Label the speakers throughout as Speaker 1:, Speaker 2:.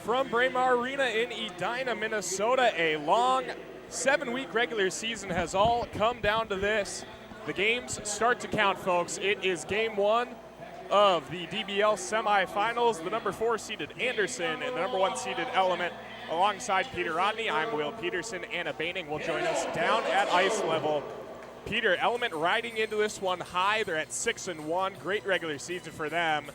Speaker 1: From Braemar Arena in Edina, Minnesota, a long 7-week regular season has all come down to this. The games start to count, folks. It is game one of the DBL semifinals. The number 4 seeded Anderson and the number 1 seeded Element. Alongside Peter Rodney, I'm Will Peterson. Anna Baining will join us down at ice level. Peter, Element riding into this one high. They're at 6-1. Great regular season for them.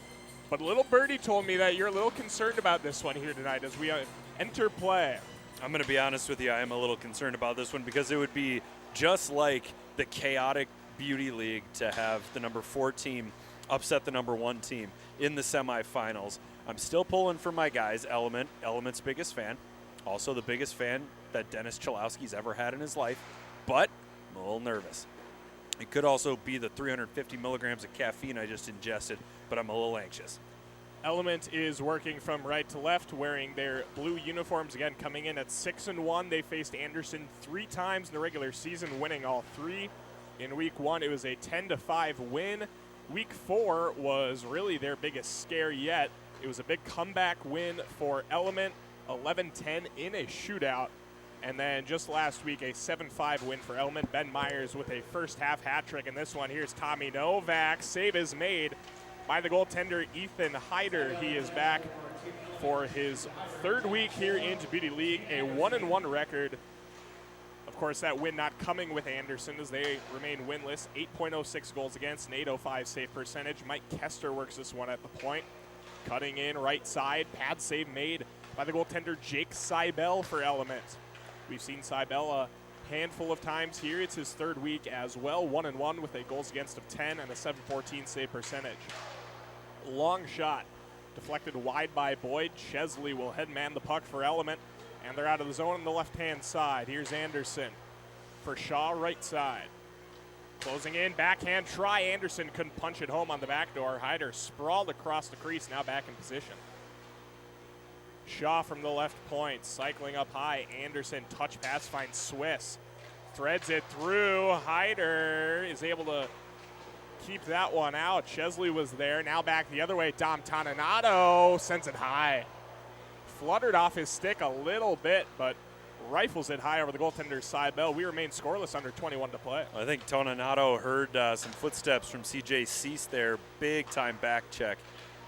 Speaker 1: But Little Birdie told me that you're a little concerned about this one here tonight as we enter play.
Speaker 2: I'm going to be honest with you. I am a little concerned about this one because it would be just like the chaotic Beauty League to have the number 4 team upset the number 1 team in the semifinals. I'm still pulling for my guys, Element. Element's biggest fan. Also the biggest fan that Dennis Chalowski's ever had in his life. But I'm a little nervous. It could also be the 350 milligrams of caffeine I just ingested, but I'm a little anxious.
Speaker 1: Element is working from right to left, wearing their blue uniforms. Again, coming in at 6-1. They faced Anderson 3 times in the regular season, winning all 3. In week 1, it was a 10-5 win. Week 4 was really their biggest scare yet. It was a big comeback win for Element, 11-10 in a shootout. And then just last week, a 7-5 win for Element. Ben Myers with a first-half hat trick in this one. Here's Tommy Novak. Save is made by the goaltender Ethan Hyder. He is back for his 3rd week here into Beauty League, a 1-1 record. Of course, that win not coming with Anderson as they remain winless. 8.06 goals against, an 805 save percentage. Mike Kester works this one at the point. Cutting in right side, pad save made by the goaltender Jake Seibel for Element. We've seen Seibel a handful of times here. It's his 3rd week as well. 1-1 with a goals against of 10 and a 714 save percentage. Long shot deflected wide by Boyd. Chesley will head man the puck for Element, and they're out of the zone on the left-hand side. Here's Anderson for Shaw, right side. Closing in, backhand try. Anderson couldn't punch it home on the back door. Hyder sprawled across the crease, now back in position. Shaw from the left point, cycling up high. Anderson, touch pass, finds Swiss. Threads it through. Hyder is able to keep that one out. Chesley was there, now back the other way. Dom Toninato sends it high. Fluttered off his stick a little bit, but rifles it high over the goaltender's side. Bell. We remain scoreless under 21 to play.
Speaker 2: I think Toninato heard some footsteps from CJ Cease there. Big time back check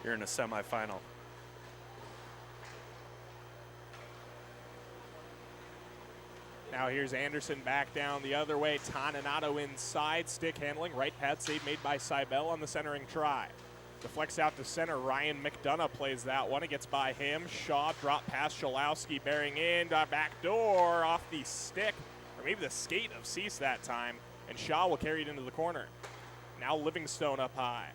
Speaker 2: here in a semifinal.
Speaker 1: Now here's Anderson back down the other way. Toninato inside, stick handling. Right pad save made by Seibel on the centering try. Deflects out to center. Ryan McDonough plays that one. It gets by him. Shaw drop past Chalowski, bearing in. Back door off the stick, or maybe the skate of Cease that time. And Shaw will carry it into the corner. Now Livingstone up high.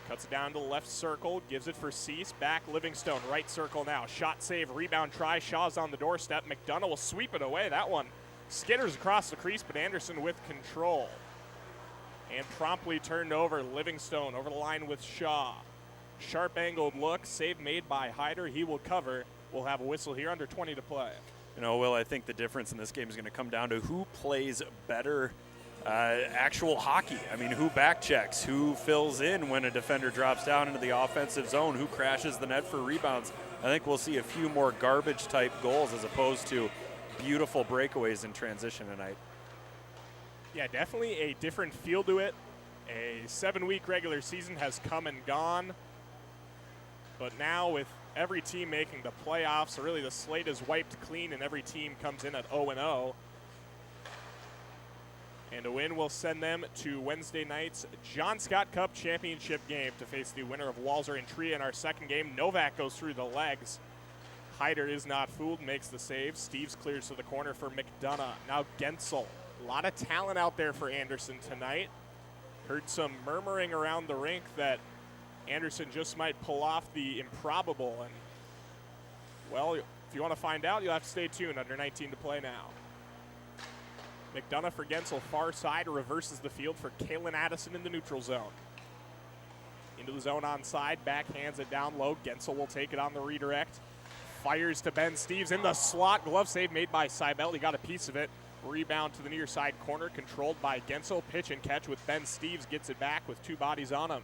Speaker 1: Cuts it down to the left circle, gives it for Cease. Back Livingstone, right circle now. Shot save, rebound try. Shaw's on the doorstep. McDonough will sweep it away. That one skitters across the crease, but Anderson with control. And promptly turned over. Livingstone over the line with Shaw. Sharp angled look, save made by Hyder. He will cover. We'll have a whistle here, under 20 to play.
Speaker 2: You know, Will, I think the difference in this game is going to come down to who plays better actual hockey. I mean, who back checks, who fills in when a defender drops down into the offensive zone, who crashes the net for rebounds. I think we'll see a few more garbage type goals as opposed to beautiful breakaways in transition tonight.
Speaker 1: Yeah, definitely a different feel to it. A 7-week regular season has come and gone. But now with every team making the playoffs, so really the slate is wiped clean and every team comes in at 0-0. And a win will send them to Wednesday night's John Scott Cup Championship game to face the winner of Walser and Tria in our second game. Novak goes through the legs. Hyder is not fooled, makes the save. Steves clears to the corner for McDonough. Now Gensel. A lot of talent out there for Anderson tonight. Heard some murmuring around the rink that Anderson just might pull off the improbable. And, well, if you want to find out, you'll have to stay tuned. Under 19 to play now. McDonough for Gensel, far side, reverses the field for Kalen Addison in the neutral zone. Into the zone onside, backhands it down low. Gensel will take it on the redirect. Fires to Ben Steves in the slot. Glove save made by Seibel. He got a piece of it. Rebound to the near side corner, controlled by Gensel. Pitch and catch with Ben Steves. Gets it back with 2 bodies on him.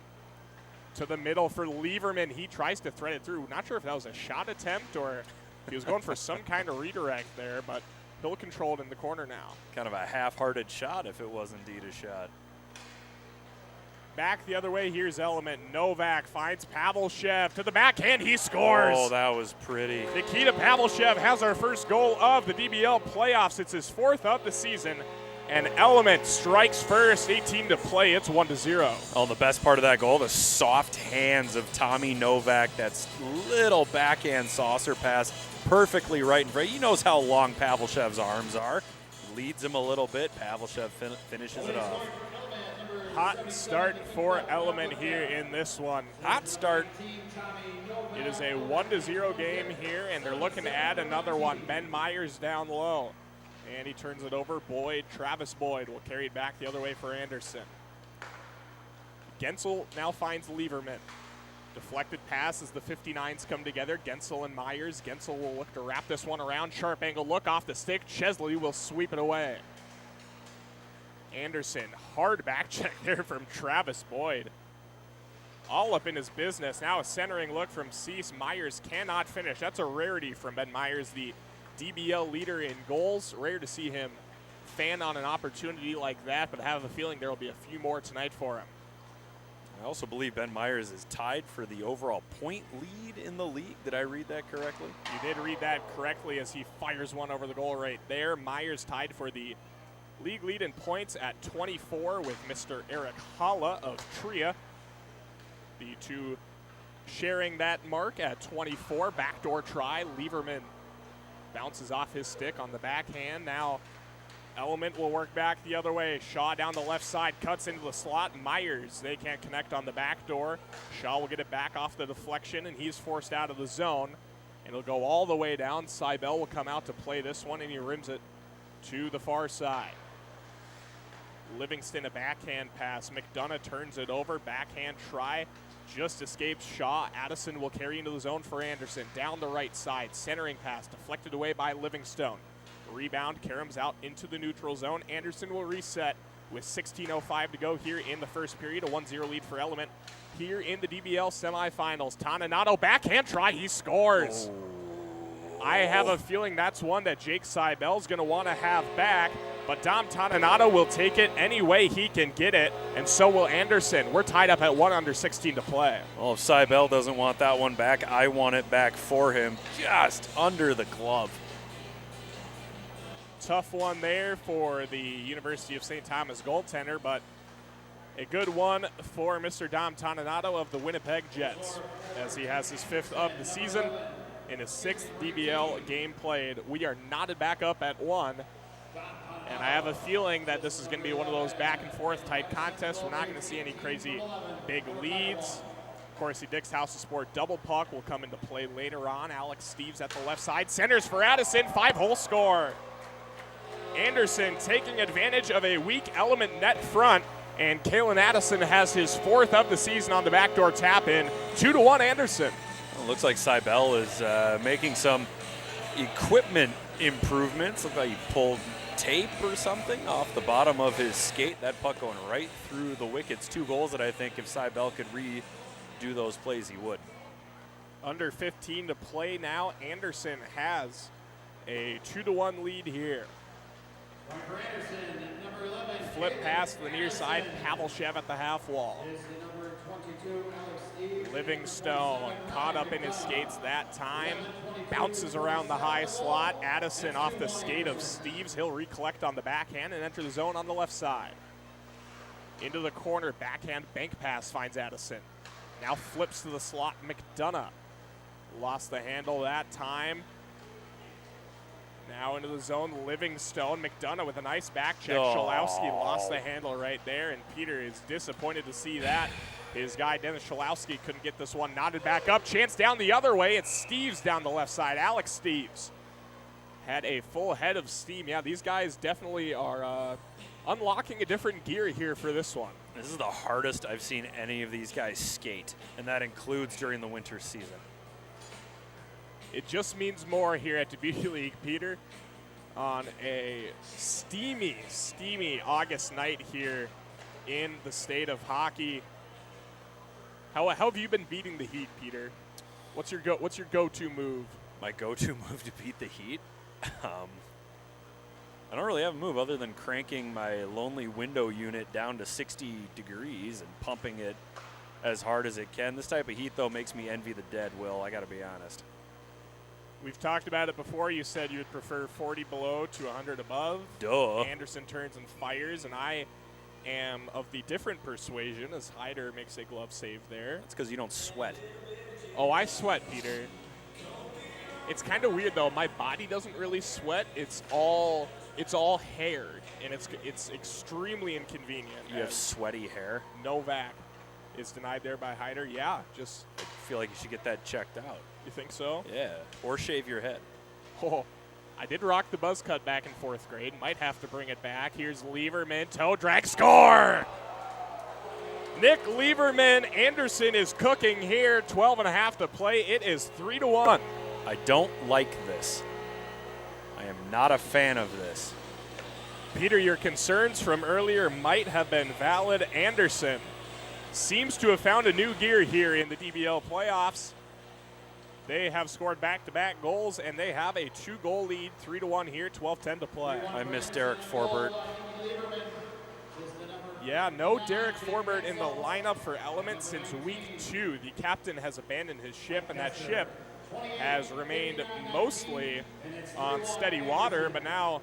Speaker 1: to the middle for Lieberman. He tries to thread it through. Not sure if that was a shot attempt or if he was going for some kind of redirect there, but he'll control it in the corner now.
Speaker 2: Kind of a half-hearted shot if it was indeed a shot.
Speaker 1: Back the other way, here's Element. Novak finds Pavlshev to the backhand. He scores.
Speaker 2: Oh, that was pretty.
Speaker 1: Nikita Pavlshev has our first goal of the DBL playoffs. It's his 4th of the season. And Element strikes first, 18 to play. It's 1-0.
Speaker 2: Oh, the best part of that goal, the soft hands of Tommy Novak. That's little backhand saucer pass perfectly right in front. He knows how long Pavlshev's arms are. Leads him a little bit. Pavlshev finishes it off.
Speaker 1: Hot start for Element here in this one.
Speaker 2: Hot start.
Speaker 1: It is a 1-0 game here, and they're looking to add another one. Ben Myers down low. And he turns it over. Boyd, Travis Boyd will carry it back the other way for Anderson. Gensel now finds Lieberman. Deflected pass as the 59s come together. Gensel and Myers. Gensel will look to wrap this one around. Sharp angle look off the stick. Chesley will sweep it away. Anderson, hard back check there from Travis Boyd. All up in his business. Now a centering look from Cease. Myers cannot finish. That's a rarity from Ben Myers, the DBL leader in goals. Rare to see him fan on an opportunity like that, but I have a feeling there will be a few more tonight for him.
Speaker 2: I also believe Ben Myers is tied for the overall point lead in the league. Did I read that correctly?
Speaker 1: You did read that correctly as he fires one over the goal right there. Myers tied for the league lead in points at 24 with Mr. Eric Holla of Tria. The two sharing that mark at 24. Backdoor try. Lieberman bounces off his stick on the backhand. Now Element will work back the other way. Shaw down the left side, cuts into the slot. Myers, they can't connect on the back door. Shaw will get it back off the deflection, and he's forced out of the zone. And it'll go all the way down. Seibel will come out to play this one, and he rims it to the far side. Livingston, a backhand pass. McDonough turns it over. Backhand try. Just escapes Shaw. Addison will carry into the zone for Anderson. Down the right side. Centering pass. Deflected away by Livingstone. Rebound. Karam's out into the neutral zone. Anderson will reset with 16:05 to go here in the first period. A 1-0 lead for Element here in the DBL semifinals. Toninato backhand try. He scores. I have a feeling that's one that Jake Seibel's going to want to have back, but Dom Toninato will take it any way he can get it, and so will Anderson. We're tied up at 1 under 16 to play.
Speaker 2: Well, if Seibel doesn't want that one back, I want it back for him, just under the glove.
Speaker 1: Tough one there for the University of St. Thomas goaltender, but a good one for Mr. Dom Toninato of the Winnipeg Jets, as he has his 5th of the season in his 6th DBL game played. We are knotted back up at 1, and I have a feeling that this is going to be one of those back-and-forth type contests. We're not going to see any crazy big leads. Of course, the Dick's House of Sport double puck will come into play later on. Alex Steves at the left side. Centers for Addison. 5-hole score. Anderson taking advantage of a weak Element net front, and Kalen Addison has his 4th of the season on the backdoor tap-in. 2-1 Anderson.
Speaker 2: Well, looks like Seibel is making some equipment improvements. Looks like he pulled tape or something off the bottom of his skate. That puck going right through the wickets. 2 goals that I think if Seibel could redo those plays, he would.
Speaker 1: Under 15 to play now. Anderson has a 2-1 lead here. Flip pass to the near side. Pavlshev at the half wall. Livingstone caught up in his skates that time. Bounces around the high slot. Addison off the skate of Steves. He'll recollect on the backhand and enter the zone on the left side. Into the corner. Backhand bank pass finds Addison. Now flips to the slot. McDonough lost the handle that time. Now into the zone, Livingstone. McDonough with a nice back check.
Speaker 2: Oh.
Speaker 1: Schalowski lost the handle right there, and Peter is disappointed to see that. His guy, Dennis Schalowski, couldn't get this one knotted back up. Chance down the other way. It's Steves down the left side. Alex Steves had a full head of steam. Yeah, these guys definitely are unlocking a different gear here for this one.
Speaker 2: This is the hardest I've seen any of these guys skate, and that includes during the winter season.
Speaker 1: It just means more here at the Beauty League, Peter, on a steamy, steamy August night here in the state of hockey. How have you been beating the heat, Peter? What's your go-to move?
Speaker 2: My go-to move to beat the heat? I don't really have a move other than cranking my lonely window unit down to 60 degrees and pumping it as hard as it can. This type of heat, though, makes me envy the dead, Will. I got to be honest.
Speaker 1: We've talked about it before. You said you would prefer 40 below to 100 above.
Speaker 2: Duh.
Speaker 1: Anderson turns and fires, and I am of the different persuasion as Hyder makes a glove save there.
Speaker 2: That's because you don't sweat.
Speaker 1: Oh, I sweat, Peter. It's kind of weird, though. My body doesn't really sweat. It's all hair, and it's extremely inconvenient.
Speaker 2: You have sweaty hair?
Speaker 1: Novak is denied there by Hyder. Yeah, just.
Speaker 2: I feel like you should get that checked out.
Speaker 1: You think so?
Speaker 2: Yeah, or shave your head.
Speaker 1: Oh, I did rock the buzz cut back in 4th grade. Might have to bring it back. Here's Lieberman, toe drag, score! Nick Lieberman, Anderson is cooking here. 12.5 to play. It is 3-1.
Speaker 2: I don't like this. I am not a fan of this.
Speaker 1: Peter, your concerns from earlier might have been valid. Anderson seems to have found a new gear here in the DBL playoffs. They have scored back-to-back goals, and they have a 2-goal lead, 3-1 here, 12:10 to play.
Speaker 2: I miss Derek Forbert.
Speaker 1: Yeah, no Derek Forbert in the lineup for Element since week 2. The captain has abandoned his ship, and that ship has remained mostly on steady water, but now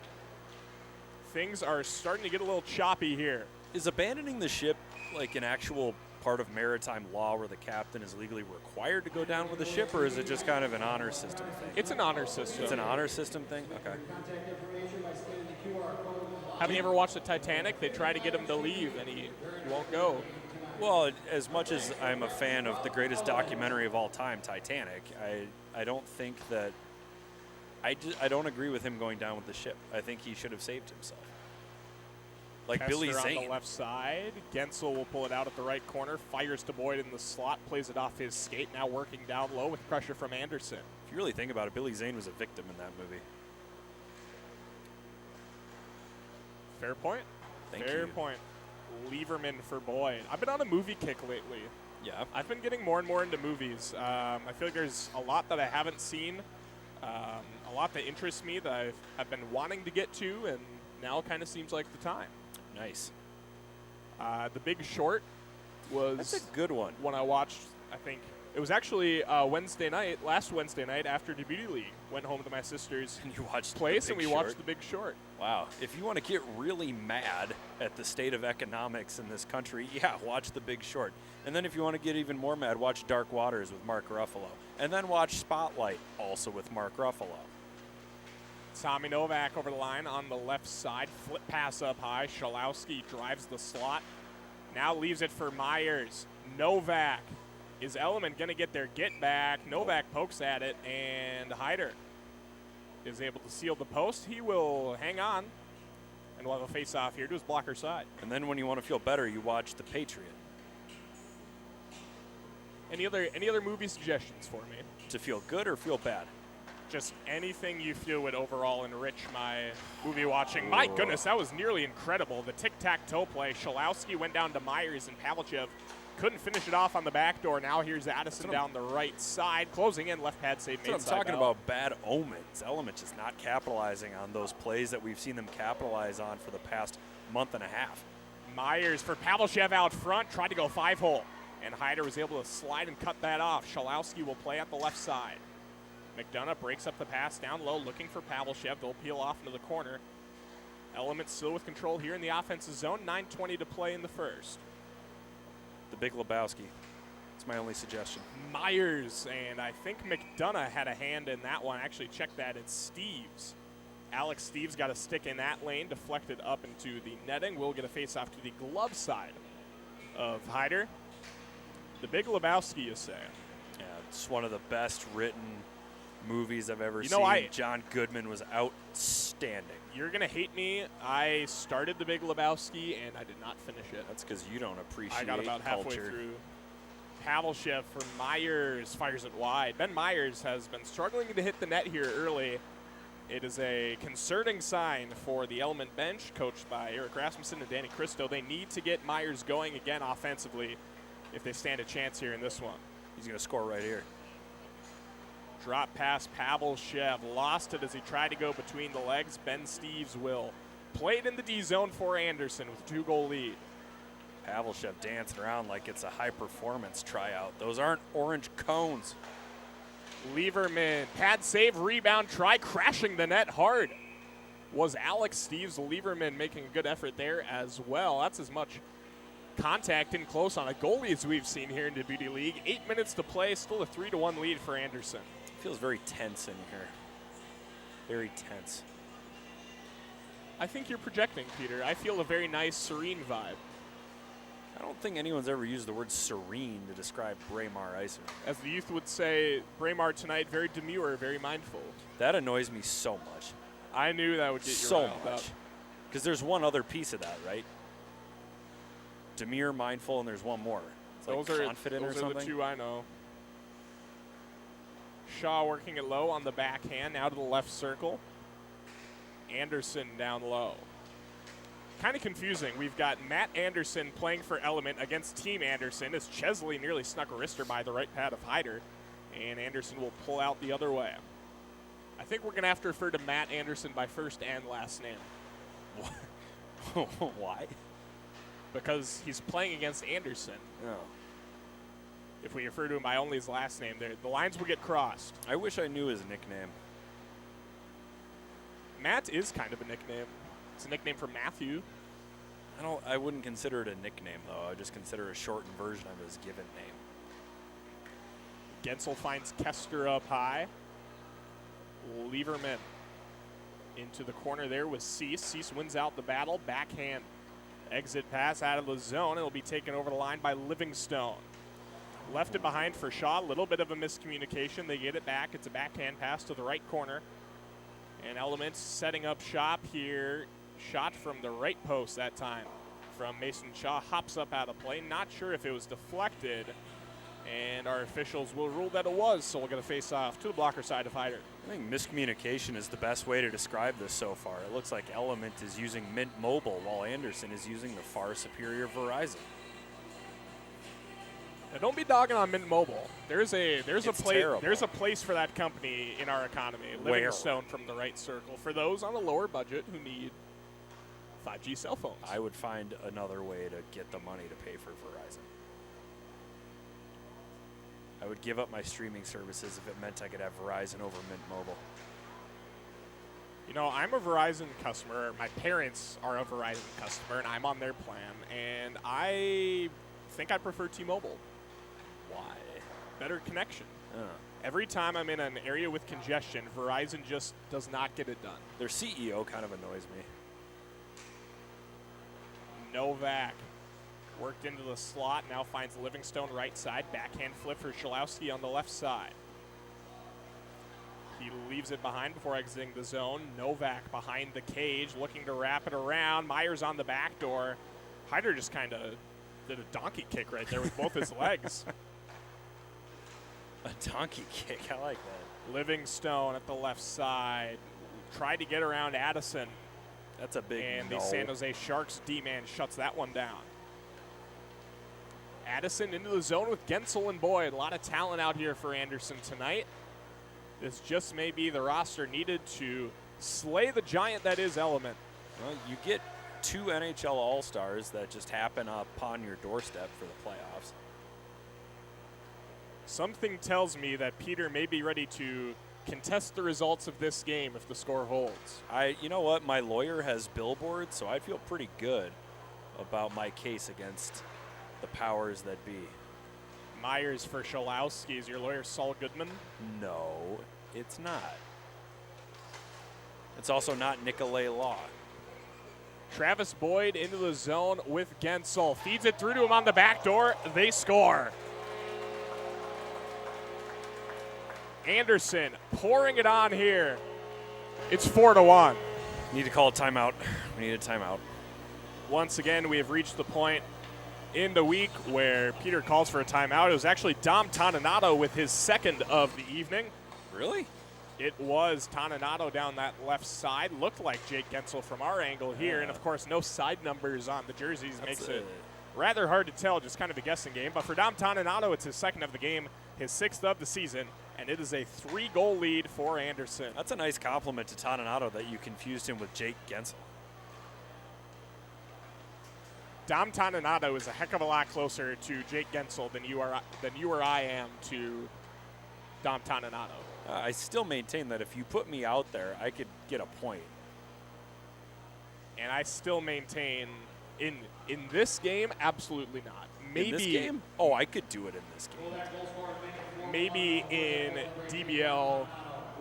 Speaker 1: things are starting to get a little choppy here.
Speaker 2: Is abandoning the ship like an actual part of maritime law where the captain is legally required to go down with the ship, or is it just kind of an honor system thing?
Speaker 1: It's an honor system.
Speaker 2: It's an honor system thing? Okay.
Speaker 1: Haven't you ever watched the Titanic? They try to get him to leave, and he won't go.
Speaker 2: Well, as much as I'm a fan of the greatest documentary of all time, Titanic, I don't think that I don't agree with him going down with the ship. I think he should have saved himself. Like
Speaker 1: Kessler
Speaker 2: Billy
Speaker 1: on
Speaker 2: Zane.
Speaker 1: the left side. Gensel will pull it out at the right corner. Fires to Boyd in the slot. Plays it off his skate. Now working down low with pressure from Anderson.
Speaker 2: If you really think about it, Billy Zane was a victim in that movie.
Speaker 1: Fair point.
Speaker 2: Fair
Speaker 1: point. Lieberman for Boyd. I've been on a movie kick lately.
Speaker 2: Yeah.
Speaker 1: I've been getting more and more into movies. I feel like there's a lot that I haven't seen, a lot that interests me that I've been wanting to get to, and now kind of seems like the time.
Speaker 2: Nice.
Speaker 1: The Big Short was
Speaker 2: That's a good one.
Speaker 1: When I watched, I think it was actually last Wednesday night after the Beauty League. Went home to my sister's
Speaker 2: And you watched
Speaker 1: place
Speaker 2: The
Speaker 1: and we
Speaker 2: Big
Speaker 1: watched
Speaker 2: Short?
Speaker 1: The Big Short.
Speaker 2: Wow. If you want to get really mad at the state of economics in this country, yeah, watch The Big Short. And then if you want to get even more mad, watch Dark Waters with Mark Ruffalo. And then watch Spotlight, also with Mark Ruffalo.
Speaker 1: Tommy Novak over the line on the left side. Flip pass up high. Schalowski drives the slot. Now leaves it for Myers. Novak. Is Element going to get their get back? Novak pokes at it, and Hyder is able to seal the post. He will hang on, and we'll have a face-off here to his blocker side.
Speaker 2: And then when you want to feel better, you watch The Patriot.
Speaker 1: Any other movie suggestions for me?
Speaker 2: To feel good or feel bad?
Speaker 1: Just anything you feel would overall enrich my movie watching. My goodness, that was nearly incredible. The tic-tac-toe play. Schalowski went down to Myers, and Pavlichev couldn't finish it off on the back door. Now here's Addison down the right side. Closing in, left pad save.
Speaker 2: That's what I'm talking about, bad omens. Element just not capitalizing on those plays that we've seen them capitalize on for the past month and a half.
Speaker 1: Myers for Pavlichev out front. Tried to go 5-hole. And Hyder was able to slide and cut that off. Schalowski will play at the left side. McDonough breaks up the pass down low, looking for Pavlichev. They'll peel off into the corner. Element still with control here in the offensive zone. 9:20 to play in the first.
Speaker 2: The Big Lebowski. That's my only suggestion.
Speaker 1: Myers, and I think McDonough had a hand in that one. Actually, check that. It's Steves. Alex Steves got a stick in that lane, deflected up into the netting. We'll get a face-off to the glove side of Hyder. The Big Lebowski, you say?
Speaker 2: Yeah, it's one of the best written movies I've ever
Speaker 1: You know,
Speaker 2: seen. John Goodman was outstanding.
Speaker 1: You're going to hate me. I started The Big Lebowski, and I did not finish it.
Speaker 2: That's because you don't appreciate
Speaker 1: I got about halfway
Speaker 2: culture.
Speaker 1: through. Pavlichev for Myers fires it wide. Ben Myers has been struggling to hit the net here early. It is a concerning sign for the Element bench, coached by Eric Rasmussen and Danny Cristo. They need to get Myers going again offensively. if they stand a chance here in this one.
Speaker 2: He's going to score right here.
Speaker 1: Drop pass, Pavlshev lost it as he tried to go between the legs. Ben Steves will. Played in the D zone for Anderson with a 2-goal lead.
Speaker 2: Pavlshev dancing around like it's a high-performance tryout. Those aren't orange cones.
Speaker 1: Lieberman, pad save, rebound, try crashing the net hard. Was Alex Steves. Lieberman making a good effort there as well. That's as much contact in close on a goalie as we've seen here in the Beauty League. 8 minutes to play, still a 3-1 lead for Anderson.
Speaker 2: Feels very tense in here. Very tense.
Speaker 1: I think you're projecting, Peter. I feel a very nice, serene vibe.
Speaker 2: I don't think anyone's ever used the word serene to describe Braemar Ice Arena.
Speaker 1: As the youth would say, Braemar tonight, very demure, very mindful.
Speaker 2: That annoys me so much.
Speaker 1: I knew that would get you
Speaker 2: so
Speaker 1: riled
Speaker 2: much.
Speaker 1: up.
Speaker 2: Because there's one other piece of that, right? Demure, mindful, and there's one more. It's like confident or something.
Speaker 1: Those are the two I know. Shaw working it low on the backhand, now to the left circle. Anderson down low. Kind of confusing. We've got Matt Anderson playing for Element against Team Anderson as Chesley nearly snuck a wrister by the right pad of Hyder, and Anderson will pull out the other way. I think we're going to have to refer to Matt Anderson by first and last name.
Speaker 2: Why?
Speaker 1: Because he's playing against Anderson.
Speaker 2: No.
Speaker 1: If we refer to him by only his last name, the lines will get crossed.
Speaker 2: I wish I knew his nickname.
Speaker 1: Matt is kind of a nickname. It's a nickname for Matthew.
Speaker 2: I wouldn't consider it a nickname, though. I just consider it a shortened version of his given name.
Speaker 1: Gensel finds Kester up high. Lieberman into the corner there with Cease. Cease wins out the battle. Backhand exit pass out of the zone. It'll be taken over the line by Livingstone. Left it behind for Shaw. A little bit of a miscommunication. They get it back. It's a backhand pass to the right corner. And Elements setting up shop here. Shot from the right post that time from Mason Shaw. Hops up out of play. Not sure if it was deflected. And our officials will rule that it was, so we'll get a face-off to the blocker side of Hyder.
Speaker 2: I think miscommunication is the best way to describe this so far. It looks like Element is using Mint Mobile while Anderson is using the far superior Verizon.
Speaker 1: Now, don't be dogging on Mint Mobile. There's a place for that company in our economy. Livingstone from the right circle for those on a lower budget who need 5G cell phones.
Speaker 2: I would find another way to get the money to pay for Verizon. I would give up my streaming services if it meant I could have Verizon over Mint Mobile.
Speaker 1: You know, I'm a Verizon customer. My parents are a Verizon customer, and I'm on their plan. And I think I prefer T-Mobile.
Speaker 2: Why?
Speaker 1: Better connection. Every time I'm in an area with congestion, Verizon just does not get it done.
Speaker 2: Their CEO kind of annoys me.
Speaker 1: Novak worked into the slot, now finds Livingstone right side. Backhand flip for Shalowski on the left side. He leaves it behind before exiting the zone. Novak behind the cage, looking to wrap it around. Myers on the back door. Hyder just kind of did a donkey kick right there with both his legs.
Speaker 2: A donkey kick, I like that.
Speaker 1: Livingstone at the left side. Tried to get around Addison.
Speaker 2: That's a big
Speaker 1: And
Speaker 2: no.
Speaker 1: the San Jose Sharks D-man shuts that one down. Addison into the zone with Gensel and Boyd. A lot of talent out here for Anderson tonight. This just may be the roster needed to slay the giant that is Element.
Speaker 2: Well, you get 2 NHL All-Stars that just happen upon your doorstep for the playoffs.
Speaker 1: Something tells me that Peter may be ready to contest the results of this game if the score holds.
Speaker 2: You know what? My lawyer has billboards, so I feel pretty good about my case against the powers that be.
Speaker 1: Myers for Shalowski. Is your lawyer Saul Goodman?
Speaker 2: No, it's not. It's also not Nicolay Law.
Speaker 1: Travis Boyd into the zone with Gensel. Feeds it through to him on the back door. They score. Anderson pouring it on here. It's 4-1.
Speaker 2: Need to call a timeout. We need a timeout.
Speaker 1: Once again, we have reached the point in the week where Peter calls for a timeout. It was actually Dom Toninato with his second of the evening.
Speaker 2: Really?
Speaker 1: It was Toninato down that left side. Looked like Jake Gensel from our angle here. And, of course, no side numbers on the jerseys makes it rather hard to tell, just kind of a guessing game. But for Dom Toninato, it's his second of the game, his 6th of the season, and it is a 3-goal lead for Anderson.
Speaker 2: That's a nice compliment to Toninato that you confused him with Jake Gensel.
Speaker 1: Dom Toninato is a heck of a lot closer to Jake Gensel than you or I am to Dom Toninato.
Speaker 2: I still maintain that if you put me out there, I could get a point.
Speaker 1: And I still maintain in this game, absolutely not. Maybe
Speaker 2: in this game? Oh, I could do it in this game.
Speaker 1: Maybe in DBL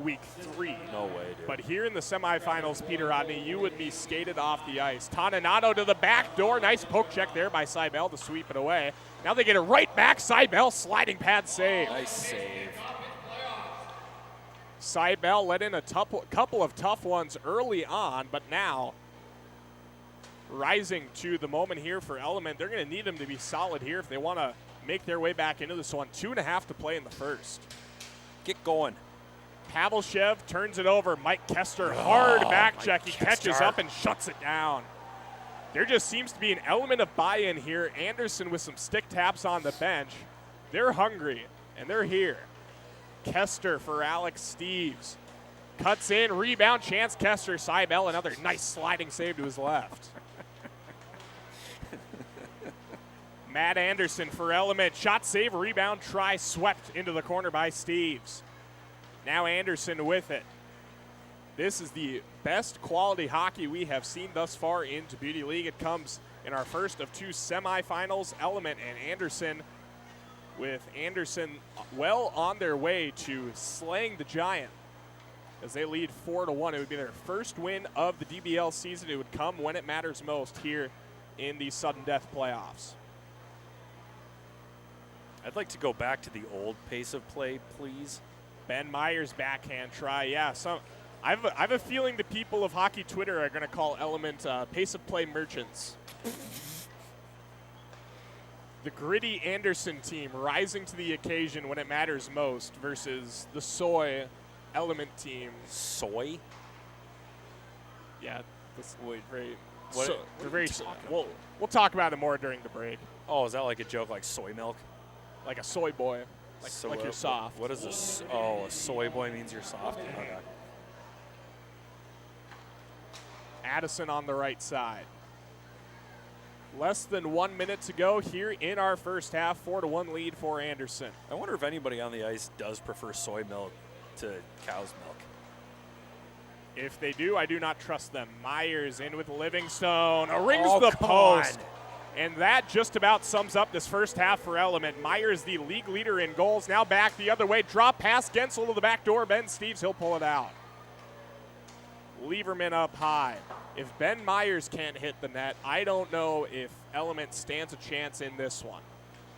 Speaker 1: week 3.
Speaker 2: No way, dude.
Speaker 1: But here in the semifinals, Peter Rodney, you would be skated off the ice. Toninato to the back door. Nice poke check there by Seibel to sweep it away. Now they get it right back. Seibel sliding pad save.
Speaker 2: Nice save.
Speaker 1: Seibel let in a couple of tough ones early on, but now rising to the moment here for Element. They're going to need them to be solid here if they want to make their way back into this one. 2.5 to play in the first.
Speaker 2: Get going.
Speaker 1: Pavelchev turns it over. Mike Kester, hard back check. He
Speaker 2: Kester
Speaker 1: catches up and shuts it down. There just seems to be an element of buy-in here. Anderson with some stick taps on the bench. They're hungry, and they're here. Kester for Alex Steves. Cuts in, rebound, chance Kester. Seibel, another nice sliding save to his left. Matt Anderson for Element. Shot, save, rebound, try, swept into the corner by Steves. Now Anderson with it. This is the best quality hockey we have seen thus far into Beauty League. It comes in our first of 2 semifinals. Element and Anderson, with Anderson well on their way to slaying the Giant as they lead 4-1. It would be their first win of the DBL season. It would come when it matters most here in the sudden death playoffs.
Speaker 2: I'd like to go back to the old pace of play, please.
Speaker 1: Ben Myers backhand try. Yeah, I have a feeling the people of hockey Twitter are going to call Element pace of play merchants. The gritty Anderson team rising to the occasion when it matters most versus the soy Element team.
Speaker 2: Soy?
Speaker 1: Yeah, this very.
Speaker 2: What,
Speaker 1: so,
Speaker 2: what are
Speaker 1: very.
Speaker 2: you talking
Speaker 1: We'll talk about it more during the break.
Speaker 2: Oh, is that like a joke, like soy milk?
Speaker 1: Like a soy boy, like you're soft.
Speaker 2: What is this? Oh, a soy boy means you're soft? Okay.
Speaker 1: Addison on the right side. Less than 1 minute to go here in our first half. 4-1 lead for Anderson.
Speaker 2: I wonder if anybody on the ice does prefer soy milk to cow's milk.
Speaker 1: If they do, I do not trust them. Myers in with Livingstone. Rings the
Speaker 2: come
Speaker 1: post.
Speaker 2: on.
Speaker 1: And that just about sums up this first half for Element. Myers, the league leader in goals. Now back the other way. Drop pass. Gensel to the back door. Ben Steves, he'll pull it out. Lieberman up high. If Ben Myers can't hit the net, I don't know if Element stands a chance in this one.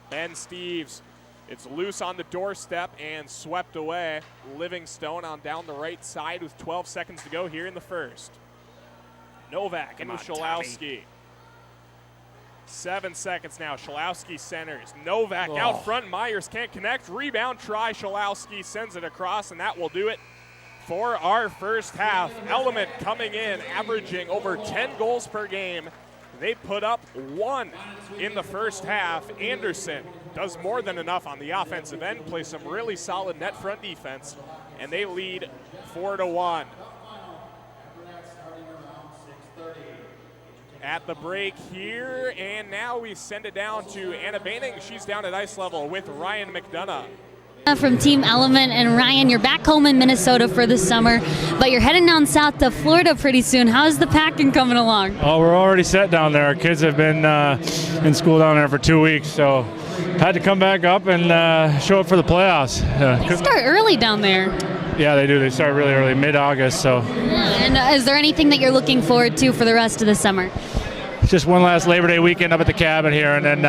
Speaker 1: Ben Steves, it's loose on the doorstep and swept away. Livingstone on down the right side with 12 seconds to go here in the first. Novak in with Shalowski. 7 seconds now. Shalowski centers. Novak out front. Myers can't connect. Rebound try. Shalowski sends it across, and that will do it for our first half. Element coming in, averaging over 10 goals per game. They put up 1 in the first half. Anderson does more than enough on the offensive end, plays some really solid net front defense, and they lead 4-1. At the break here, and now we send it down to Anna Baining. She's down at ice level with Ryan McDonough.
Speaker 3: From Team Element, and Ryan, you're back home in Minnesota for the summer, but you're heading down south to Florida pretty soon. How's the packing coming along?
Speaker 4: Oh, we're already set down there. Our kids have been in school down there for 2 weeks, so had to come back up and show up for the playoffs.
Speaker 3: They start early down there.
Speaker 4: Yeah, they do. They start really early, mid-August. So.
Speaker 3: And is there anything that you're looking forward to for the rest of the summer?
Speaker 4: Just one last Labor Day weekend up at the cabin here, and then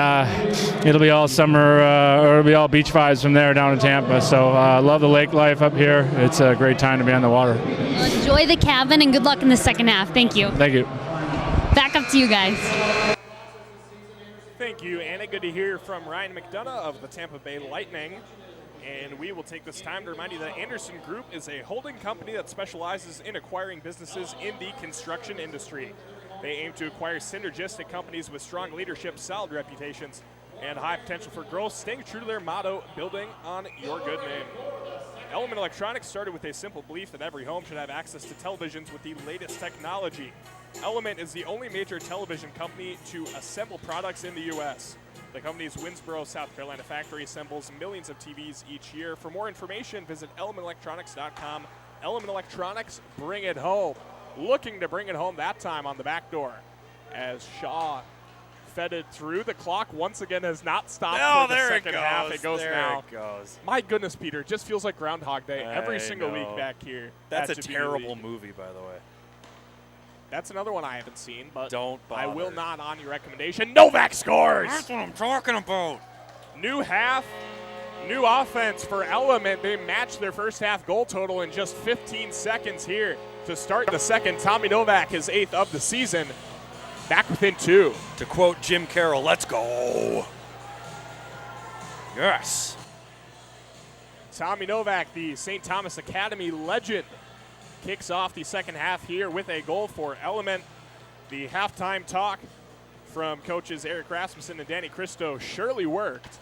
Speaker 4: it'll be all summer, or it'll be all beach vibes from there down in Tampa. So love the lake life up here. It's a great time to be on the water.
Speaker 3: Well, enjoy the cabin, and good luck in the second half. Thank you.
Speaker 4: Thank you.
Speaker 3: Back up to you guys.
Speaker 1: Thank you, Anna. Good to hear from Ryan McDonough of the Tampa Bay Lightning. And we will take this time to remind you that Anderson Group is a holding company that specializes in acquiring businesses in the construction industry. They aim to acquire synergistic companies with strong leadership, solid reputations, and high potential for growth, staying true to their motto, building on your good name. Element Electronics started with a simple belief that every home should have access to televisions with the latest technology. Element is the only major television company to assemble products in the U.S. The company's Winsboro, South Carolina factory assembles millions of TVs each year. For more information, visit elementelectronics.com. Element Electronics, bring it home. Looking to bring it home that time on the back door as Shaw fed it through. The clock once again has not stopped for the second half. It goes now.
Speaker 2: There it goes.
Speaker 1: My goodness, Peter, it just feels like Groundhog Day every single
Speaker 2: know.
Speaker 1: week back here.
Speaker 2: That's a
Speaker 1: at
Speaker 2: terrible
Speaker 1: League.
Speaker 2: movie, by the way.
Speaker 1: That's another one I haven't seen, but
Speaker 2: Don't
Speaker 1: I will
Speaker 2: bother.
Speaker 1: not on your recommendation. Novak scores!
Speaker 2: That's what I'm talking about.
Speaker 1: New half, new offense for Element. They matched their first half goal total in just 15 seconds here to start the second. Tommy Novak, his 8th of the season, back within 2.
Speaker 2: To quote Jim Carroll, let's go. Yes.
Speaker 1: Tommy Novak, the St. Thomas Academy legend, kicks off the second half here with a goal for Element. The halftime talk from coaches Eric Rasmussen and Danny Christo surely worked.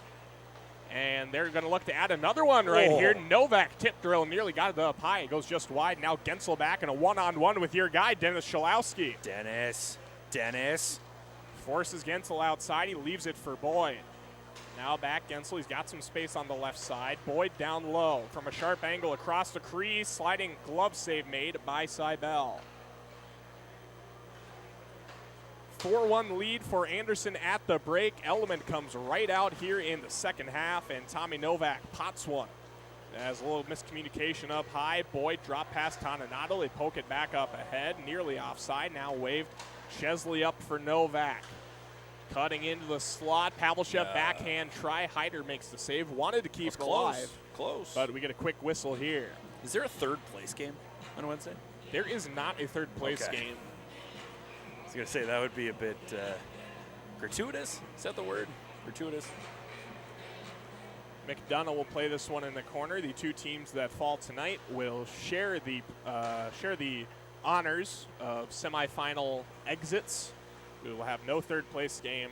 Speaker 1: And they're going to look to add another one right here. Novak tip drill nearly got it up high. It goes just wide. Now Gensel back in a one-on-one with your guy, Dennis Shalowski.
Speaker 2: Dennis.
Speaker 1: Forces Gensel outside. He leaves it for Boyd. Now back Gensel. He's got some space on the left side. Boyd down low from a sharp angle across the crease. Sliding glove save made by Seibel. 4-1 lead for Anderson at the break. Element comes right out here in the second half, and Tommy Novak pots one. There's a little miscommunication up high. Boyd drop past Toninato. They poke it back up ahead, nearly offside. Now waved. Chesley up for Novak. Cutting into the slot. Pavlshev backhand try. Hyder makes the save. Wanted to keep it alive.
Speaker 2: Close.
Speaker 1: But we get a quick whistle here.
Speaker 2: Is there a third place game on Wednesday?
Speaker 1: There is not a third place game.
Speaker 2: I was going to say that would be a bit gratuitous. Is that the word? Gratuitous?
Speaker 1: McDonough will play this one in the corner. The two teams that fall tonight will share the honors of semifinal exits. We will have no third place game.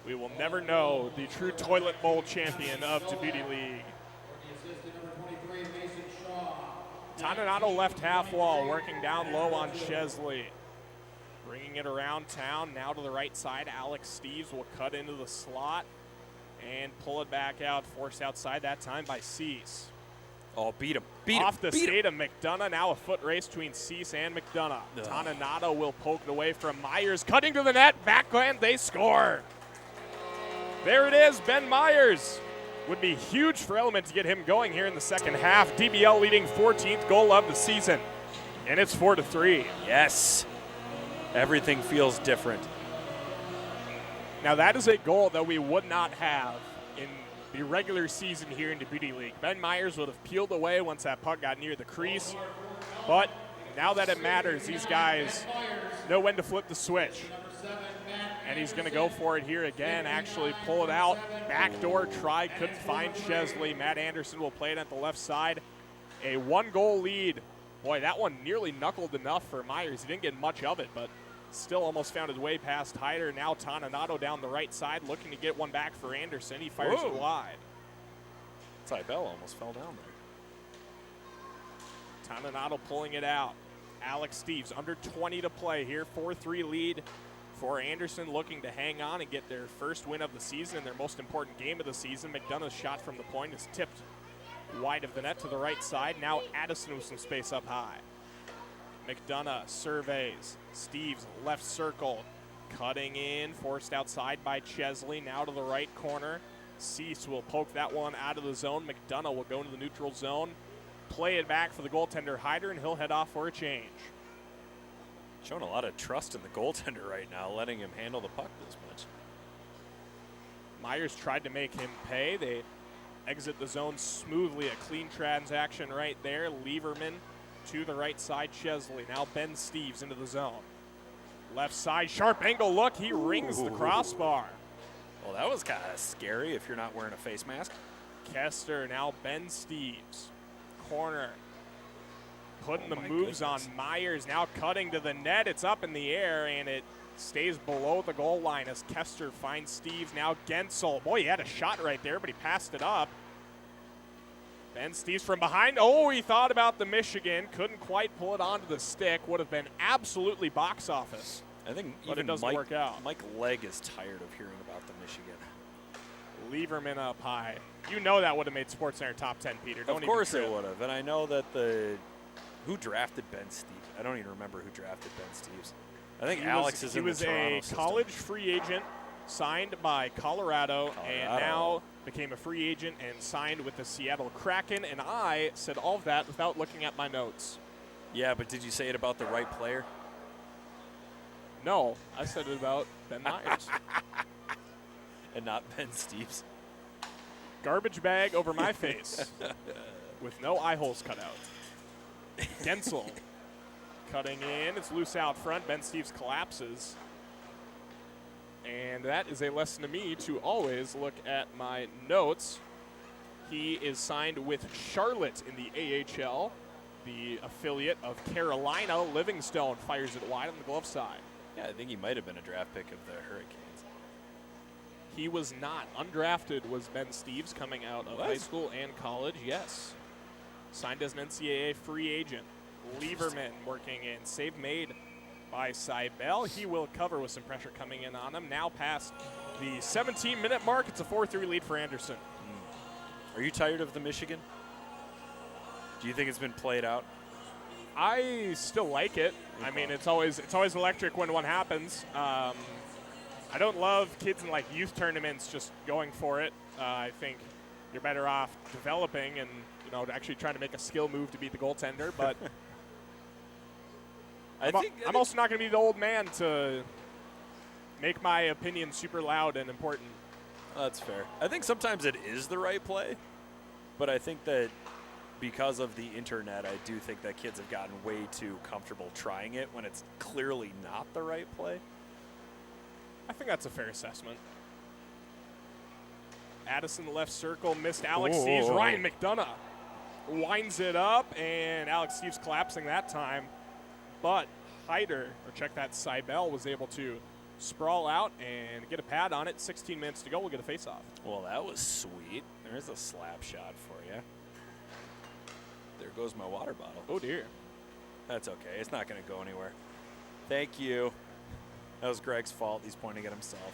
Speaker 1: We will never know the true toilet bowl champion of Djibouti League. Toninato left half wall, working down low on Chesley. Bringing it around town, now to the right side. Alex Steves will cut into the slot and pull it back out, forced outside that time by Cease.
Speaker 2: Oh, beat him.
Speaker 1: Off the skate of McDonough, now a foot race between Cease and McDonough. Toninato will poke it away from Myers, cutting to the net, backhand, they score. There it is, Ben Myers. Would be huge for Element to get him going here in the second half. DBL leading 14th goal of the season, and it's 4-3.
Speaker 2: Yes. Everything feels different.
Speaker 1: Now that is a goal that we would not have in the regular season here in Djibouti League. Ben Myers would have peeled away once that puck got near the crease. But now that it matters, these guys know when to flip the switch. And he's going to go for it here again, actually pull it out. Backdoor try, couldn't find Chesley. Matt Anderson will play it at the left side. A 1-goal lead. Boy, that one nearly knuckled enough for Myers. He didn't get much of it, but still almost found his way past Hyder. Now Toninato down the right side, looking to get one back for Anderson. He fires it wide.
Speaker 2: Seibel almost fell down there.
Speaker 1: Toninato pulling it out. Alex Steves, under 20 to play here. 4-3 lead for Anderson, looking to hang on and get their first win of the season and their most important game of the season. McDonough's shot from the point is tipped wide of the net to the right side. Now Addison with some space up high. McDonough surveys. Steves left circle. Cutting in, forced outside by Chesley. Now to the right corner. Cease will poke that one out of the zone. McDonough will go into the neutral zone. Play it back for the goaltender Hyder, and he'll head off for a change.
Speaker 2: Showing a lot of trust in the goaltender right now, letting him handle the puck this much.
Speaker 1: Myers tried to make him pay. They exit the zone smoothly. A clean transaction right there. Lieberman to the right side, Chesley. Now Ben Steves into the zone. Left side, sharp angle look. He rings the crossbar.
Speaker 2: Well, that was kind of scary if you're not wearing a face mask.
Speaker 1: Kester, now Ben Steves. Corner. putting the
Speaker 2: my
Speaker 1: moves
Speaker 2: goodness.
Speaker 1: on Myers, now cutting to the net. It's up in the air, and it stays below the goal line as Kester finds Steves. Now Gensel. Boy, he had a shot right there, but he passed it up. Ben Steves from behind. Oh, he thought about the Michigan. Couldn't quite pull it onto the stick. Would have been absolutely box office.
Speaker 2: I think
Speaker 1: But
Speaker 2: even
Speaker 1: it doesn't work out.
Speaker 2: Mike Legg is tired of hearing about the Michigan.
Speaker 1: Lieberman up high. You know that would have made SportsCenter top 10, Peter. Don't
Speaker 2: Of course
Speaker 1: even
Speaker 2: it
Speaker 1: trip.
Speaker 2: would have. And I know that who drafted Ben Steves? I don't even remember who drafted Ben Steves. I think Alex is in the Toronto
Speaker 1: He was a
Speaker 2: system.
Speaker 1: college free agent signed by Colorado and now became a free agent and signed with the Seattle Kraken. And I said all of that without looking at my notes.
Speaker 2: Yeah, but did you say it about the right player?
Speaker 1: No, I said it about Ben Myers.
Speaker 2: And not Ben Steves?
Speaker 1: Garbage bag over my face with no eye holes cut out. Gensel cutting in. It's loose out front. Ben Steves collapses. And that is a lesson to me to always look at my notes. He is signed with Charlotte in the AHL, the affiliate of Carolina. Livingstone fires it wide on the glove side.
Speaker 2: Yeah, I think he might have been a draft pick of the Hurricanes.
Speaker 1: He was not. Undrafted was Ben Steves coming out of high school and college, yes. Signed as an NCAA free agent. Lieberman working in. Save made by Seibel. He will cover with some pressure coming in on him. Now past the 17-minute mark. It's a 4-3 lead for Anderson.
Speaker 2: Are you tired of the Michigan? Do you think it's been played out?
Speaker 1: I still like it.
Speaker 2: Okay.
Speaker 1: I mean, it's always electric when one happens. I don't love kids in like youth tournaments just going for it. I think you're better off developing and actually trying to make a skill move to beat the goaltender. But I'm also not going to be the old man to make my opinion super loud and important.
Speaker 2: That's fair. I think sometimes it is the right play, but I think that because of the internet, I do think that kids have gotten way too comfortable trying it when it's clearly not the right play.
Speaker 1: I think that's a fair assessment. Addison left circle, missed Alex Steves. Ryan McDonough winds it up, and Alex Steves collapsing that time. But Hyder, or check that, Seibel, was able to sprawl out and get a pad on it. 16 minutes to go. We'll get a face-off.
Speaker 2: Well, that was sweet. There's a slap shot for you. There goes my water bottle.
Speaker 1: Oh, dear.
Speaker 2: That's okay. It's not going to go anywhere. Thank you. That was Greg's fault. He's pointing at himself.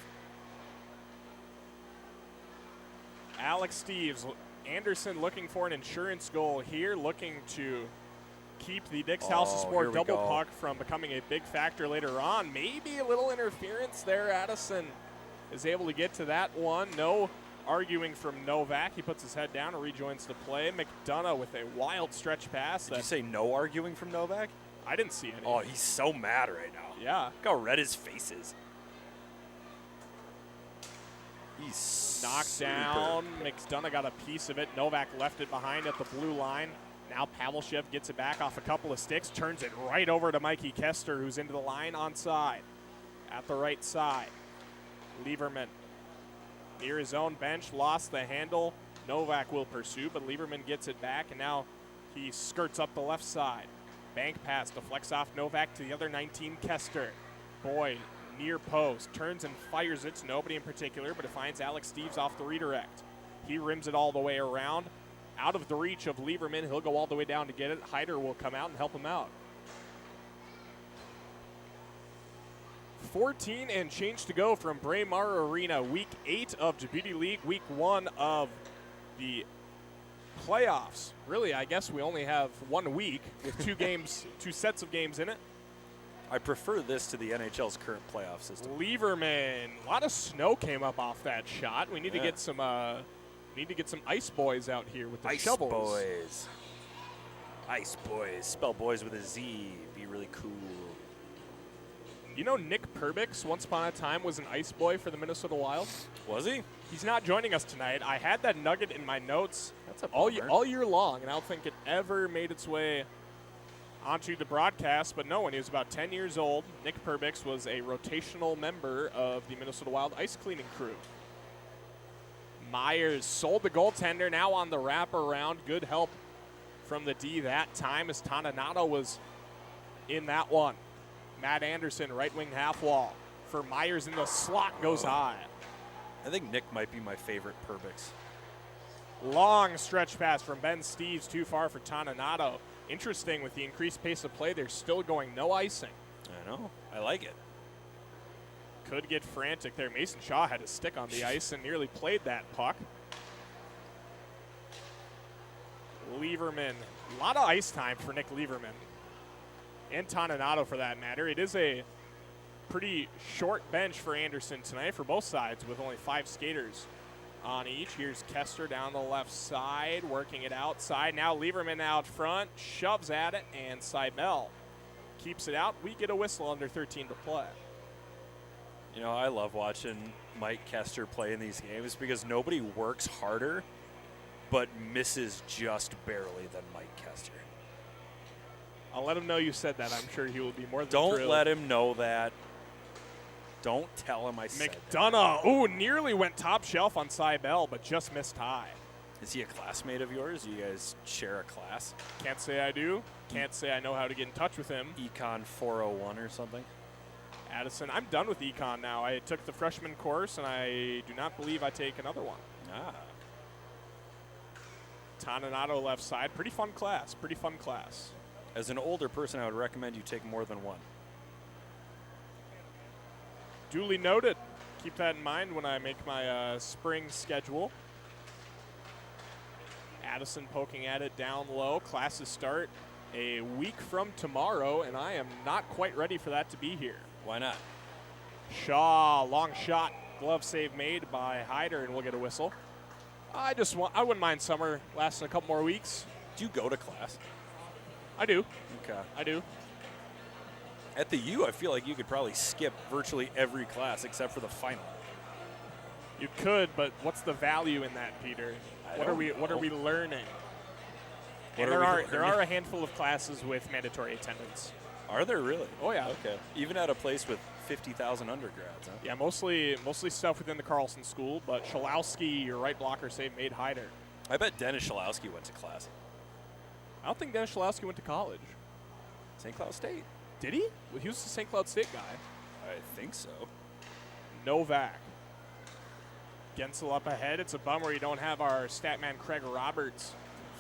Speaker 1: Alex Steves. Anderson looking for an insurance goal here, looking to keep the Dick's House of
Speaker 2: here
Speaker 1: Sport
Speaker 2: we
Speaker 1: double
Speaker 2: go.
Speaker 1: puck from becoming a big factor later on. Maybe a little interference there. Addison is able to get to that one. No arguing from Novak. He puts his head down and rejoins the play. McDonough with a wild stretch pass.
Speaker 2: Did you say no arguing from Novak?
Speaker 1: I didn't see any.
Speaker 2: Oh, he's so mad right now.
Speaker 1: Yeah.
Speaker 2: Look how red his face is. He's
Speaker 1: Knocked
Speaker 2: super.
Speaker 1: down. McDonough got a piece of it. Novak left it behind at the blue line. Now Pavlshev gets it back off a couple of sticks, turns it right over to Mikey Kester, who's into the line onside. At the right side. Lieberman near his own bench, lost the handle. Novak will pursue, but Lieberman gets it back, and now he skirts up the left side. Bank pass deflects off Novak to the other 19, Kester. Boyd near post, turns and fires it to nobody in particular, but it finds Alex Steves off the redirect. He rims it all the way around. Out of the reach of Lieberman, he'll go all the way down to get it. Hyder will come out and help him out. 14 and change to go from Braemar Arena. Week 8 of Djibouti League, week 1 of the playoffs. Really, I guess we only have 1 week with 2 games, 2 sets of games in it.
Speaker 2: I prefer this to the NHL's current playoff system.
Speaker 1: Lieberman, a lot of snow came up off that shot. We need to get some ice boys out here with the
Speaker 2: Ice
Speaker 1: shovels.
Speaker 2: boys. Ice boys. Spell boys with a Z. Be really cool.
Speaker 1: You know Nick Perbix, once upon a time, was an ice boy for the Minnesota Wild?
Speaker 2: Was he?
Speaker 1: He's not joining us tonight. I had that nugget in my notes
Speaker 2: That's a
Speaker 1: all
Speaker 2: bummer.
Speaker 1: year long, and I don't think it ever made its way onto the broadcast. But no, when he was about 10 years old, Nick Perbix was a rotational member of the Minnesota Wild ice cleaning crew. Myers sold the goaltender, now on the wraparound. Good help from the D that time as Toninato was in that one. Matt Anderson, right wing half wall. For Myers in the slot, goes high.
Speaker 2: I think Nick might be my favorite Perbix.
Speaker 1: Long stretch pass from Ben Steves, too far for Toninato. Interesting, with the increased pace of play, they're still going no icing.
Speaker 2: I know. I like it.
Speaker 1: Could get frantic there. Mason Shaw had his stick on the ice and nearly played that puck. Lieberman, a lot of ice time for Nick Lieberman. And Toninato for that matter. It is a pretty short bench for Anderson tonight for both sides with only 5 skaters on each. Here's Kester down the left side, working it outside. Now Lieberman out front, shoves at it, and Seibel keeps it out. We get a whistle under 13 to play.
Speaker 2: You know, I love watching Mike Kester play in these games because nobody works harder but misses just barely than Mike Kester.
Speaker 1: I'll let him know you said that. I'm sure he will be more than
Speaker 2: Don't
Speaker 1: thrilled.
Speaker 2: let him know that. Don't tell him I said that.
Speaker 1: McDonough, ooh, nearly went top shelf on Seibel, but just missed high.
Speaker 2: Is he a classmate of yours? Do you guys share a class?
Speaker 1: Can't say I do. Can't say I know how to get in touch with him.
Speaker 2: Econ 401 or something?
Speaker 1: Addison, I'm done with econ now. I took the freshman course, and I do not believe I take another one.
Speaker 2: Ah.
Speaker 1: Toninato left side. Pretty fun class. Pretty fun class.
Speaker 2: As an older person, I would recommend you take more than one.
Speaker 1: Duly noted. Keep that in mind when I make my spring schedule. Addison poking at it down low. Classes start a week from tomorrow, and I am not quite ready for that to be here.
Speaker 2: Why not?
Speaker 1: Shaw, long shot. Glove save made by Hyder, and we'll get a whistle. I wouldn't mind summer lasting a couple more weeks.
Speaker 2: Do you go to class?
Speaker 1: I do.
Speaker 2: Okay.
Speaker 1: I do.
Speaker 2: At the U, I feel like you could probably skip virtually every class except for the final.
Speaker 1: You could, but what's the value in that, Peter? What are we learning? And there are a handful of classes with mandatory attendance.
Speaker 2: Are there really?
Speaker 1: Oh yeah.
Speaker 2: Okay. Even at a place with 50,000 undergrads, huh?
Speaker 1: Yeah, mostly stuff within the Carlson School, but Schalowski, your right blocker, save made Hyder.
Speaker 2: I bet Dennis Schalowski went to class.
Speaker 1: I don't think Dennis Schalowski went to college.
Speaker 2: St. Cloud State.
Speaker 1: Did he? Well, he was the St. Cloud State guy.
Speaker 2: I think so.
Speaker 1: Novak. Gensel up ahead. It's a bummer you don't have our stat man Craig Roberts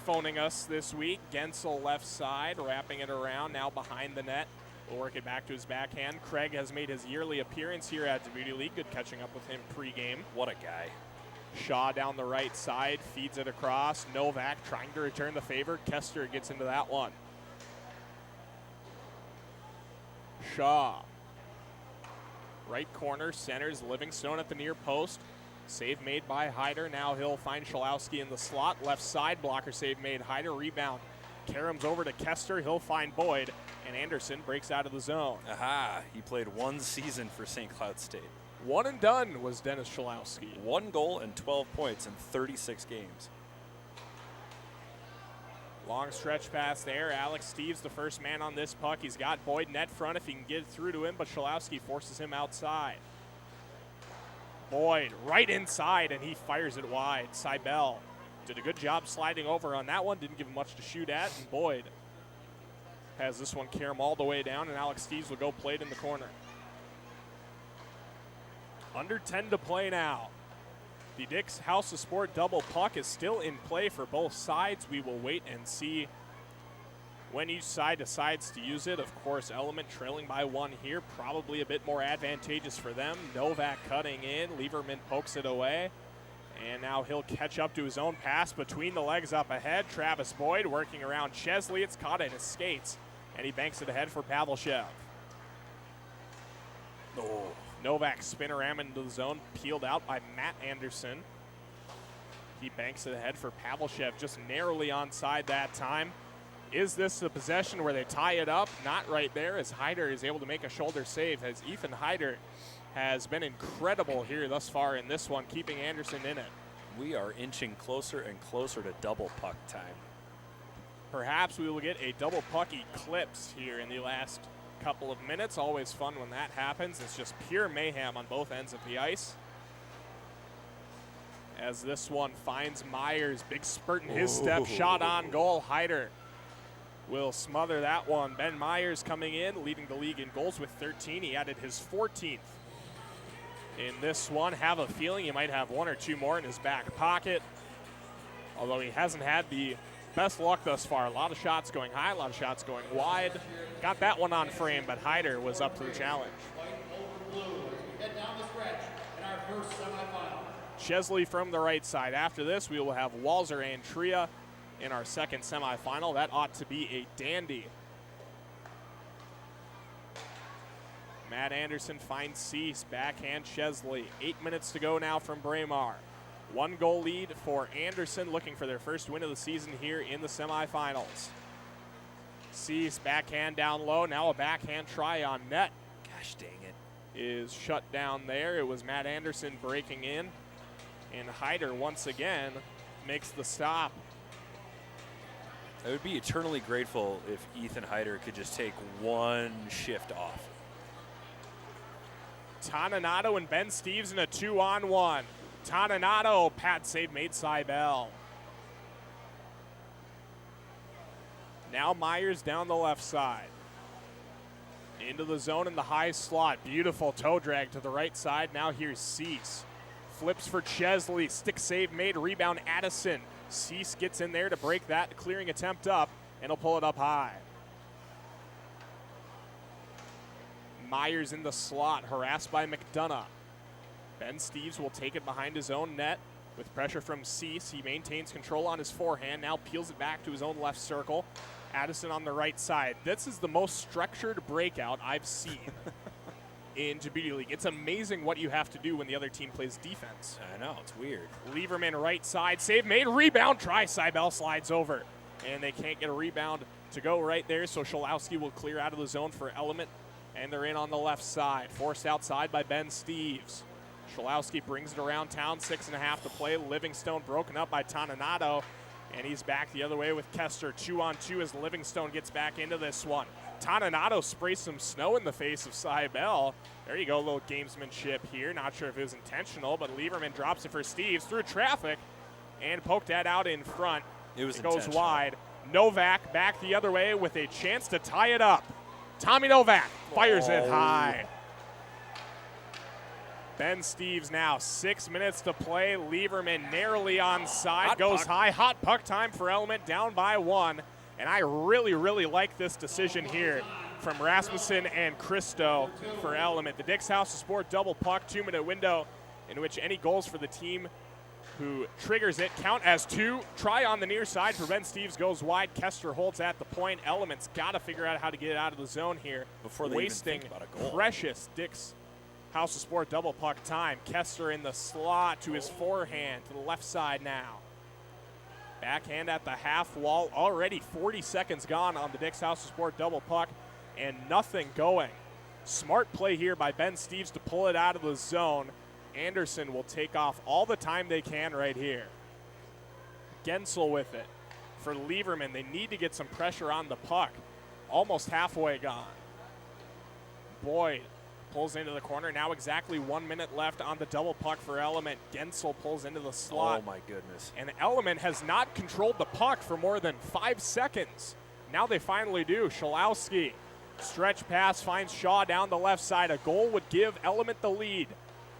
Speaker 1: phoning us this week. Gensel left side, wrapping it around, now behind the net. We'll work it back to his backhand. Craig has made his yearly appearance here at the Beauty League. Good catching up with him pregame.
Speaker 2: What a guy.
Speaker 1: Shaw down the right side, feeds it across. Novak trying to return the favor. Kester gets into that one. Shaw. Right corner, centers Livingstone at the near post. Save made by Hyder. Now he'll find Schalowski in the slot. Left side blocker save made. Hyder rebound. Karams over to Kester. He'll find Boyd. And Anderson breaks out of the zone.
Speaker 2: Aha. He played one season for St. Cloud State.
Speaker 1: One and done was Dennis Schalowski.
Speaker 2: 1 goal and 12 points in 36 games.
Speaker 1: Long stretch pass there. Alex Steves, the first man on this puck. He's got Boyd net front if he can get through to him, but Schalowski forces him outside. Boyd right inside, and he fires it wide. Seibel did a good job sliding over on that one. Didn't give him much to shoot at, and Boyd has this one carry him all the way down, and Alex Steves will go play it in the corner. Under 10 to play now. The Dick's House of Sport double puck is still in play for both sides. We will wait and see when each side decides to use it. Of course, Element trailing by 1 here, probably a bit more advantageous for them. Novak cutting in, Lieberman pokes it away, and now he'll catch up to his own pass between the legs up ahead. Travis Boyd working around Chesley. It's caught in his skates, and he banks it ahead for Pavlshev.
Speaker 2: Oh.
Speaker 1: Novak spinorama into the zone, peeled out by Matt Anderson. He banks it ahead for Pavlshev, just narrowly onside that time. Is this the possession where they tie it up? Not right there, as Hyder is able to make a shoulder save, as Ethan Hyder has been incredible here thus far in this one, keeping Anderson in it.
Speaker 2: We are inching closer and closer to double puck time.
Speaker 1: Perhaps we will get a double puck eclipse here in the last couple of minutes. Always fun when that happens. It's just pure mayhem on both ends of the ice. as this one finds Myers. Big spurt in his step, shot on goal. Hyder will smother that one. Ben Myers coming in, leading the league in goals with 13. He added his 14th in this one. Have a feeling he might have one or two more in his back pocket, although he hasn't had the best luck thus far. A lot of shots going high, a lot of shots going wide. Got that one on frame, but Hyder was up to the challenge. Chesley from the right side. After this, we will have Walzer and Tria in our second semifinal. That ought to be a dandy. Matt Anderson finds Cease, backhand Chesley. 8 minutes to go now from Braemar. 1 goal lead for Anderson, looking for their first win of the season here in the semifinals. Cease, backhand down low. Now a backhand try on net.
Speaker 2: Gosh dang it.
Speaker 1: Is shut down there. It was Matt Anderson breaking in. And Hyder once again makes the stop.
Speaker 2: I would be eternally grateful if Ethan Hyder could just take one shift off.
Speaker 1: Toninato and Ben Steves in a 2-on-1. Toninato, pad save made Cybel. Now Myers down the left side. Into the zone in the high slot. Beautiful toe drag to the right side. Now here's Cease. Flips for Chesley. Stick save made. Rebound Addison. Cease gets in there to break that clearing attempt up, and he'll pull it up high. Myers in the slot, harassed by McDonough. Ben Steves will take it behind his own net with pressure from Cease. He maintains control on his forehand, now peels it back to his own left circle. Addison on the right side. This is the most structured breakout I've seen in Djibouti League. It's amazing what you have to do when the other team plays defense.
Speaker 2: I know, it's weird.
Speaker 1: Lieberman right side, save made, rebound, try, Cybel slides over. And they can't get a rebound to go right there, so Schalowski will clear out of the zone for Element, and they're in on the left side. Forced outside by Ben Steves. Schalowski brings it around town, 6.5 to play. Livingstone broken up by Toninato, and he's back the other way with Kester. 2-on-2 as Livingstone gets back into this one. Toninato sprays some snow in the face of Cybel. There you go, a little gamesmanship here. Not sure if it was intentional, but Lieberman drops it for Steves through traffic and poked that out in front.
Speaker 2: It
Speaker 1: goes wide. Novak back the other way with a chance to tie it up. Tommy Novak fires it high. Ben Steves now, 6 minutes to play. Lieberman narrowly onside, goes high. Hot puck time for Element, down by 1. And I really, really like this decision here from Rasmussen and Christo for Element. The Dick's House of Sport double puck, 2-minute window in which any goals for the team who triggers it count as 2. Try on the near side for Ben Steves, goes wide. Kester holds at the point. Element's got to figure out how to get it out of the zone here.
Speaker 2: Before they
Speaker 1: wasting
Speaker 2: even think about a goal.
Speaker 1: Precious Dick's House of Sport double puck time. Kester in the slot to his forehand to the left side now. Backhand at the half wall. Already 40 seconds gone on the Dick's House of Sport double puck and nothing going. Smart play here by Ben Steves to pull it out of the zone. Anderson will take off all the time they can right here. Gensel with it. For Lieberman, they need to get some pressure on the puck. Almost halfway gone. Boyd pulls into the corner. Now exactly 1 minute left on the double puck for Element. Gensel pulls into the slot.
Speaker 2: Oh my goodness.
Speaker 1: And Element has not controlled the puck for more than 5 seconds. Now they finally do. Schalowski, stretch pass, finds Shaw down the left side. A goal would give Element the lead.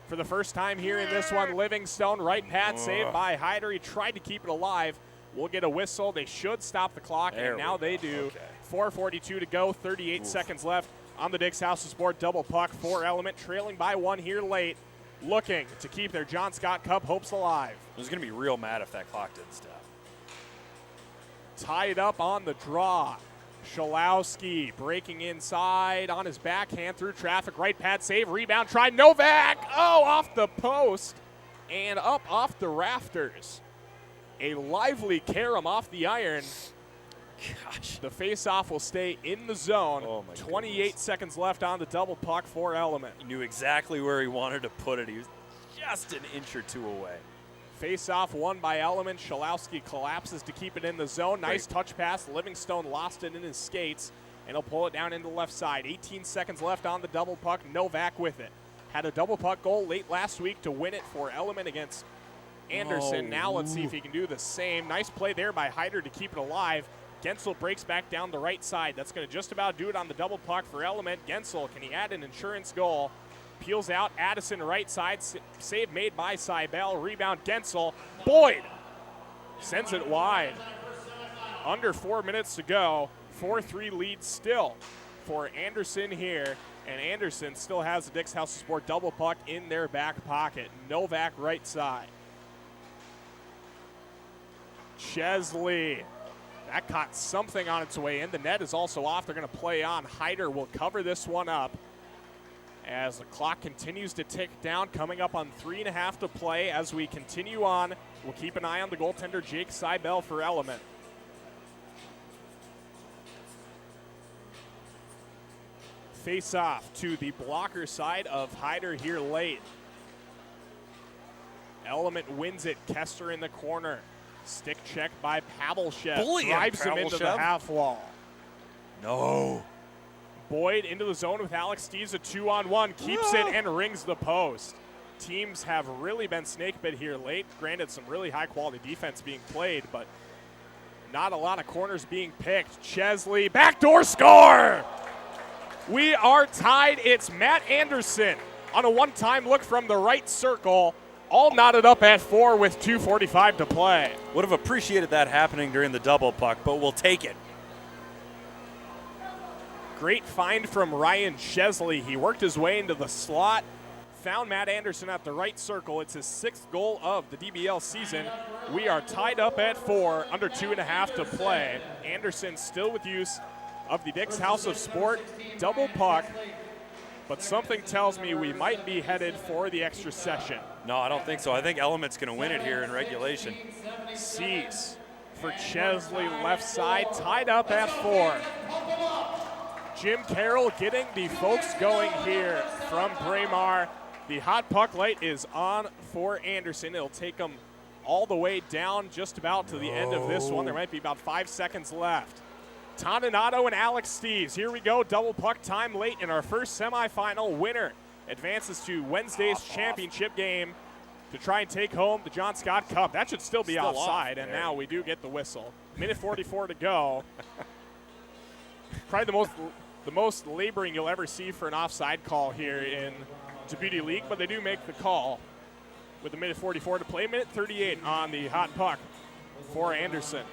Speaker 1: For the first time here in this one, Livingstone, right pad save by Hyder. He tried to keep it alive. We'll get a whistle. They should stop the clock, and now they do.
Speaker 2: Okay.
Speaker 1: 4:42 to go, 38 seconds left on the Dick's House of Sport double puck for Element, trailing by 1 here late, looking to keep their John Scott Cup hopes alive.
Speaker 2: I was going to be real mad if that clock didn't stop.
Speaker 1: Tied up on the draw. Schalowski breaking inside on his backhand through traffic. Right pad save, rebound try. Novak, off the post and up off the rafters. A lively carom off the iron.
Speaker 2: Gosh.
Speaker 1: The face-off will stay in the zone.
Speaker 2: Oh my
Speaker 1: 28
Speaker 2: goodness.
Speaker 1: seconds left on the double puck for Element.
Speaker 2: He knew exactly where he wanted to put it. He was just an inch or two away.
Speaker 1: Face-off won by Element. Schalowski collapses to keep it in the zone. Nice touch pass. Livingstone lost it in his skates, and he'll pull it down into the left side. 18 seconds left on the double puck. Novak with it. Had a double puck goal late last week to win it for Element against Anderson. Now let's see if he can do the same. Nice play there by Hyder to keep it alive. Gensel breaks back down the right side. That's going to just about do it on the double puck for Element. Gensel, can he add an insurance goal? Peels out, Addison right side. Save made by Cybel. Rebound, Gensel. Boyd sends it wide. Under 4 minutes to go. 4-3 lead still for Anderson here. And Anderson still has the Dix House of Sport double puck in their back pocket. Novak right side. Chesley. That caught something on its way in. The net is also off. They're going to play on. Hyder will cover this one up as the clock continues to tick down, coming up on 3.5 to play. As we continue on, we'll keep an eye on the goaltender, Jake Cybel, for Element. Face off to the blocker side of Hyder here late. Element wins it. Kester in the corner. Stick check by Pavelchev. Drives him into the half wall.
Speaker 2: No.
Speaker 1: Boyd into the zone with Alex Steves, a 2-on-1. Keeps it and rings the post. Teams have really been snake bit here late. Granted, some really high quality defense being played, but not a lot of corners being picked. Chesley, backdoor score! We are tied. It's Matt Anderson on a one-time look from the right circle. All knotted up at 4 with 2:45 to play.
Speaker 2: Would have appreciated that happening during the double puck, but we'll take it.
Speaker 1: Great find from Ryan Chesley. He worked his way into the slot, found Matt Anderson at the right circle. It's his 6th goal of the DBL season. We are tied up at 4, under 2.5 to play. Anderson still with use of the Dix House of Sport double puck, but something tells me we might be headed for the extra session.
Speaker 2: No, I don't think so. I think Element's going to win it here in regulation.
Speaker 1: Cease for Chesley, left side, tied up at 4. Jim Carroll getting the folks going here from Braemar. The hot puck light is on for Anderson. It'll take him all the way down just about to the end of this one. There might be about 5 seconds left. Toninato and Alex Steves. Here we go, double puck time late in our first semifinal. Winner advances to Wednesday's championship game to try and take home the John Scott Cup. That should still be offside, and now we do get the whistle. Minute 44 to go. Probably the most laboring you'll ever see for an offside call here in Djibouti League, but they do make the call with a minute 44 to play. Minute 38 on the hot puck for Anderson.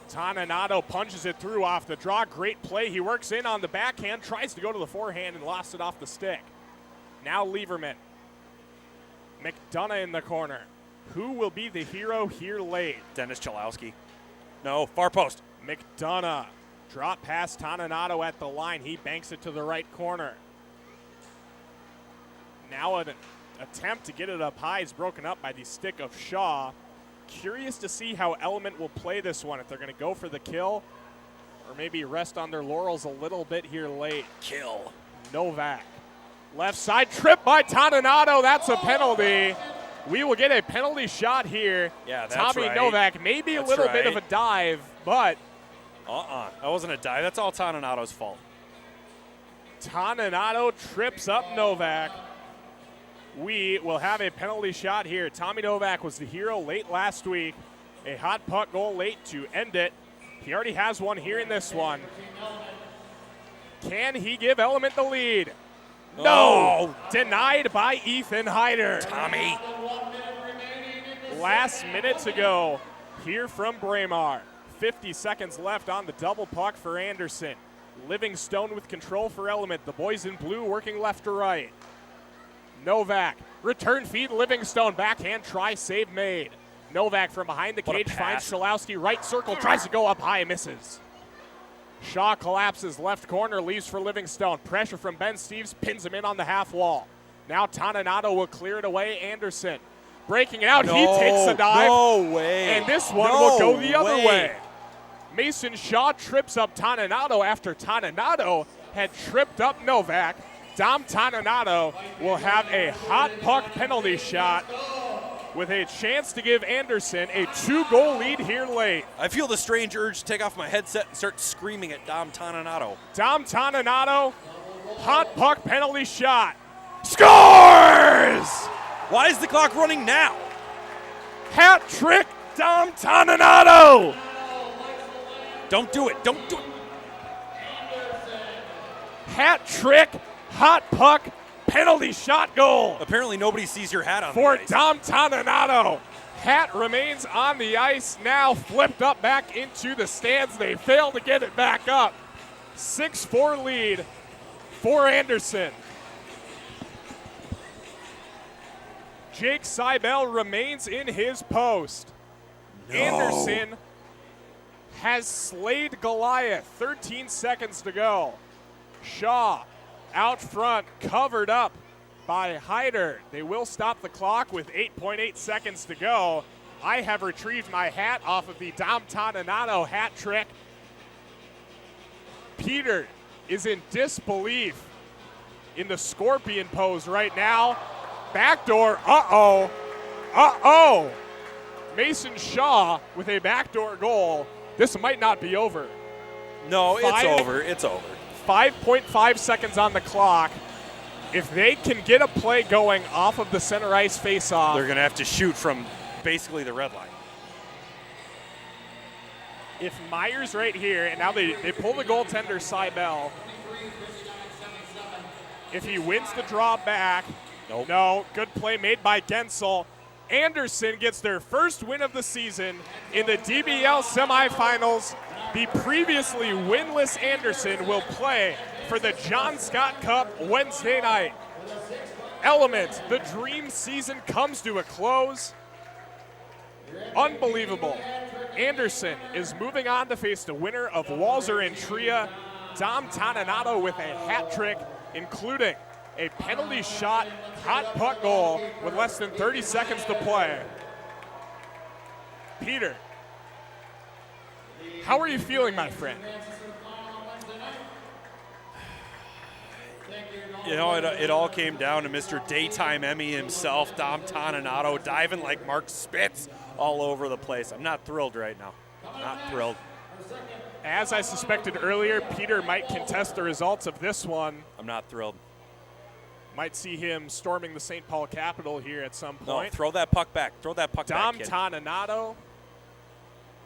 Speaker 1: Toninato punches it through off the draw. Great play. He works in on the backhand, tries to go to the forehand and lost it off the stick. Now Lieberman. McDonough in the corner. Who will be the hero here late?
Speaker 2: Dennis Chalowski. No, far post.
Speaker 1: McDonough. Drop past Toninato at the line. He banks it to the right corner. Now an attempt to get it up high is broken up by the stick of Shaw. Curious to see how Element will play this one, if they're going to go for the kill or maybe rest on their laurels a little bit here late.
Speaker 2: Kill.
Speaker 1: Novak. Left side trip by Toninato. That's a penalty. We will get a penalty shot here.
Speaker 2: Yeah, that's
Speaker 1: Tommy
Speaker 2: right.
Speaker 1: Novak, maybe a little bit of a dive, but
Speaker 2: That wasn't a dive. That's all Toninato's fault.
Speaker 1: Toninato trips up Novak. We will have a penalty shot here. Tommy Novak was the hero late last week. A hot puck goal late to end it. He already has one here in this one. Can he give Element the lead? No! Denied by Ethan Hyder.
Speaker 2: Tommy.
Speaker 1: Last minute to go here from Braemar. 50 seconds left on the double puck for Anderson. Livingstone with control for Element. The boys in blue working left to right. Novak, return feed, Livingstone, backhand try, save made. Novak from behind the cage finds Chalowski, right circle, tries to go up high, misses. Shaw collapses, left corner, leaves for Livingstone. Pressure from Ben Steves, pins him in on the half wall. Now Toninato will clear it away, Anderson. Breaking it out, he takes a dive.
Speaker 2: No way.
Speaker 1: And this one will go the other way. Mason Shaw trips up Toninato after Toninato had tripped up Novak. Dom Toninato will have a hot puck penalty shot with a chance to give Anderson a 2-goal lead here late.
Speaker 2: I feel the strange urge to take off my headset and start screaming at Dom Toninato.
Speaker 1: Dom Toninato Hot puck penalty shot.
Speaker 2: Scores! Why is the clock running now?
Speaker 1: Hat trick, Dom Toninato.
Speaker 2: Don't do it. Don't do it.
Speaker 1: Hat trick, hot puck penalty shot goal
Speaker 2: Apparently nobody sees your hat on
Speaker 1: for
Speaker 2: the ice.
Speaker 1: Dom Toninato. Hat remains on the ice, now flipped up back into the stands. They fail to get it back up. 6-4 lead for Anderson. Jake Seibel remains in his post.
Speaker 2: No.
Speaker 1: Anderson has slayed Goliath. 13 seconds to go. Shaw out front, covered up by Hyder. They will stop the clock with 8.8 seconds to go. I have retrieved my hat off of the Dom Toninato hat trick. Peter is in disbelief in the scorpion pose right now. Backdoor, uh-oh. Mason Shaw with a backdoor goal. This might not be over.
Speaker 2: No, it's over. It's over.
Speaker 1: 5.5 seconds on the clock. If they can get a play going off of the center ice faceoff,
Speaker 2: They're going to have to shoot from basically the red line.
Speaker 1: if Myers right here, and now they pull the goaltender Seibel. If he wins the draw back,
Speaker 2: Nope.
Speaker 1: no, good play made by Gensel. Anderson gets their first win of the season in the DBL semifinals. The previously winless Anderson will play for the John Scott Cup Wednesday night. Element, the dream season comes to a close. Unbelievable. Anderson is moving on to face the winner of Walser and Tria. Dom Toninato with a hat trick, including a penalty shot hot puck goal with less than 30 seconds to play. Peter, how are you feeling, my friend?
Speaker 2: You know, it all came down to Mr. Daytime Emmy himself, Dom Toninato, diving like Mark Spitz all over the place. I'm not thrilled right now. Not thrilled.
Speaker 1: As I suspected earlier, Peter might contest the results of this one.
Speaker 2: I'm not thrilled.
Speaker 1: Might see him storming the St. Paul Capitol here at some
Speaker 2: No,
Speaker 1: point.
Speaker 2: throw that puck back. Throw that puck
Speaker 1: Dom
Speaker 2: back, kid.
Speaker 1: Toninato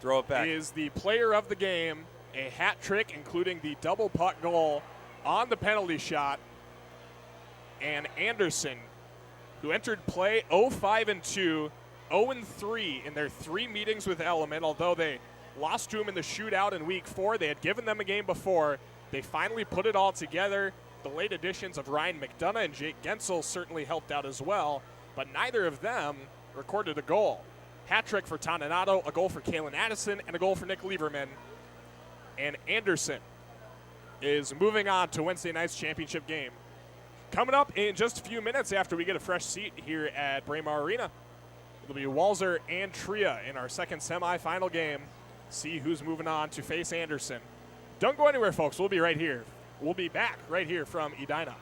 Speaker 2: Throw it back.
Speaker 1: is the player of the game. A hat trick, including the double puck goal on the penalty shot. And Anderson, who entered play 0-5-2, 0-3 in their 3 meetings with Element, although they lost to him in the shootout in week 4. They had given them a game before. They finally put it all together. The late additions of Ryan McDonough and Jake Gensel certainly helped out as well, but neither of them recorded a goal. Hat trick for Toninato, a goal for Kalen Addison, and a goal for Nick Lieberman. And Anderson is moving on to Wednesday night's championship game. Coming up in just a few minutes after we get a fresh seat here at Braemar Arena, it'll be Walser and Tria in our second semifinal game. See who's moving on to face Anderson. Don't go anywhere, folks. We'll be right here. We'll be back right here from Edina.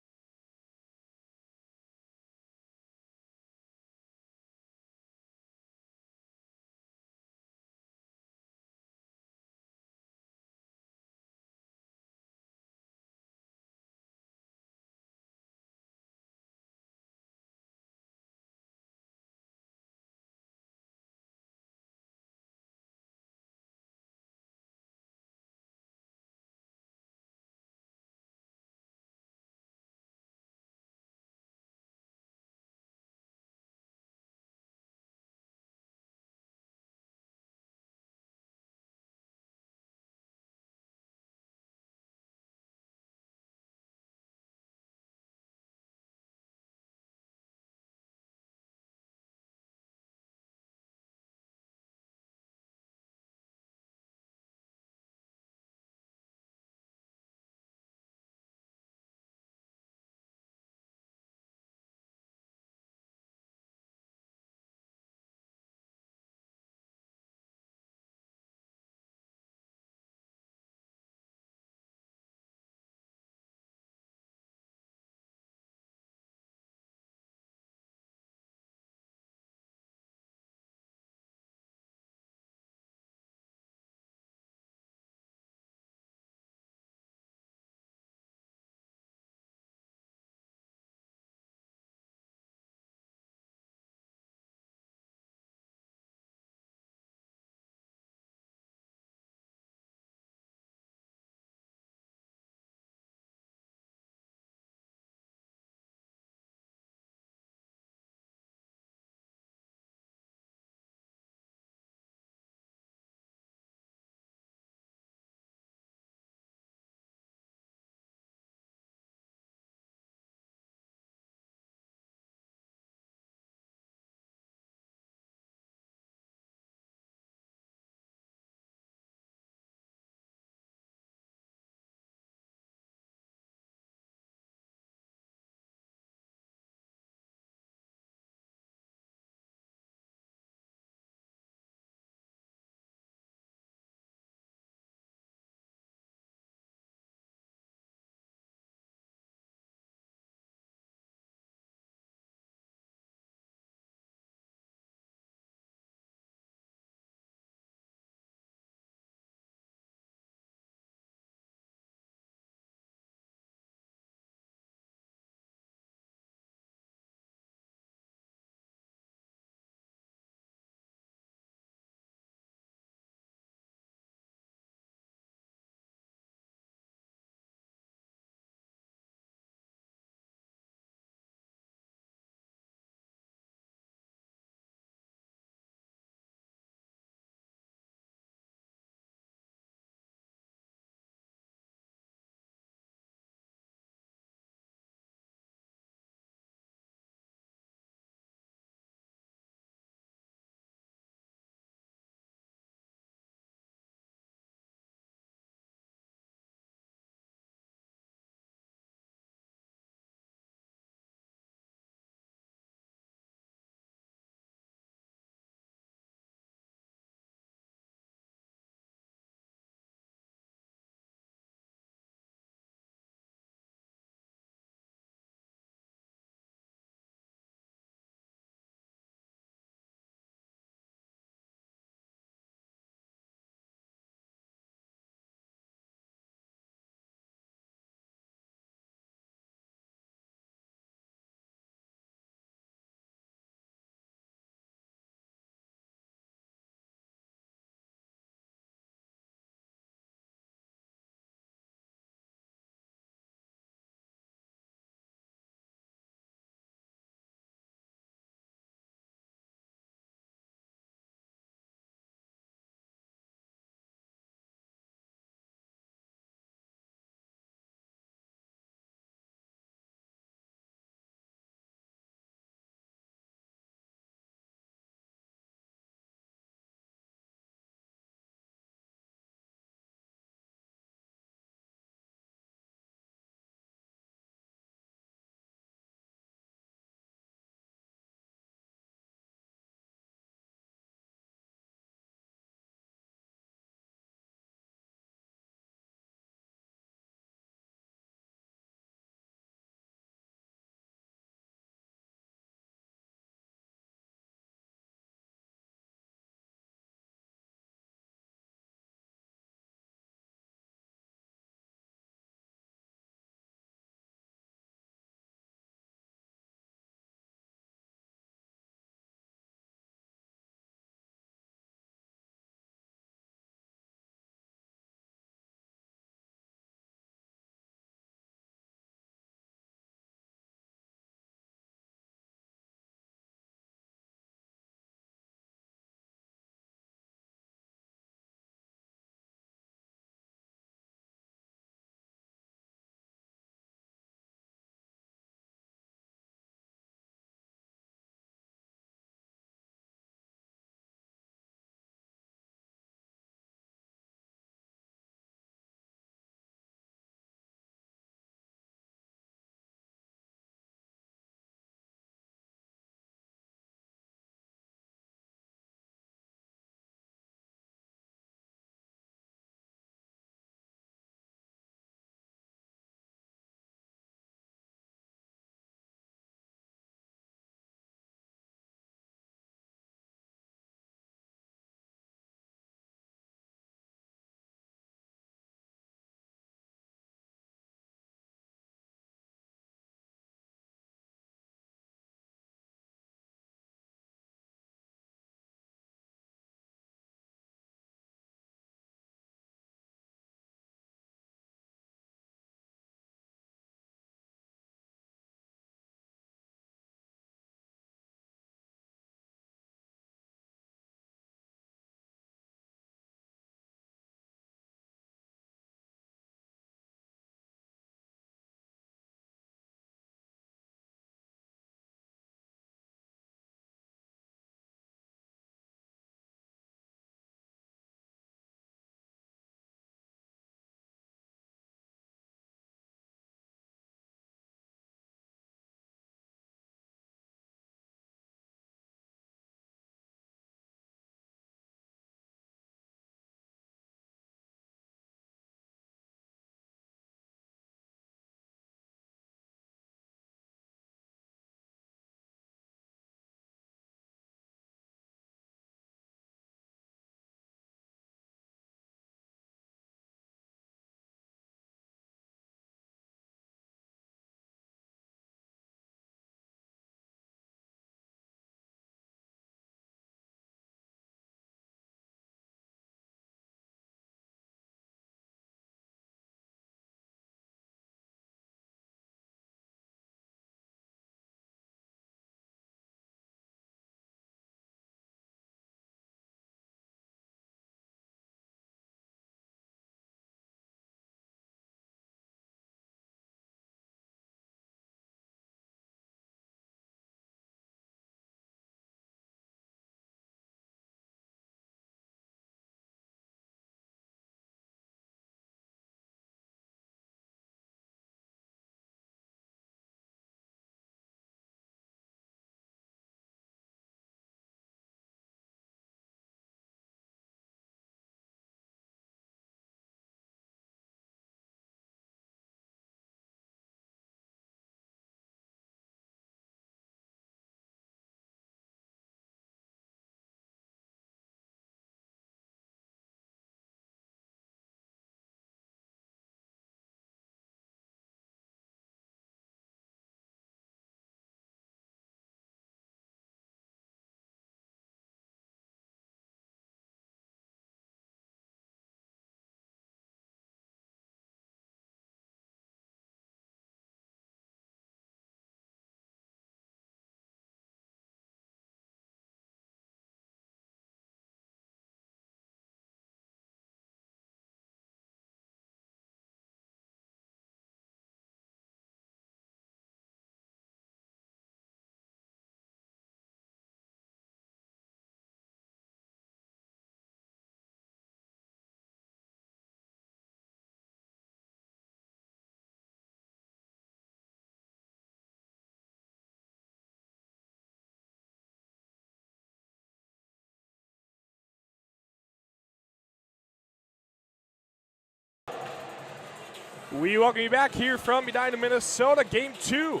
Speaker 1: We welcome you back here from Medina, Minnesota. Game 2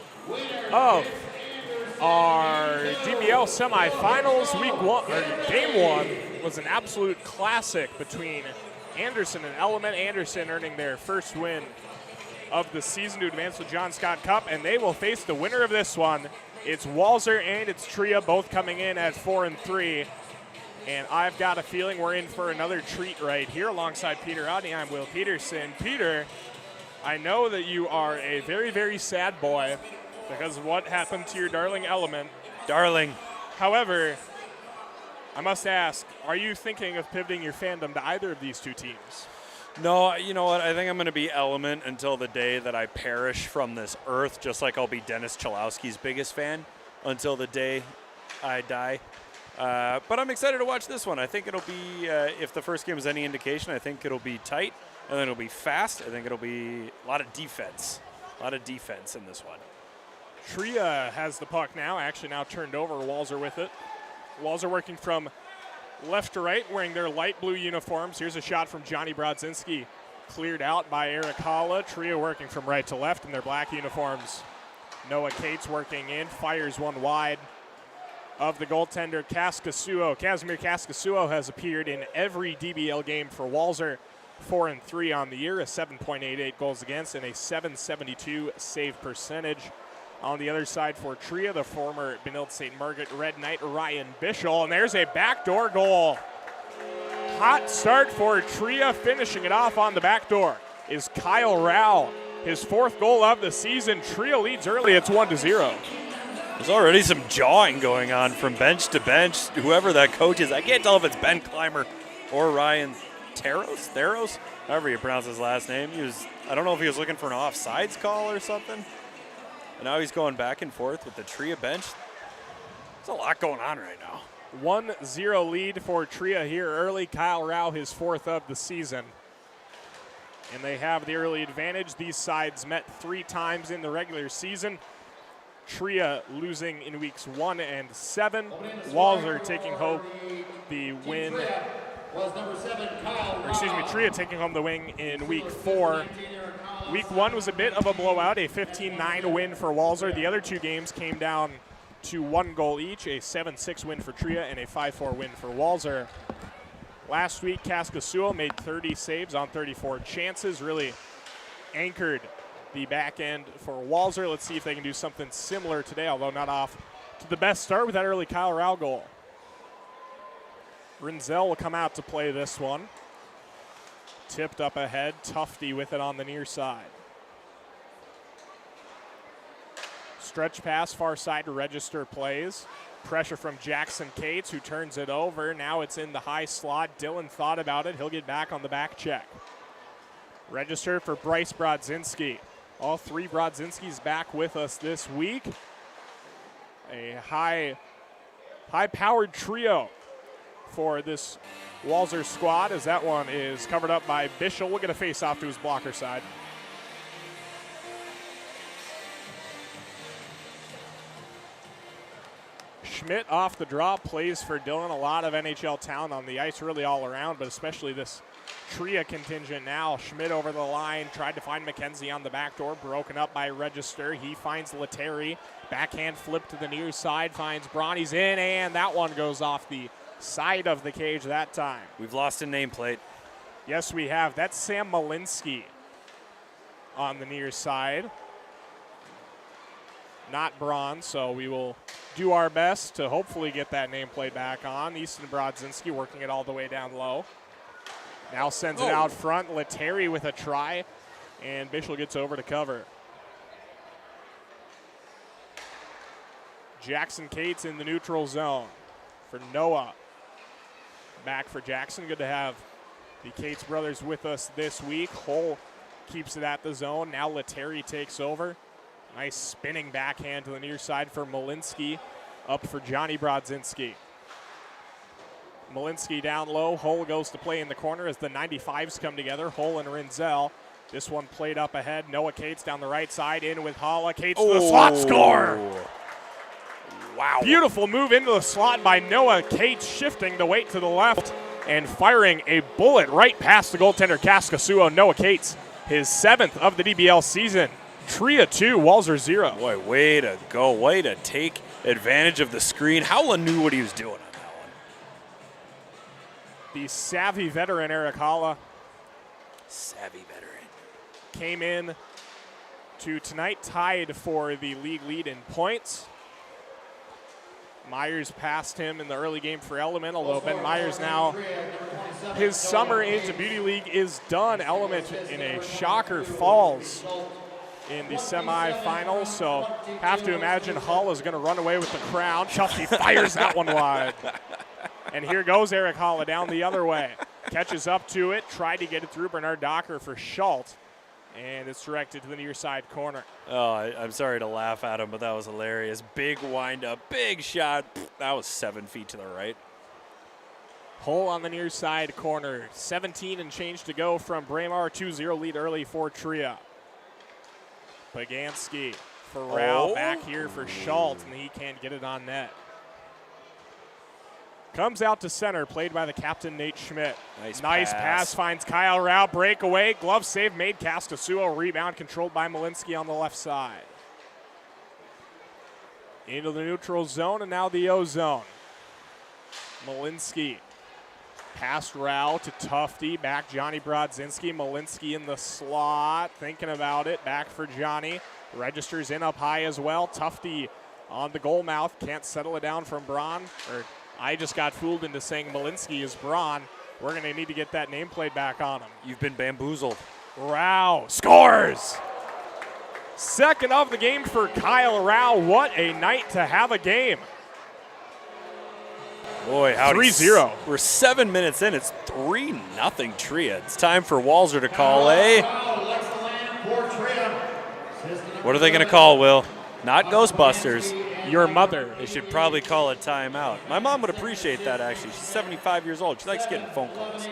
Speaker 1: of our DBL semifinals. Game 1 was an absolute classic between Anderson and Element. Anderson earning their first win of the season to advance to John Scott Cup, and they will face the winner of this one. It's Walser and it's Tria, both coming in at 4-3. And I've got a feeling we're in for another treat right here. Alongside Peter Rodney, I'm Will Peterson. Peter, I know that you are a very, very sad boy because of what happened to your darling Element.
Speaker 2: Darling.
Speaker 1: However, I must ask, are you thinking of pivoting your fandom to either of these two teams?
Speaker 2: No, you know what? I think I'm going to be Element until the day that I perish from this earth, just like I'll be Dennis Chalowski's biggest fan until the day I die. But I'm excited to watch this one. I think it'll be, if the first game is any indication, I think it'll be tight, and then it'll be fast. I think it'll be a lot of defense. A lot of defense in this one.
Speaker 1: Tria has the puck now, actually now turned over. Walser with it. Walser working from left to right, wearing their light blue uniforms. Here's a shot from Johnny Brodzinski, cleared out by Eric Halla. Tria working from right to left in their black uniforms. Noah Cates working in, fires one wide of the goaltender Kaskasuo. Casimir Kaskasuo has appeared in every DBL game for Walser. 4-3 on the year, a 7.88 goals against, and a 772 save percentage. On the other side for Tria, the former Benilde St. Margaret Red Knight, Ryan Bischel. And there's a backdoor goal. Hot start for Tria. Finishing it off on the back door is Kyle Rao. His 4th goal of the season. Tria leads early. It's 1-0.
Speaker 2: There's already some jawing going on from bench to bench. Whoever that coach is, I can't tell if it's Ben Clymer or Ryan Theros, however you pronounce his last name. I don't know if he was looking for an offsides call or something. And now he's going back and forth with the Tria bench. There's a lot going on right now.
Speaker 1: 1-0 lead for Tria here early. Kyle Rao, his 4th of the season. And they have the early advantage. These sides met 3 times in the regular season. Tria losing in weeks 1 and 7. Walser taking home the win. Tria taking home the win in week 4. Week 1 was a bit of a blowout, a 15-9 win for Walser. The other 2 games came down to 1 goal each, a 7-6 win for Tria and a 5-4 win for Walser. Last week, Kaskasuo made 30 saves on 34 chances, really anchored the back end for Walser. Let's see if they can do something similar today, although not off to the best start with that early Kyle Rao goal. Rinzel will come out to play this one. Tipped up ahead, Tufty with it on the near side. Stretch pass, far side to Register plays. Pressure from Jackson Cates, who turns it over. Now it's in the high slot. Dylan thought about it. He'll get back on the back check. Register for Bryce Brodzinski. All 3 Brodzinskis back with us this week. A high-powered trio for this Walser squad, as that one is covered up by Bischel. We'll get a face-off to his blocker side. Schmidt off the draw, plays for Dylan. A lot of NHL talent on the ice, really all around, but especially this Tria contingent now. Schmidt over the line, tried to find McKenzie on the back door, broken up by Register. He finds Letary. Backhand flip to the near side, finds Bronny's in, and that one goes off the side of the cage that time.
Speaker 2: We've lost a nameplate.
Speaker 1: Yes, we have. That's Sam Malinsky on the near side. Not Braun, so we will do our best to hopefully get that nameplate back on. Easton Brodzinski working it all the way down low. Now sends it out front. Letary with a try, and Bischel gets over to cover. Jackson Cates in the neutral zone for Noah. Back for Jackson. Good to have the Cates brothers with us this week. Hull keeps it at the zone. Now Letary takes over. Nice spinning backhand to the near side for Malinsky. Up for Johnny Brodzinski. Malinsky down low. Hull goes to play in the corner as the 95s come together. Hull and Rinzel. This one played up ahead. Noah Cates down the right side. In with Halla. Cates to the slot. Score! Wow. Beautiful move into the slot by Noah Cates, shifting the weight to the left and firing a bullet right past the goaltender Kaskasuo. Noah Cates his 7th of the DBL season. Tria 2, Walzer 0.
Speaker 2: Boy, way to go. Way to take advantage of the screen. Howland knew what he was doing on that one.
Speaker 1: The savvy veteran Eric Halla
Speaker 2: Savvy veteran.
Speaker 1: came in to tonight tied for the league lead in points. Myers passed him in the early game for Element, although Ben Myers now, his summer into Beauty League is done. Element in a shocker falls in the semifinals, so have to imagine Hull is going to run away with the crown. Chelsea fires that one wide. And here goes Eric Halla down the other way. Catches up to it, tried to get it through Bernard Docker for Schultz, and it's directed to the near side corner.
Speaker 2: Oh, I'm sorry to laugh at him, but that was hilarious. Big wind-up, big shot. That was 7 feet to the right.
Speaker 1: Hull on the near side corner. 17 and change to go from Braemar. 2-0 lead early for Tria. Pagansky for Rao, back here for Schultz, and he can't get it on net. Comes out to center, played by the captain, Nate Schmidt. Nice pass finds Kyle Rao, breakaway, glove save made, Castasuo, rebound controlled by Malinsky on the left side. Into the neutral zone, and now the O zone. Malinsky past Rao to Tufty, back Johnny Brodzinski. Malinsky in the slot, thinking about it, back for Johnny. Registers in up high as well. Tufty on the goal mouth, can't settle it down from Braun. I just got fooled into saying Malinsky is Braun. We're going to need to get that nameplate back on him.
Speaker 2: You've been bamboozled.
Speaker 1: Rao scores! Second of the game for Kyle Rao. What a night to have a game.
Speaker 2: Boy, howdy.
Speaker 1: 3-0.
Speaker 2: We're 7 minutes in. It's 3-0 Tria. It's time for Walzer to call a... What are they going to call, Will? Not Ghostbusters.
Speaker 1: Your mother.
Speaker 2: They should probably call a timeout. My mom would appreciate that, actually. She's 75 years old. She likes getting phone calls.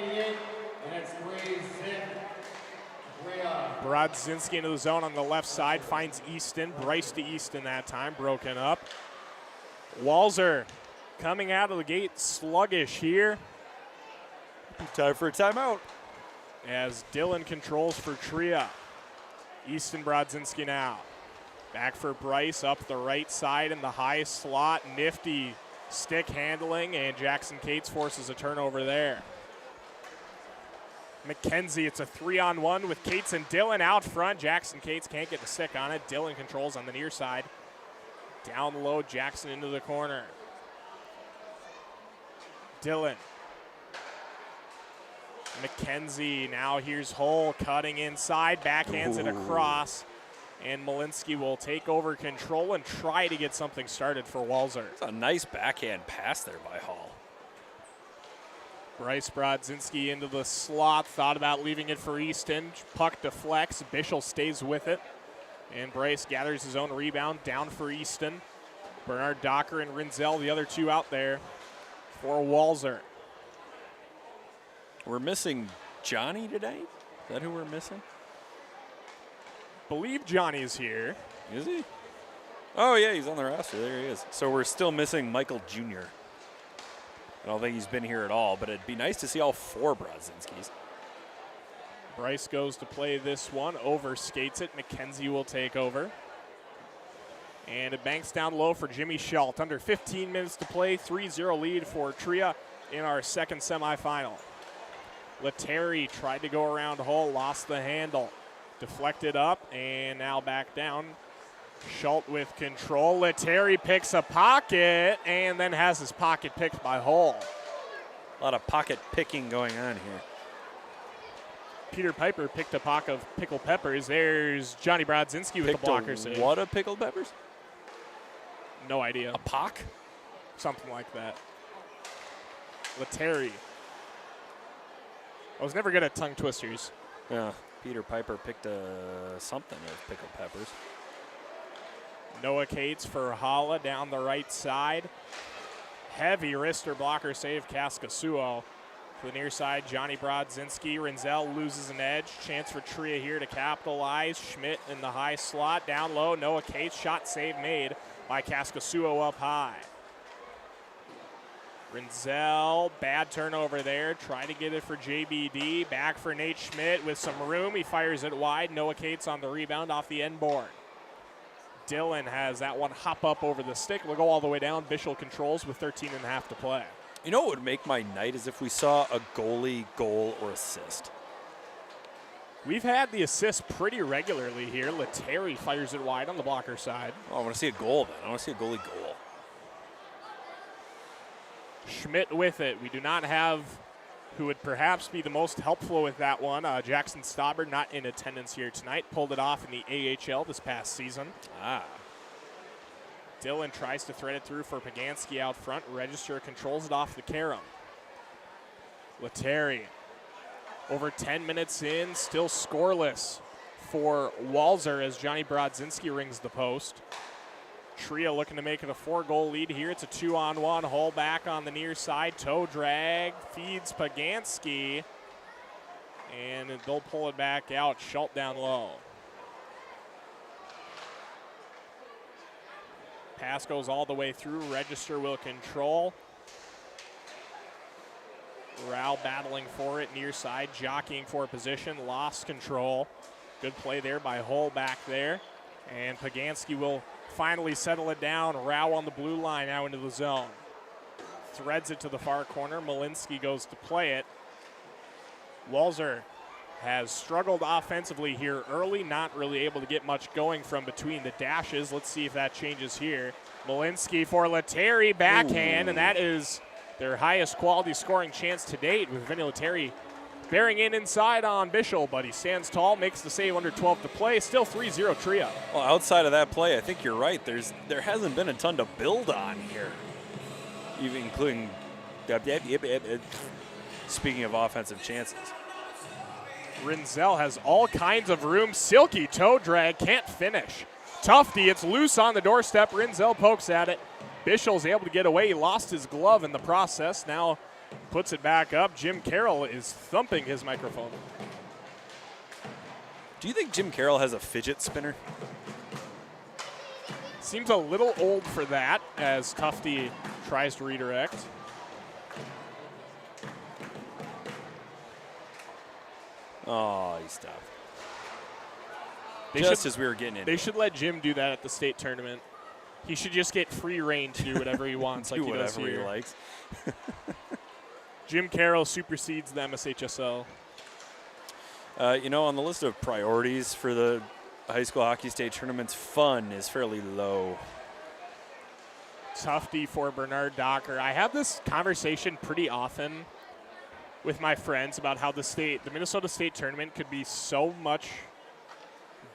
Speaker 1: Brodzinski into the zone on the left side, finds Easton. Bryce to Easton that time, broken up. Walzer coming out of the gate sluggish here.
Speaker 2: Time for a timeout.
Speaker 1: As Dylan controls for Tria. Easton Brodzinski now. Back for Bryce up the right side in the high slot. Nifty stick handling, and Jackson Cates forces a turnover there. McKenzie, it's a 3-on-1 with Cates and Dillon out front. Jackson Cates can't get the stick on it. Dillon controls on the near side. Down low, Jackson into the corner. Dillon. McKenzie, now here's Hull cutting inside, backhands it across, and Malinsky will take over control and try to get something started for Walzer.
Speaker 2: It's a nice backhand pass there by Hull.
Speaker 1: Bryce Brodzinski into the slot, thought about leaving it for Easton. Puck deflects, Bischel stays with it, and Bryce gathers his own rebound down for Easton. Bernard Docker and Rinzel, the other two out there for Walzer.
Speaker 2: We're missing Johnny today? Is that who we're missing?
Speaker 1: Believe Johnny's here.
Speaker 2: Is he? Oh, yeah, he's on the roster. There he is. So we're still missing Michael Jr. I don't think he's been here at all, but it'd be nice to see all four Brodzinskis.
Speaker 1: Bryce goes to play this one, overskates it. McKenzie will take over. And it banks down low for Jimmy Schultz. Under 15 minutes to play, 3-0 lead for Tria in our second semifinal. Letary tried to go around Hull, lost the handle. Deflected up, and now back down. Schultz with control. Letary picks a pocket, and then has his pocket picked by Hull.
Speaker 2: A lot of pocket picking going on here.
Speaker 1: Peter Piper picked a pock of pickled peppers. There's Johnny Brodzinski with the blocker save.
Speaker 2: What of pickled peppers?
Speaker 1: No idea.
Speaker 2: A pock?
Speaker 1: Something like that. Letary. I was never good at tongue twisters.
Speaker 2: Yeah. Peter Piper picked something of pickled peppers.
Speaker 1: Noah Cates for Halla down the right side. Heavy wrister blocker save, Castasuo. To the near side, Johnny Brodzinski. Rinzel loses an edge. Chance for Tria here to capitalize. Schmidt in the high slot. Down low, Noah Cates. Shot save made by Castasuo up high. Rinzel, bad turnover there. Try to get it for JBD. Back for Nate Schmidt with some room. He fires it wide. Noah Cates on the rebound off the end board. Dillon has that one hop up over the stick. We'll go all the way down. Bishel controls with 13.5 to play.
Speaker 2: You know what would make my night is if we saw a goalie goal or assist.
Speaker 1: We've had the assist pretty regularly here. Letary fires it wide on the blocker side.
Speaker 2: Oh, I want to see a goal then. I want to see a goalie goal.
Speaker 1: Schmidt with it. We do not have who would perhaps be the most helpful with that one. Jackson Stauber not in attendance here tonight. Pulled it off in the AHL this past season. Dillon tries to thread it through for Pagansky out front. Register controls it off the carom. Letary over 10 minutes in, still scoreless for Walzer as Johnny Brodzinski rings the post. Tria looking to make it a 4-goal lead here. It's a 2-on-1. Hole back on the near side. Toe drag. Feeds Pagansky. And they'll pull it back out. Schultz down low. Pass goes all the way through. Register will control. Rao battling for it near side. Jockeying for position. Lost control. Good play there by Hull back there. And Pagansky will finally settle it down. Rao on the blue line now into the zone. Threads it to the far corner. Malinsky goes to play it. Walzer has struggled offensively here early, not really able to get much going from between the dashes. Let's see if that changes here. Malinsky for Letary, backhand, and that is their highest quality scoring chance to date with Vinny Letary bearing in inside on Bishel, but he stands tall, makes the save under 12 to play. Still 3-0 Trio.
Speaker 2: Well, outside of that play, I think you're right. There hasn't been a ton to build on here, even including speaking of offensive chances.
Speaker 1: Rinzel has all kinds of room. Silky toe drag, can't finish. Tufty, it's loose on the doorstep. Rinzel pokes at it. Bishel's able to get away. He lost his glove in the process. Now puts it back up. Jim Carroll is thumping his microphone.
Speaker 2: Do you think Jim Carroll has a fidget spinner?
Speaker 1: Seems a little old for that as Tufty tries to redirect.
Speaker 2: Oh, he stopped. As we were getting in.
Speaker 1: They should let Jim do that at the state tournament. He should just get free reign to do whatever he wants.
Speaker 2: Do
Speaker 1: like he
Speaker 2: whatever
Speaker 1: does here.
Speaker 2: he likes.
Speaker 1: Jim Carroll supersedes the MSHSL.
Speaker 2: On the list of priorities for the high school hockey state tournaments, fun is fairly low.
Speaker 1: Tufty for Bernard Docker. I have this conversation pretty often with my friends about how the Minnesota State tournament could be so much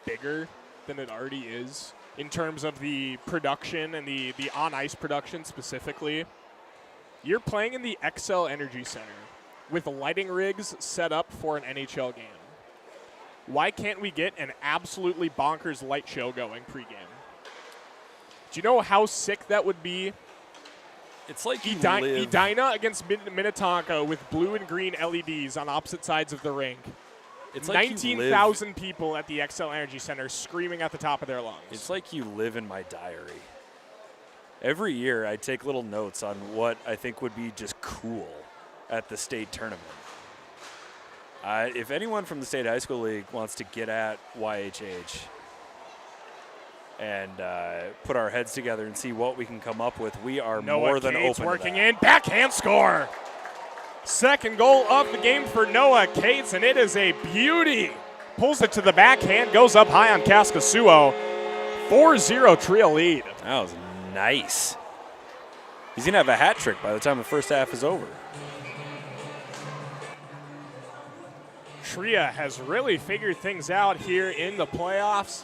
Speaker 1: bigger than it already is in terms of the production and the on-ice production specifically. You're playing in the Xcel Energy Center with lighting rigs set up for an NHL game. Why can't we get an absolutely bonkers light show going pregame? Do you know how sick that would be?
Speaker 2: It's like
Speaker 1: Edina against Minnetonka with blue and green LEDs on opposite sides of the rink.
Speaker 2: It's like
Speaker 1: 19,000 people at the Xcel Energy Center screaming at the top of their lungs.
Speaker 2: It's like you live in my diary. Every year I take little notes on what I think would be just cool at the state tournament. If anyone from the State High School League wants to get at YHH and put our heads together and see what we can come up with, we are more than open
Speaker 1: working
Speaker 2: to that.
Speaker 1: in, backhand score. Second goal of the game for Noah Cates, and it is a beauty. Pulls it to the backhand, goes up high on Kaskasuo. 4-0 Trio lead.
Speaker 2: That was nice. He's going to have a hat trick by the time the first half is over.
Speaker 1: Tria has really figured things out here in the playoffs.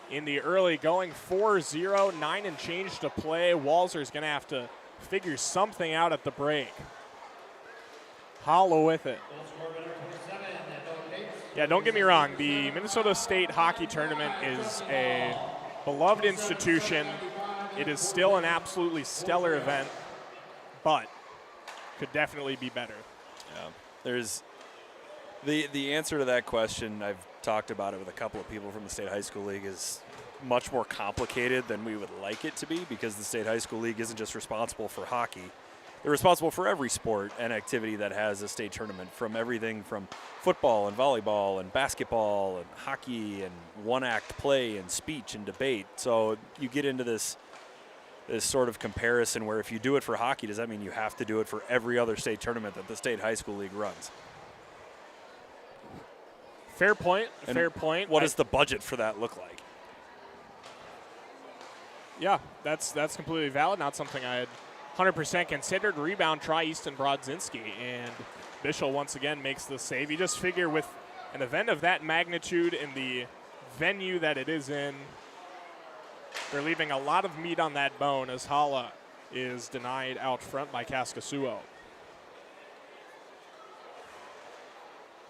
Speaker 1: In the early going, 4-0, 9 and change to play. Walzer's going to have to figure something out at the break. Hollow with it. Yeah, don't get me wrong. The Minnesota State Hockey Tournament is a beloved institution. It is still an absolutely stellar event, but could definitely be better.
Speaker 2: Yeah, there's the answer to that question. I've talked about it with a couple of people from the State High School League is much more complicated than we would like it to be because the State High School League isn't just responsible for hockey. they're responsible for every sport and activity that has a state tournament, from everything from football and volleyball and basketball and hockey and one-act play and speech and debate. So you get into this sort of comparison where if you do it for hockey, does that mean you have to do it for every other state tournament that the state high school league runs?
Speaker 1: Fair point.
Speaker 2: And
Speaker 1: fair point.
Speaker 2: What does the budget for that look like?
Speaker 1: Yeah, that's completely valid. Not something I had 100% considered. Rebound try Easton Brodzinski, and Bischel once again makes the save. You just figure with an event of that magnitude in the venue that it is in, they're leaving a lot of meat on that bone as Hala is denied out front by Kaskasuo.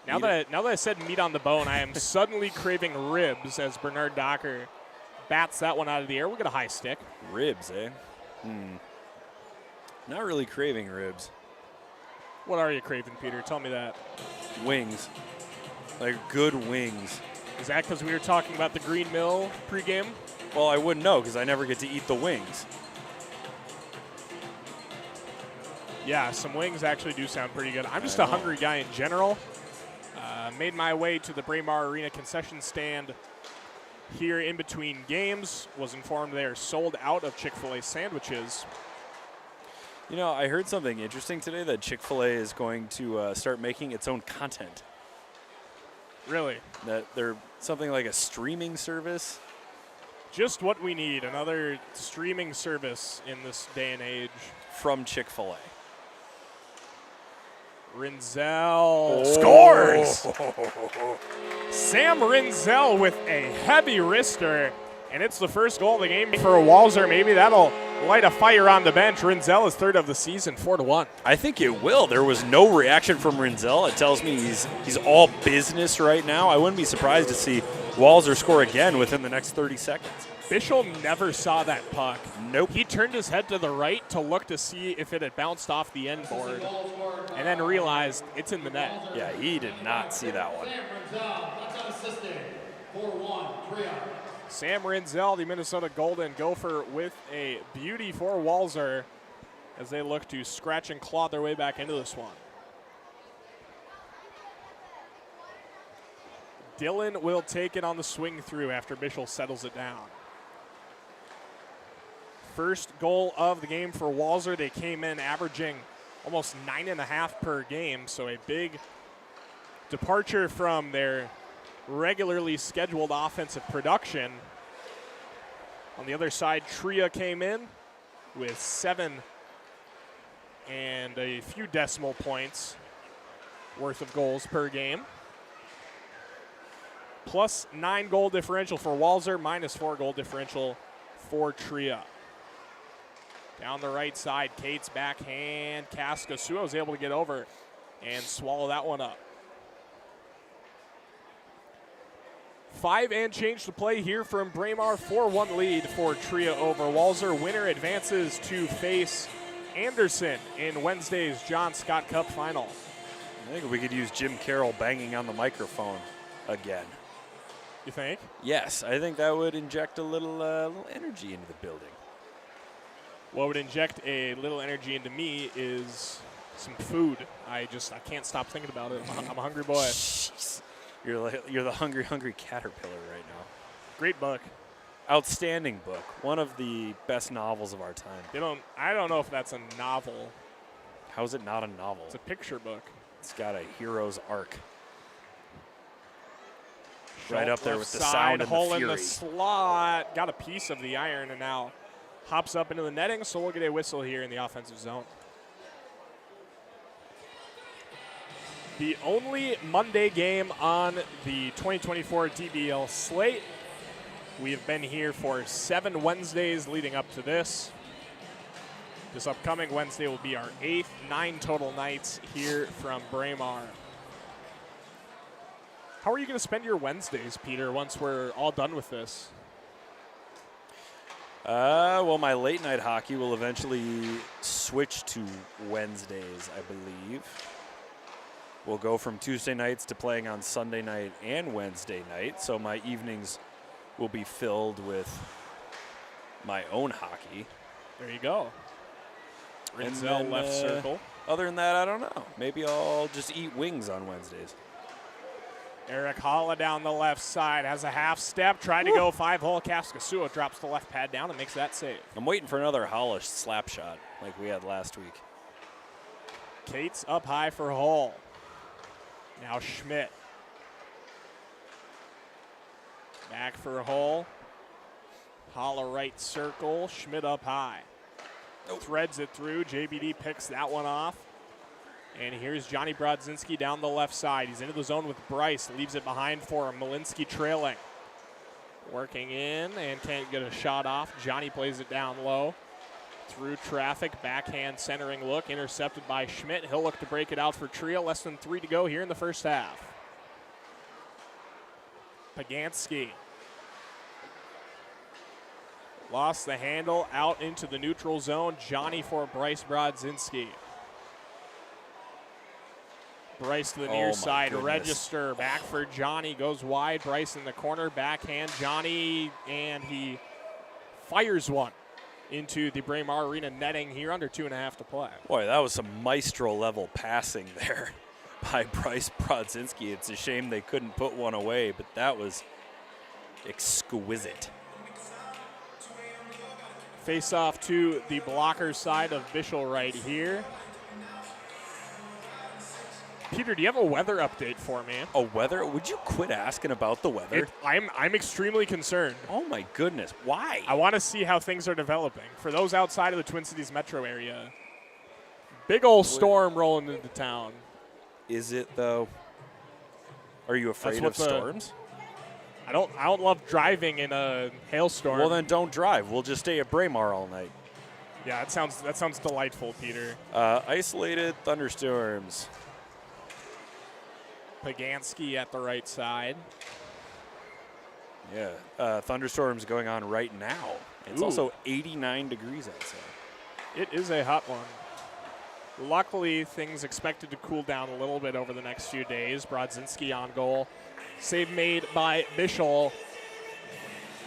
Speaker 1: Now that I said meat on the bone, I am suddenly craving ribs as Bernard Docker bats that one out of the air. We'll get a high stick.
Speaker 2: Ribs, eh? Not really craving ribs.
Speaker 1: What are you craving, Peter? Tell me that.
Speaker 2: Wings. Like good wings.
Speaker 1: Is that because we were talking about the Green Mill pregame?
Speaker 2: Well, I wouldn't know because I never get to eat the wings.
Speaker 1: Yeah, some wings actually do sound pretty good. I'm just a hungry guy in general. Made my way to the Braemar Arena concession stand here in between games. Was informed they are sold out of Chick-fil-A sandwiches.
Speaker 2: You know, I heard something interesting today that Chick-fil-A is going to start making its own content.
Speaker 1: Really?
Speaker 2: That they're something like a streaming service.
Speaker 1: Just what we need, another streaming service in this day and age.
Speaker 2: From Chick-fil-A.
Speaker 1: Rinzel scores! Sam Rinzel with a heavy wrister, and it's the first goal of the game for Walzer. Maybe that'll light a fire on the bench. Rinzel is third of the season, 4-1.
Speaker 2: I think it will. There was no reaction from Rinzel. It tells me he's all business right now. I wouldn't be surprised to see Walzer score again within the next 30 seconds.
Speaker 1: Bischel never saw that puck.
Speaker 2: Nope.
Speaker 1: He turned his head to the right to look to see if it had bounced off the end board and then realized it's in the net.
Speaker 2: Yeah, he did not see that one.
Speaker 1: Sam Rinzel, the Minnesota Golden Gopher, with a beauty for Walzer as they look to scratch and claw their way back into this one. Dillon will take it on the swing through after Bischel settles it down. First goal of the game for Walzer. They came in averaging almost 9.5 per game, so a big departure from their regularly scheduled offensive production. On the other side, Tria came in with 7 and a few decimal points worth of goals per game. Plus 9 goal differential for Walzer, minus 4 goal differential for Tria. Down the right side, Kate's backhand. Kaskasuo is able to get over and swallow that one up. 5 and change to play here from Braemar. 4-1 lead for Tria over Walzer. Winner advances to face Anderson in Wednesday's John Scott Cup final.
Speaker 2: I think we could use Jim Carroll banging on the microphone again.
Speaker 1: You think?
Speaker 2: Yes, I think that would inject a little energy into the building.
Speaker 1: What would inject a little energy into me is some food. I can't stop thinking about it. I'm a hungry boy.
Speaker 2: Jeez. You're the hungry caterpillar right now.
Speaker 1: Great book.
Speaker 2: Outstanding book. One of the best novels of our time.
Speaker 1: I don't know if that's a novel.
Speaker 2: How is it not a novel?
Speaker 1: It's a picture book.
Speaker 2: It's got a hero's arc.
Speaker 1: Schultz
Speaker 2: Right up there with the
Speaker 1: side,
Speaker 2: sound and
Speaker 1: hole
Speaker 2: the
Speaker 1: in
Speaker 2: fury.
Speaker 1: the slot. Got a piece of the iron and now hops up into the netting, so we'll get a whistle here in the offensive zone. The only Monday game on the 2024 DBL slate. We have been here for 7 Wednesdays leading up to this. This upcoming Wednesday will be our 8th, 9 total nights here from Braemar. How are you going to spend your Wednesdays, Peter, once we're all done with this?
Speaker 2: Well, my late night hockey will eventually switch to Wednesdays, I believe. We'll go from Tuesday nights to playing on Sunday night and Wednesday night, so my evenings will be filled with my own hockey.
Speaker 1: There you go. Rinzel left circle.
Speaker 2: Other than that, I don't know. Maybe I'll just eat wings on Wednesdays.
Speaker 1: Eric Holla down the left side has a half step. Tried to go 5-hole. Kaskasuo drops the left pad down and makes that save.
Speaker 2: I'm waiting for another Holla slap shot like we had last week.
Speaker 1: Cates up high for Hull. Now Schmidt. Back for Hull. Holla right circle. Schmidt up high. Threads it through. JBD picks that one off. And here's Johnny Brodzinski down the left side. He's into the zone with Bryce. Leaves it behind for him. Malinsky trailing. Working in and can't get a shot off. Johnny plays it down low. Through traffic. Backhand centering look. Intercepted by Schmidt. He'll look to break it out for Tria. Less than 3 to go here in the first half. Pagansky. Lost the handle out into the neutral zone. Johnny for Bryce Brodzinski. Bryce to the near side.
Speaker 2: Goodness.
Speaker 1: Register back for Johnny. Goes wide. Bryce in the corner. Backhand Johnny. And he fires one into the Braemar Arena netting here under 2.5 to play.
Speaker 2: Boy, that was some maestro level passing there by Bryce Brodzinski. It's a shame they couldn't put one away, but that was exquisite.
Speaker 1: Face off to the blocker side of Bischel right here. Peter, do you have a weather update for me?
Speaker 2: A weather? Would you quit asking about the weather?
Speaker 1: I'm extremely concerned.
Speaker 2: Oh my goodness, why?
Speaker 1: I want to see how things are developing. For those outside of the Twin Cities metro area, big old storm rolling into town.
Speaker 2: Is it though? Are you afraid of storms?
Speaker 1: I don't love driving in a hailstorm.
Speaker 2: Well, then don't drive. We'll just stay at Braemar all night.
Speaker 1: Yeah, that sounds delightful, Peter.
Speaker 2: Isolated thunderstorms.
Speaker 1: Pagansky at the right side.
Speaker 2: Yeah, thunderstorms going on right now. It's also 89 degrees outside.
Speaker 1: It is a hot one. Luckily, things expected to cool down a little bit over the next few days. Brodzinski on goal. Save made by Bischel.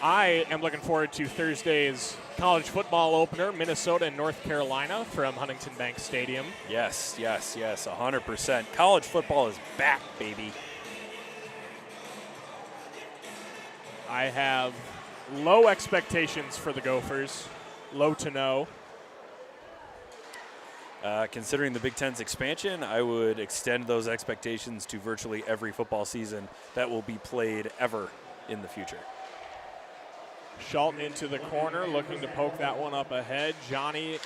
Speaker 1: I am looking forward to Thursday's college football opener, Minnesota and North Carolina from Huntington Bank Stadium.
Speaker 2: Yes, 100%. College football is back, baby.
Speaker 1: I have low expectations for the Gophers, low to no.
Speaker 2: Considering the Big Ten's expansion, I would extend those expectations to virtually every football season that will be played ever in the future.
Speaker 1: Schultz into the corner, looking to poke that one up ahead. Johnny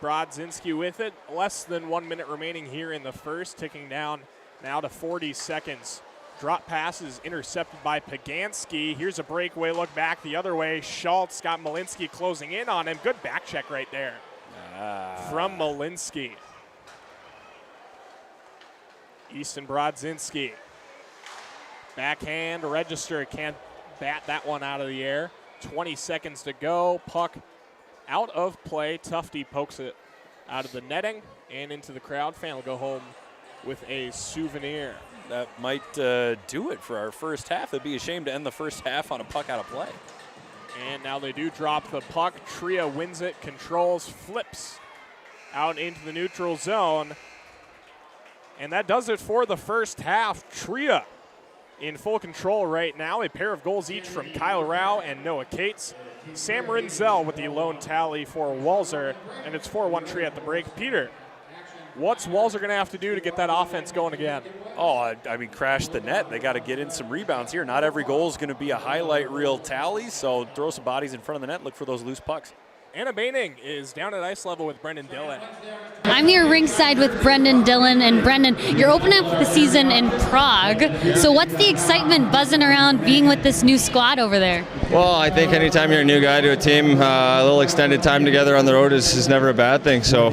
Speaker 1: Brodzinski with it. Less than 1 minute remaining here in the first, ticking down now to 40 seconds. Drop pass is intercepted by Pagansky. Here's a breakaway look back the other way. Schultz got Malinsky closing in on him. Good back check right there from Malinsky. Easton Brodzinski. Backhand register, can't bat that one out of the air. 20 seconds to go. Puck out of play. Tufty pokes it out of the netting and into the crowd. Fan will go home with a souvenir.
Speaker 2: That might do it for our first half. It'd be a shame to end the first half on a puck out of play.
Speaker 1: And now they do drop the puck. Tria wins it, controls, flips out into the neutral zone. And that does it for the first half. Tria in full control right now. A pair of goals each from Kyle Rao and Noah Cates. Sam Rinzel with the lone tally for Walzer. And it's 4-1 Tria at the break. Peter, what's Walzer going to have to do to get that offense going again?
Speaker 2: Oh, I mean, crash the net. They got to get in some rebounds here. Not every goal is going to be a highlight reel tally, so throw some bodies in front of the net, look for those loose pucks.
Speaker 1: Anna Baining is down at ice level with Brendan Dillon.
Speaker 3: I'm here ringside with Brendan Dillon. And Brendan, you're opening up the season in Prague. So what's the excitement buzzing around being with this new squad over there?
Speaker 5: Well, I think anytime you're a new guy to a team, a little extended time together on the road is never a bad thing. So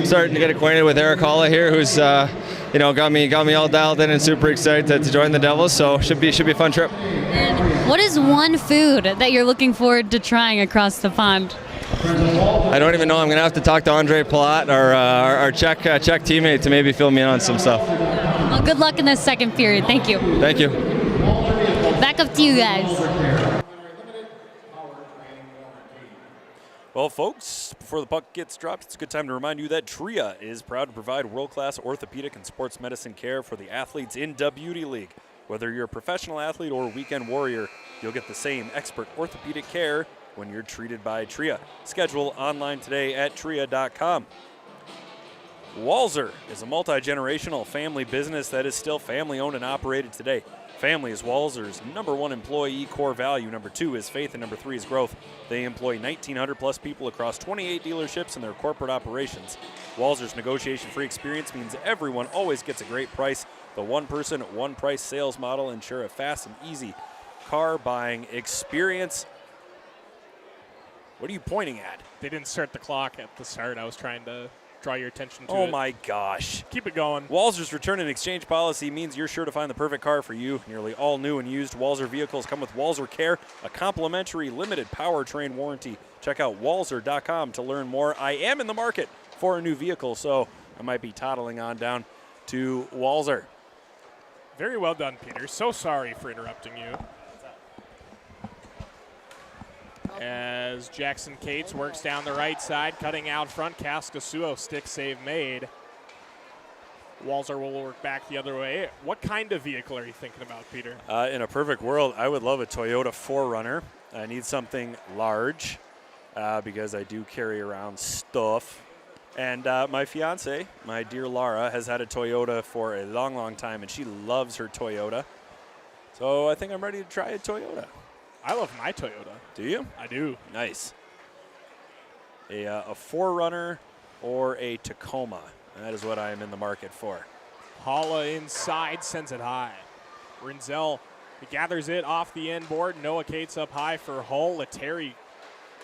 Speaker 5: starting to get acquainted with Eric Holla here, who's got me all dialed in and super excited to join the Devils. So should be a fun trip.
Speaker 3: And what is one food that you're looking forward to trying across the pond?
Speaker 5: I don't even know. I'm going to have to talk to Andre Palat, our Czech teammate, to maybe fill me in on some stuff.
Speaker 3: Well, good luck in this second period. Thank you.
Speaker 5: Thank you.
Speaker 3: Back up to you guys.
Speaker 2: Well, folks, before the puck gets dropped, it's a good time to remind you that TRIA is proud to provide world-class orthopedic and sports medicine care for the athletes in WBeauty League. Whether you're a professional athlete or weekend warrior, you'll get the same expert orthopedic care when you're treated by TRIA. Schedule online today at tria.com. Walser is a multi-generational family business that is still family-owned and operated today. Family is Walser's #1 employee core value. #2 is faith, and #3 is growth. They employ 1,900 plus people across 28 dealerships in their corporate operations. Walser's negotiation-free experience means everyone always gets a great price. The one-person, one-price sales model ensure a fast and easy car buying experience. What are you pointing at?
Speaker 1: They didn't start the clock at the start. I was trying to draw your attention to it.
Speaker 2: Oh my gosh.
Speaker 1: Keep it going.
Speaker 2: Walser's return and exchange policy means you're sure to find the perfect car for you. Nearly all new and used Walser vehicles come with Walser Care, a complimentary limited powertrain warranty. Check out walser.com to learn more. I am in the market for a new vehicle, so I might be toddling on down to Walser.
Speaker 1: Very well done, Peter. So sorry for interrupting you. As Jackson Cates works down the right side, cutting out front. Kaskasuo stick save made. Walser will work back the other way. What kind of vehicle are you thinking about, Peter?
Speaker 2: In a perfect world, I would love a Toyota 4Runner. I need something large because I do carry around stuff. And my fiance, my dear Laura, has had a Toyota for a long, long time, and she loves her Toyota. So I think I'm ready to try a Toyota.
Speaker 1: I love my Toyota.
Speaker 2: Do you?
Speaker 1: I do.
Speaker 2: Nice. A 4Runner or a Tacoma. That is what I am in the market for.
Speaker 1: Holla inside, sends it high. Rinzel gathers it off the end board. Noah Cates up high for Hull. Letary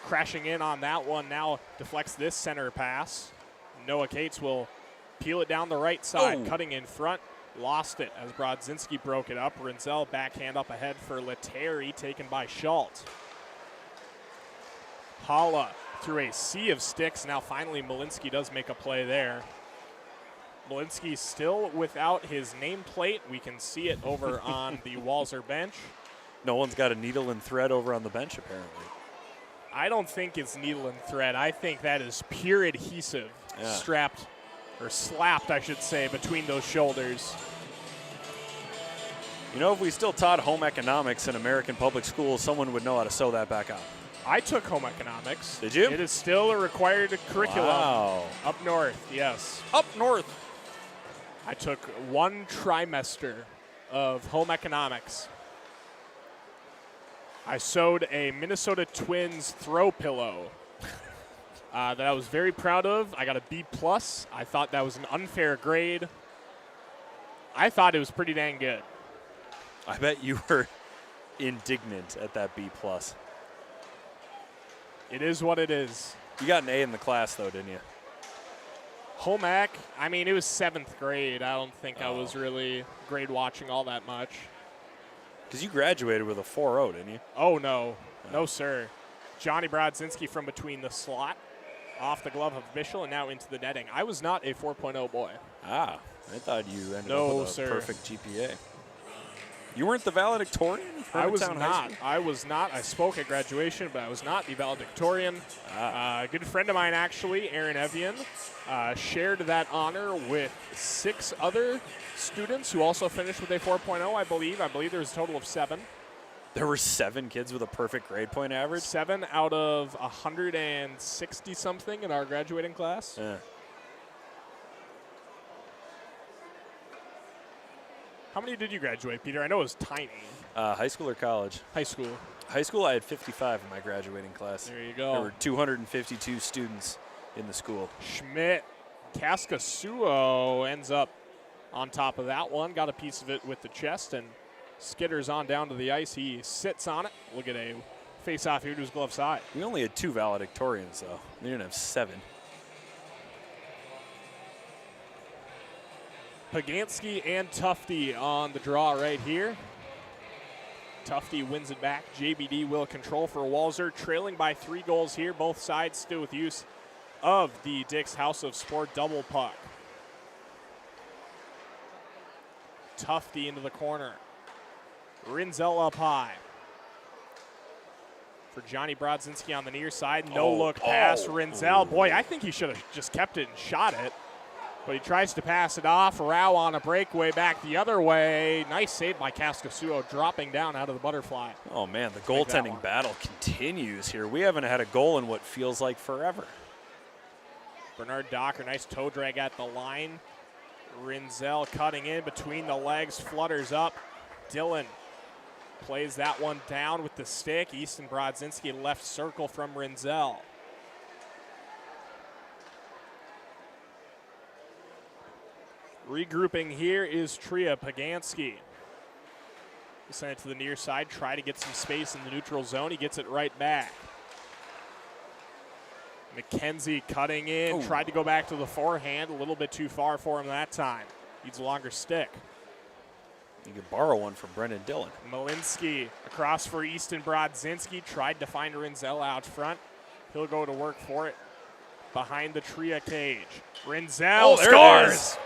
Speaker 1: crashing in on that one. Now deflects this center pass. Noah Cates will peel it down the right side, cutting in front. Lost it as Brodzinski broke it up. Rinzel backhand up ahead for Letary, taken by Schultz. Holla through a sea of sticks. Now finally Malinsky does make a play there. Malinsky still without his nameplate. We can see it over on the Walser bench.
Speaker 2: No one's got a needle and thread over on the bench, apparently.
Speaker 1: I don't think it's needle and thread. I think that is pure adhesive strapped, or slapped, I should say, between those shoulders.
Speaker 2: You know, if we still taught home economics in American public schools, someone would know how to sew that back on.
Speaker 1: I took home economics.
Speaker 2: Did you?
Speaker 1: It is still a required curriculum.
Speaker 2: Wow.
Speaker 1: Up north, yes.
Speaker 2: Up north.
Speaker 1: I took one trimester of home economics. I sewed a Minnesota Twins throw pillow that I was very proud of. I got a B+. I thought that was an unfair grade. I thought it was pretty dang good.
Speaker 2: I bet you were indignant at that B+.
Speaker 1: It is what it is.
Speaker 2: You got an A in the class, though, didn't you?
Speaker 1: Home ec, I mean, it was 7th grade. I don't think I was really grade watching all that much.
Speaker 2: Because you graduated with a 4.0, didn't you?
Speaker 1: Oh, no. No, sir. Johnny Brodzinski from between the slot, off the glove of Bischel, and now into the netting. I was not a 4.0 boy.
Speaker 2: Ah, I thought you ended up with a perfect GPA. You weren't the valedictorian?
Speaker 1: I was not. I was not. I spoke at graduation, but I was not the valedictorian. A good friend of mine, actually, Aaron Evian, shared that honor with 6 other students who also finished with a 4.0, I believe. I believe there was a total of 7.
Speaker 2: There were 7 kids with a perfect grade point average?
Speaker 1: 7 out of 160-something in our graduating class.
Speaker 2: Yeah.
Speaker 1: How many did you graduate, Peter? I know it was tiny.
Speaker 2: High school or college?
Speaker 1: High school.
Speaker 2: High school, I had 55 in my graduating class.
Speaker 1: There you go.
Speaker 2: There were 252 students in the school.
Speaker 1: Schmidt, Kaskasuo ends up on top of that one. Got a piece of it with the chest and skitters on down to the ice. He sits on it. We'll get a face-off here to his glove side.
Speaker 2: We only had 2 valedictorians, though. We didn't have 7.
Speaker 1: Pagansky and Tufty on the draw right here. Tufty wins it back. JBD will control for Walser, trailing by 3 goals here. Both sides still with use of the Dick's House of Sport double puck. Tufty into the corner. Rinzel up high. for Johnny Brodzinski on the near side. No look pass. Rinzel. Boy, I think he should have just kept it and shot it. But he tries to pass it off. Rao on a breakaway back the other way. Nice save by Kaskasuo, dropping down out of the butterfly.
Speaker 2: Oh, man, the goaltending battle continues here. We haven't had a goal in what feels like forever.
Speaker 1: Bernard Docker, nice toe drag at the line. Rinzel cutting in between the legs, flutters up. Dillon plays that one down with the stick. Easton Brodzinski left circle from Rinzel. Regrouping here is Tria Pagansky. Send it to the near side, try to get some space in the neutral zone. He gets it right back. McKenzie cutting in, tried to go back to the forehand, a little bit too far for him that time. Needs a longer stick.
Speaker 2: You could borrow one from Brendan Dillon.
Speaker 1: Malinsky across for Easton Brodzinski, tried to find Rinzel out front. He'll go to work for it behind the Tria cage. Rinzel scores!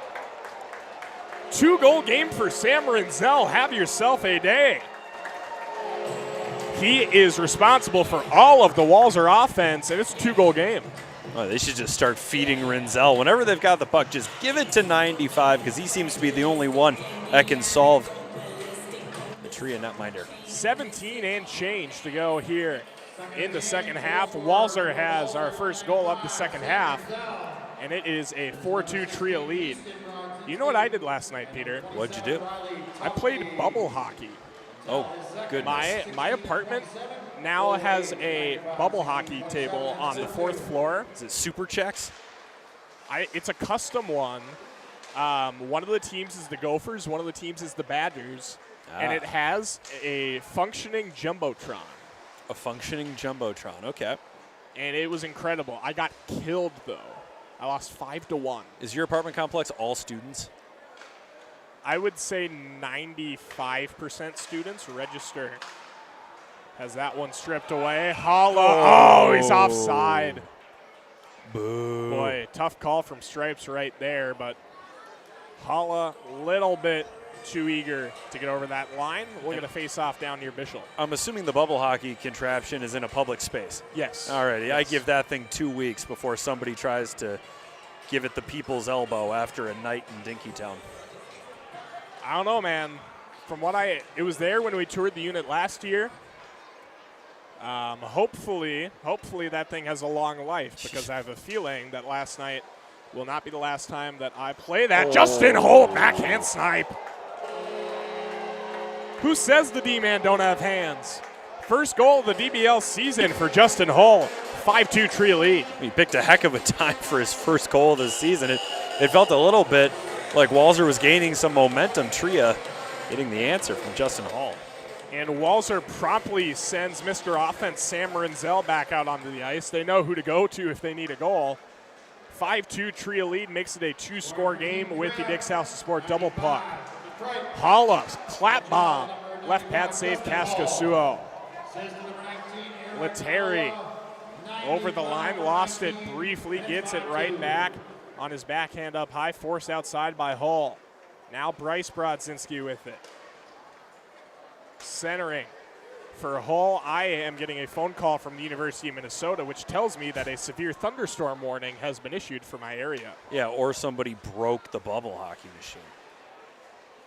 Speaker 1: 2-goal game for Sam Rinzel. Have yourself a day. He is responsible for all of the Walser offense, and it's a 2-goal game.
Speaker 2: Oh, they should just start feeding Rinzel. Whenever they've got the puck, just give it to 95 because he seems to be the only one that can solve the Tria netminder.
Speaker 1: 17 and change to go here in the second half. Walser has our first goal of the second half, and it is a 4-2 Tria lead. You know what I did last night, Peter?
Speaker 2: What'd you do?
Speaker 1: I played bubble hockey.
Speaker 2: Oh, goodness.
Speaker 1: My apartment now has a bubble hockey table on the 4th floor.
Speaker 2: Is it Super Checks?
Speaker 1: It's a custom one. One of the teams is the Gophers, one of the teams is the Badgers, and it has a functioning Jumbotron.
Speaker 2: A functioning Jumbotron, okay.
Speaker 1: And it was incredible. I got killed, though. I lost 5-1.
Speaker 2: Is your apartment complex all students?
Speaker 1: I would say 95% students register. Has that one stripped away. Holla. Oh, he's offside.
Speaker 2: Boo.
Speaker 1: Boy, tough call from Stripes right there, but Holla a little bit too eager to get over that line. We're going to face off down near Bishop.
Speaker 2: I'm assuming the bubble hockey contraption is in a public space.
Speaker 1: Yes.
Speaker 2: All right.
Speaker 1: Yes.
Speaker 2: I give that thing 2 weeks before somebody tries to give it the people's elbow after a night in Dinkytown.
Speaker 1: I don't know, man. From what it was there when we toured the unit last year. Hopefully that thing has a long life because I have a feeling that last night will not be the last time that I play that. Justin Holt, backhand snipe. Who says the D-man don't have hands? First goal of the DBL season for Justin Holt. 5-2 Tria lead.
Speaker 2: He picked a heck of a time for his first goal of the season. It felt a little bit like Walser was gaining some momentum. Tria getting the answer from Justin Hall.
Speaker 1: And Walser promptly sends Mr. Offense Sam Rinzel back out onto the ice. They know who to go to if they need a goal. 5-2 Tria lead makes it a 2-score game with the Dick's House of Sport double puck. Holla, clap bomb, left pad save Kaskasuo. Letary over the line, lost it briefly, gets it right back on his backhand up high, forced outside by Hull. Now Bryce Brodzinski with it. Centering for Hull. I am getting a phone call from the University of Minnesota, which tells me that a severe thunderstorm warning has been issued for my area.
Speaker 2: Yeah, or somebody broke the bubble hockey machine.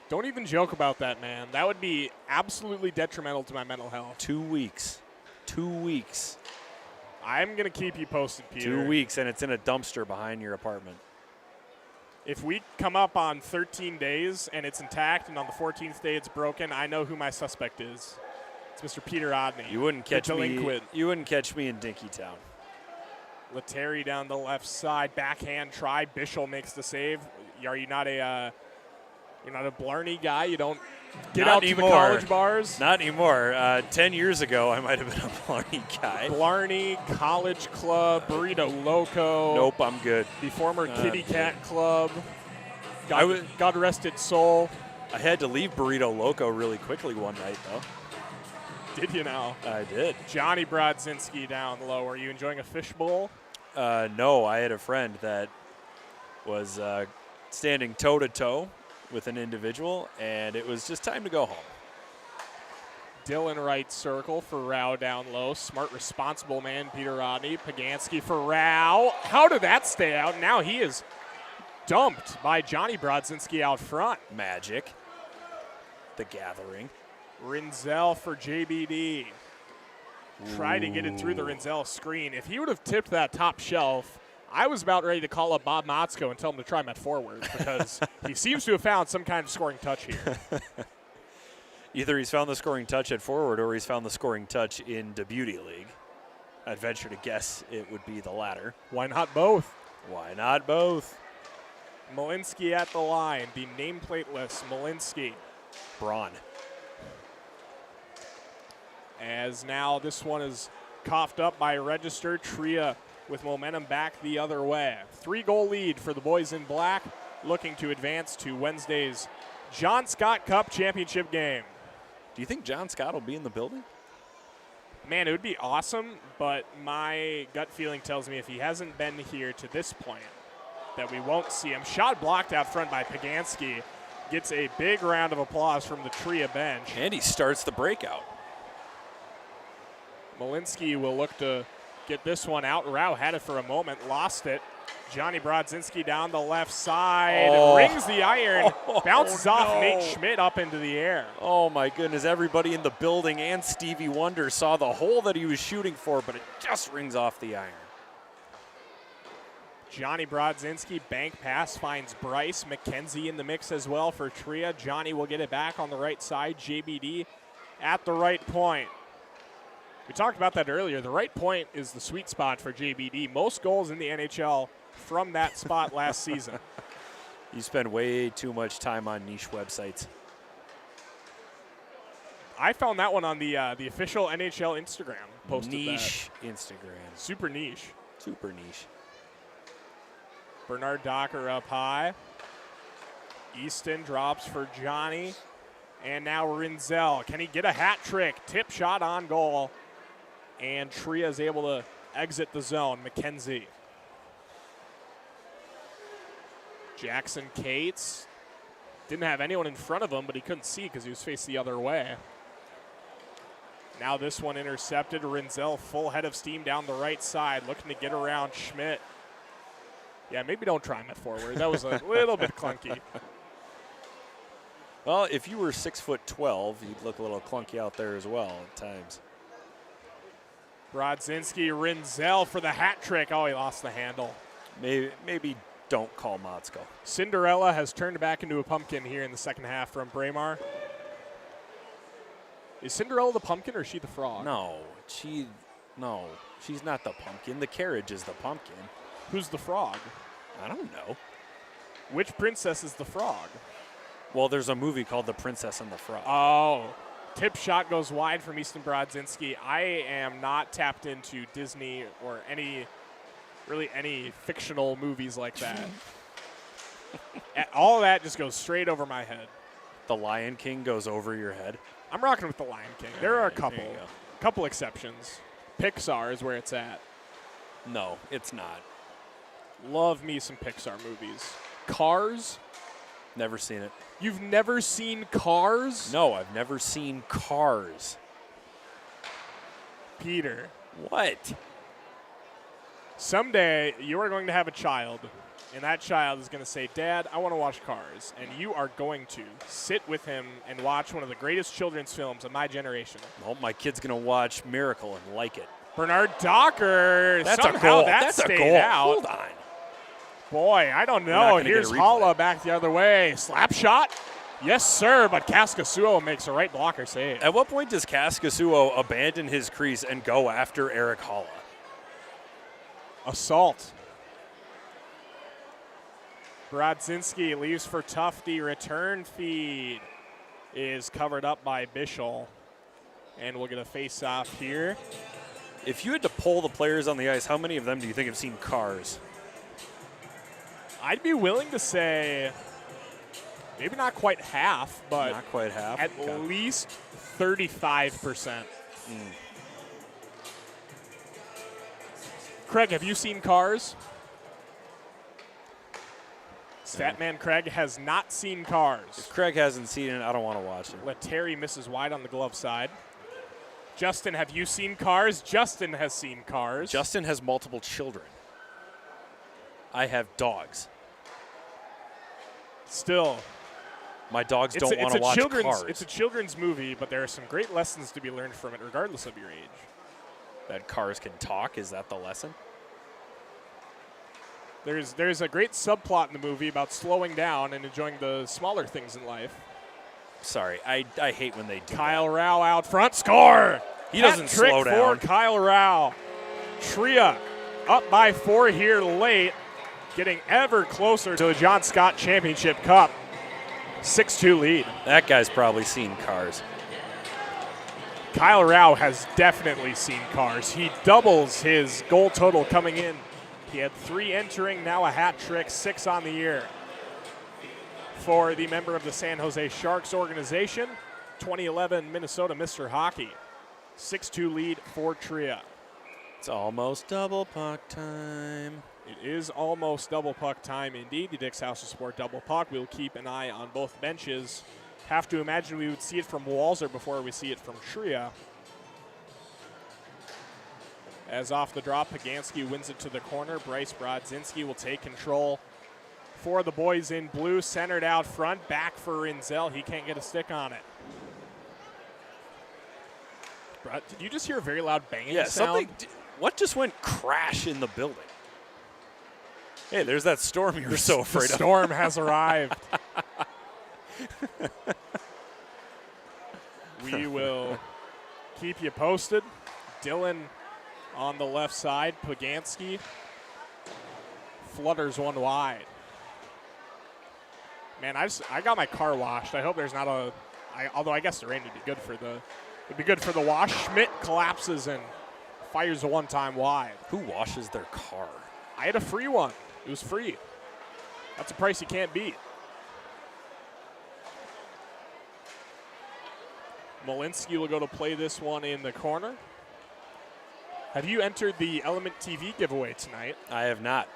Speaker 1: Don't even joke about that, man. That would be absolutely detrimental to my mental health.
Speaker 2: 2 weeks. 2 weeks.
Speaker 1: I'm going to keep you posted, Peter.
Speaker 2: 2 weeks, and it's in a dumpster behind your apartment.
Speaker 1: If we come up on 13 days and it's intact and on the 14th day it's broken, I know who my suspect is. It's Mr. Peter Odney.
Speaker 2: You wouldn't catch me.
Speaker 1: Delinquent.
Speaker 2: You wouldn't catch me in Dinkytown.
Speaker 1: Letary down the left side, backhand try. Bishop makes the save. Are you not a you're not a Blarney guy? You don't get
Speaker 2: Not
Speaker 1: out
Speaker 2: anymore.
Speaker 1: to the college bars?
Speaker 2: Not anymore. 10 years ago, I might have been a Blarney guy.
Speaker 1: Blarney, College Club, Burrito Loco.
Speaker 2: Nope, I'm good.
Speaker 1: The former Kitty
Speaker 2: good.
Speaker 1: Cat Club.
Speaker 2: I
Speaker 1: God rest its soul.
Speaker 2: I had to leave Burrito Loco really quickly one night, though.
Speaker 1: Did you now?
Speaker 2: I did.
Speaker 1: Johnny Brodzinski down low. Are you enjoying a fishbowl?
Speaker 2: No, I had a friend that was standing toe-to-toe with an individual, and it was just time to go home.
Speaker 1: Dillon right circle for Rao down low. Smart, responsible man, Peter Rodney. Pagansky for Rao. How did that stay out? Now he is dumped by Johnny Brodzinski out front.
Speaker 2: Magic. The gathering.
Speaker 1: Rinzel for JBD. Try to get it through the Rinzel screen. If he would have tipped that top shelf, I was about ready to call up Bob Motzko and tell him to try him at forward because he seems to have found some kind of scoring touch here.
Speaker 2: Either he's found the scoring touch at forward or he's found the scoring touch in the Beauty League. I'd venture to guess it would be the latter.
Speaker 1: Why not both?
Speaker 2: Why not both?
Speaker 1: Malinsky at the line, the nameplate-less Malinsky.
Speaker 2: Braun.
Speaker 1: As now this one is coughed up by registered. Tria with momentum back the other way. 3-goal lead for the boys in black, looking to advance to Wednesday's John Scott Cup championship game.
Speaker 2: Do you think John Scott will be in the building?
Speaker 1: Man, it would be awesome, but my gut feeling tells me if he hasn't been here to this point, that we won't see him. Shot blocked out front by Pagansky. Gets a big round of applause from the Tria bench.
Speaker 2: And he starts the breakout.
Speaker 1: Malinsky will look to get this one out. Rao had it for a moment, lost it. Johnny Brodzinski down the left side, rings the iron, bounces off Nate Schmidt up into the air.
Speaker 2: Oh my goodness, everybody in the building and Stevie Wonder saw the hole that he was shooting for, but it just rings off the iron.
Speaker 1: Johnny Brodzinski, bank pass, finds Bryce. McKenzie in the mix as well for Tria. Johnny will get it back on the right side. JBD at the right point. We talked about that earlier. The right point is the sweet spot for JBD. Most goals in the NHL from that spot last season.
Speaker 2: You spend way too much time on niche websites.
Speaker 1: I found that one on the official NHL Instagram. Posted
Speaker 2: Niche
Speaker 1: that.
Speaker 2: Instagram.
Speaker 1: Super niche.
Speaker 2: Super niche.
Speaker 1: Bernard Docker up high. Easton drops for Johnny. And now Rinzel. Can he get a hat trick? Tip shot on goal. And Tria is able to exit the zone. McKenzie. Jackson Cates. Didn't have anyone in front of him, but he couldn't see because he was facing the other way. Now this one intercepted. Rinzel full head of steam down the right side, looking to get around Schmidt. Yeah, maybe don't try him at forward. That was a little bit clunky.
Speaker 2: Well, if you were 6'12", you'd look a little clunky out there as well at times.
Speaker 1: Brodzinski, Rinzel for the hat trick. Oh, he lost the handle.
Speaker 2: Maybe don't call Motzko.
Speaker 1: Cinderella has turned back into a pumpkin here in the second half from Braemar. Is Cinderella the pumpkin or is she the frog?
Speaker 2: No, she's not the pumpkin. The carriage is the pumpkin.
Speaker 1: Who's the frog?
Speaker 2: I don't know.
Speaker 1: Which princess is the frog?
Speaker 2: Well, there's a movie called The Princess and the Frog.
Speaker 1: Oh, tip shot goes wide from Easton Brodzinski. I am not tapped into Disney or any fictional movies like that. All of that just goes straight over my head.
Speaker 2: The Lion King goes over your head.
Speaker 1: I'm rocking with the Lion King. There are a
Speaker 2: There you
Speaker 1: couple exceptions. Pixar is where it's at.
Speaker 2: No, it's not.
Speaker 1: Love me some Pixar movies. Cars?
Speaker 2: Never seen it.
Speaker 1: You've never seen Cars?
Speaker 2: No, I've never seen Cars.
Speaker 1: Peter.
Speaker 2: What?
Speaker 1: Someday you are going to have a child, and that child is going to say, Dad, I want to watch Cars. And you are going to sit with him and watch one of the greatest children's films of my generation.
Speaker 2: Well, my kid's going to watch Miracle and like it.
Speaker 1: Bernard Docker.
Speaker 2: That's
Speaker 1: somehow
Speaker 2: a goal.
Speaker 1: That
Speaker 2: That's
Speaker 1: stayed
Speaker 2: a goal.
Speaker 1: out.
Speaker 2: Hold on.
Speaker 1: Boy, I don't
Speaker 2: We're not
Speaker 1: know.
Speaker 2: gonna get a
Speaker 1: Here's
Speaker 2: replay.
Speaker 1: Halla back the other way. Slap shot? Yes, sir, but Kaskasuo makes a right blocker save.
Speaker 2: At what point does Kaskasuo abandon his crease and go after Eric Halla?
Speaker 1: Assault. Brodzinski leaves for Tufty. Return feed is covered up by Bischel. And we'll get a face-off here.
Speaker 2: If you had to poll the players on the ice, how many of them do you think have seen Cars?
Speaker 1: I'd be willing to say maybe not quite half, but
Speaker 2: Not quite half.
Speaker 1: at
Speaker 2: Okay.
Speaker 1: least 35%. Craig, have you seen Cars? Statman Craig has not seen Cars.
Speaker 2: If Craig hasn't seen it, I don't want to watch it.
Speaker 1: Lettieri misses wide on the glove side. Justin, have you seen Cars? Justin has seen Cars.
Speaker 2: Justin has multiple children. I have dogs.
Speaker 1: Still.
Speaker 2: My dogs don't want to watch Cars.
Speaker 1: It's a children's movie, but there are some great lessons to be learned from it regardless of your age.
Speaker 2: That cars can talk, is that the lesson?
Speaker 1: There's a great subplot in the movie about slowing down and enjoying the smaller things in life.
Speaker 2: Sorry, I hate when they do
Speaker 1: Kyle Rao out front, score!
Speaker 2: He doesn't slow down.
Speaker 1: For Kyle Rao. Tria up by 4 here late, getting ever closer to the John Scott Championship Cup. 6-2 lead.
Speaker 2: That guy's probably seen Cars.
Speaker 1: Kyle Rao has definitely seen Cars. He doubles his goal total coming in. He had 3 entering, now a hat trick, 6 on the year. For the member of the San Jose Sharks organization, 2011 Minnesota Mr. Hockey. 6-2 lead for Tria.
Speaker 2: It's almost double puck time.
Speaker 1: It is almost double puck time indeed. The Dick's House of Sport double puck. We'll keep an eye on both benches. Have to imagine we would see it from Walzer before we see it from Tria. As off the drop, Pagansky wins it to the corner. Bryce Brodzinski will take control for the boys in blue. Centered out front, back for Rinzel. He can't get a stick on it. Did you just hear a very loud banging sound?
Speaker 2: What just went crash in the building? Hey, there's that storm you were so afraid of.
Speaker 1: The storm has arrived. We will keep you posted. Dylan on the left side. Pagansky flutters one wide. Man, I got my car washed. I hope there's not although I guess the rain would be good for the wash. Schmidt collapses and fires a one-time wide.
Speaker 2: Who washes their car?
Speaker 1: I had a free one. It was free. That's a price you can't beat. Malinsky will go to play this one in the corner. Have you entered the Element TV giveaway tonight?
Speaker 2: I have not.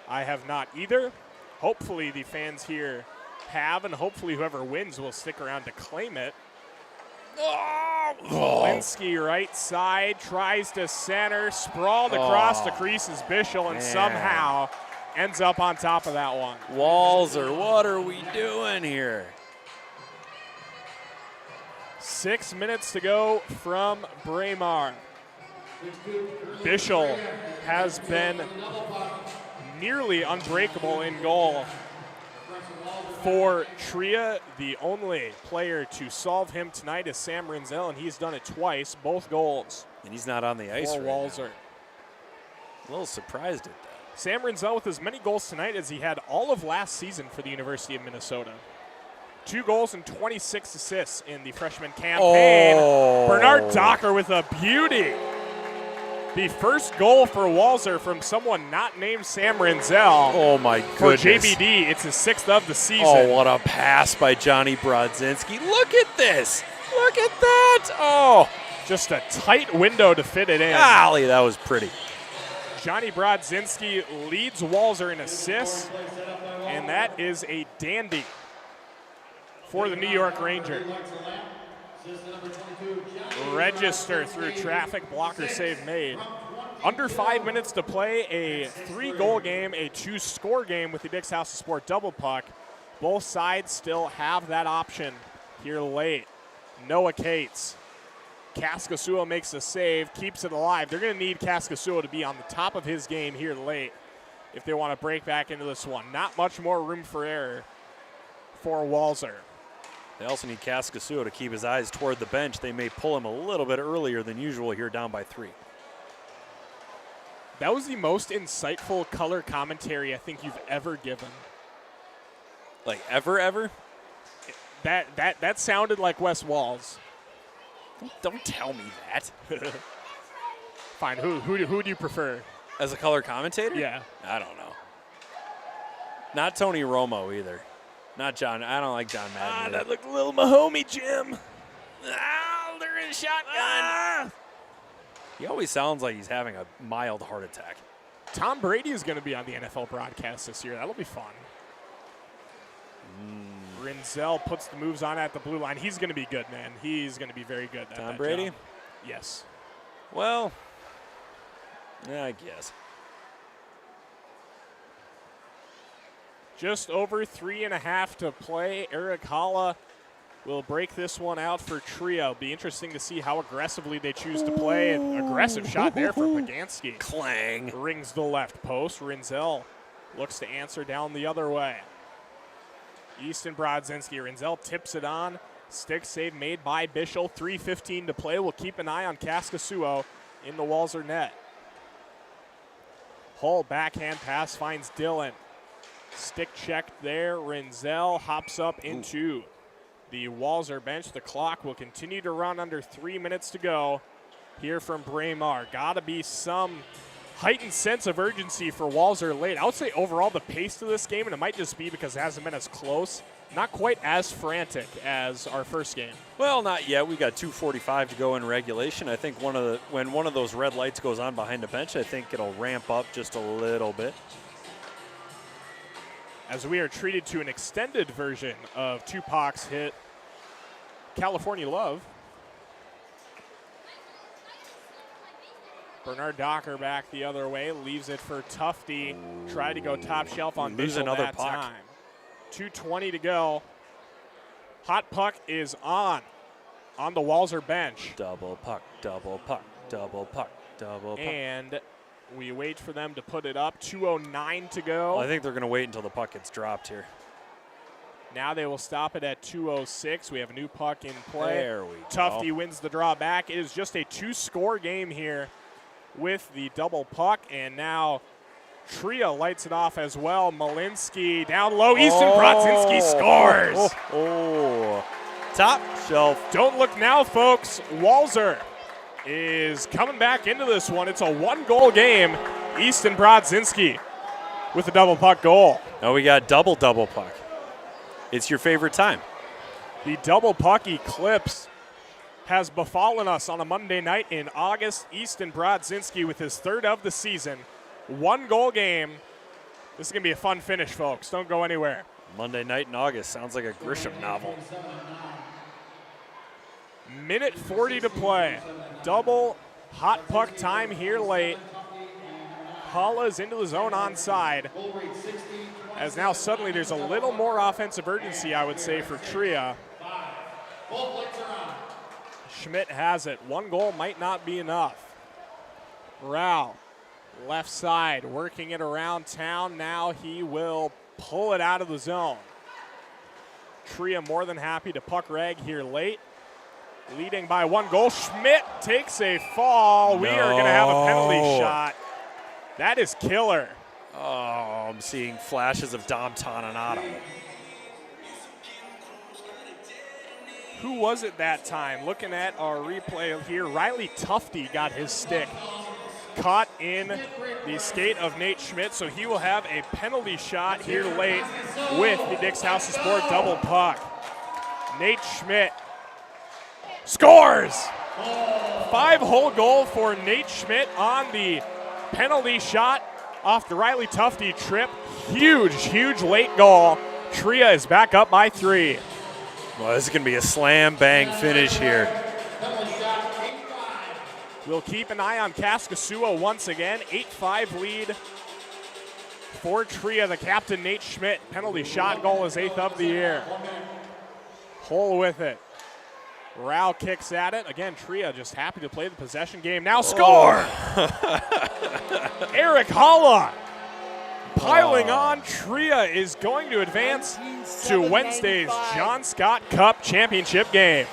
Speaker 1: I have not either. Hopefully the fans here have, and hopefully whoever wins will stick around to claim it. Malinsky right side, tries to center, sprawled across the crease is Bischel, and somehow ends up on top of that one.
Speaker 2: Walzer, what are we doing here?
Speaker 1: 6 minutes to go from Braemar. Bischel has been nearly unbreakable in goal for Tria. The only player to solve him tonight is Sam Rinzel, and he's done it twice, both goals.
Speaker 2: And he's not on the ice
Speaker 1: for
Speaker 2: right
Speaker 1: Walzer.
Speaker 2: now. A little surprised at that.
Speaker 1: Sam Rinzel with as many goals tonight as he had all of last season for the University of Minnesota. 2 goals and 26 assists in the freshman campaign. Bernard Docker with a beauty. The first goal for Walzer from someone not named Sam Rinzel.
Speaker 2: Oh, my goodness.
Speaker 1: For JBD, it's his 6th of the season.
Speaker 2: Oh, what a pass by Johnny Brodzinski. Look at this. Look at that. Oh.
Speaker 1: Just a tight window to fit it in.
Speaker 2: Golly, that was pretty.
Speaker 1: Johnny Brodzinski leads Walzer in assists, and that is a dandy for the New York Ranger. Register through traffic, blocker save made. Under 5 minutes to play, a 3-goal game, a 2-score game with the Dick's House of Sport double puck. Both sides still have that option here late. Noah Cates. Kaskasuo makes a save, keeps it alive. They're going to need Kaskasuo to be on the top of his game here late if they want to break back into this one. Not much more room for error for Walzer.
Speaker 2: They also need Kaskasuo to keep his eyes toward the bench. They may pull him a little bit earlier than usual here, down by 3.
Speaker 1: That was the most insightful color commentary I think you've ever given.
Speaker 2: Like ever?
Speaker 1: That sounded like Wes Walls.
Speaker 2: Don't tell me that.
Speaker 1: Fine. Who do you prefer?
Speaker 2: As a color commentator?
Speaker 1: Yeah.
Speaker 2: I don't know. Not Tony Romo either. Not John. I don't like John Madden.
Speaker 1: That looked a little Mahomey, Jim. They're in shotgun.
Speaker 2: He always sounds like he's having a mild heart attack.
Speaker 1: Tom Brady is going to be on the NFL broadcast this year. That'll be fun. Rinzel puts the moves on at the blue line. He's going to be good, man. He's going to be very good.
Speaker 2: Tom Brady?
Speaker 1: Job. Yes.
Speaker 2: Well, yeah, I guess.
Speaker 1: Just over 3.5 to play. Eric Holla will break this one out for Trio. Be interesting to see how aggressively they choose to play. An aggressive shot there for Pagansky.
Speaker 2: Clang.
Speaker 1: Rings the left post. Rinzel looks to answer down the other way. Easton Brodzinski. Rinzel tips it on. Stick save made by Bischel. 3:15 to play. We'll keep an eye on Kaskasuo in the Walser net. Hull backhand pass finds Dillon. Stick checked there. Rinzel hops up into the Walser bench. The clock will continue to run under 3 minutes to go here from Braemar. Got to be some heightened sense of urgency for Walser late. I would say overall the pace of this game, and it might just be because it hasn't been as close, not quite as frantic as our first game.
Speaker 2: Well, not yet. We got 2:45 to go in regulation. I think when one of those red lights goes on behind the bench, I think it'll ramp up just a little bit.
Speaker 1: As we are treated to an extended version of Tupac's hit, California Love. Bernard Docker back the other way, leaves it for Tufty. Tried to go top shelf on
Speaker 2: Lose
Speaker 1: Bischel
Speaker 2: another
Speaker 1: that
Speaker 2: puck.
Speaker 1: time. 2:20 to go. Hot puck is on the Walser bench.
Speaker 2: Double puck, double puck, double puck, double puck.
Speaker 1: And we wait for them to put it up. 2:09 to go.
Speaker 2: Well, I think they're going to wait until the puck gets dropped here.
Speaker 1: Now they will stop it at 2:06. We have a new puck in play.
Speaker 2: There we
Speaker 1: Tufty
Speaker 2: go.
Speaker 1: wins the draw back. It is just a 2-score game here with the double puck. And now Tria lights it off as well. Malinsky down low. Easton Brodzinski scores.
Speaker 2: Top shelf.
Speaker 1: Don't look now, folks. Walser is coming back into this one. It's a 1-goal game. Easton Brodzinski with a double puck goal.
Speaker 2: Now we got double puck. It's your favorite time.
Speaker 1: The double puck eclipse has befallen us on a Monday night in August. Easton Brodzinski with his third of the season. 1-goal game. This is going to be a fun finish, folks. Don't go anywhere.
Speaker 2: Monday night in August sounds like a Grisham novel.
Speaker 1: Minute 40 to play. Double hot puck time here late. Holla's into the zone onside. As now suddenly there's a little more offensive urgency, I would say, for Tria. Schmidt has it. 1 goal might not be enough. Rao, left side, working it around town. Now he will pull it out of the zone. Tria more than happy to puck rag here late. Leading by 1 goal. Schmidt takes a fall. We are going to have a penalty shot. That is killer.
Speaker 2: Oh, I'm seeing flashes of Dom Toninato.
Speaker 1: Who was it that time? Looking at our replay here, Riley Tufty got his stick caught in the skate of Nate Schmidt, so he will have a penalty shot here late with the Dick's House of Sport double puck. Nate Schmidt scores! 5-hole goal for Nate Schmidt on the penalty shot off the Riley Tufty trip. Huge late goal. Tria is back up by 3.
Speaker 2: Well, this is going to be a slam bang finish here.
Speaker 1: We'll keep an eye on Kaskasuo once again. 8-5 lead for Tria. The captain, Nate Schmidt. Penalty shot goal is 8th of the year. Hull with it. Rao kicks at it. Again, Tria just happy to play the possession game. Now score! Eric Holla piling on. Tria is going to advance to Wednesday's John Scott Cup Championship game.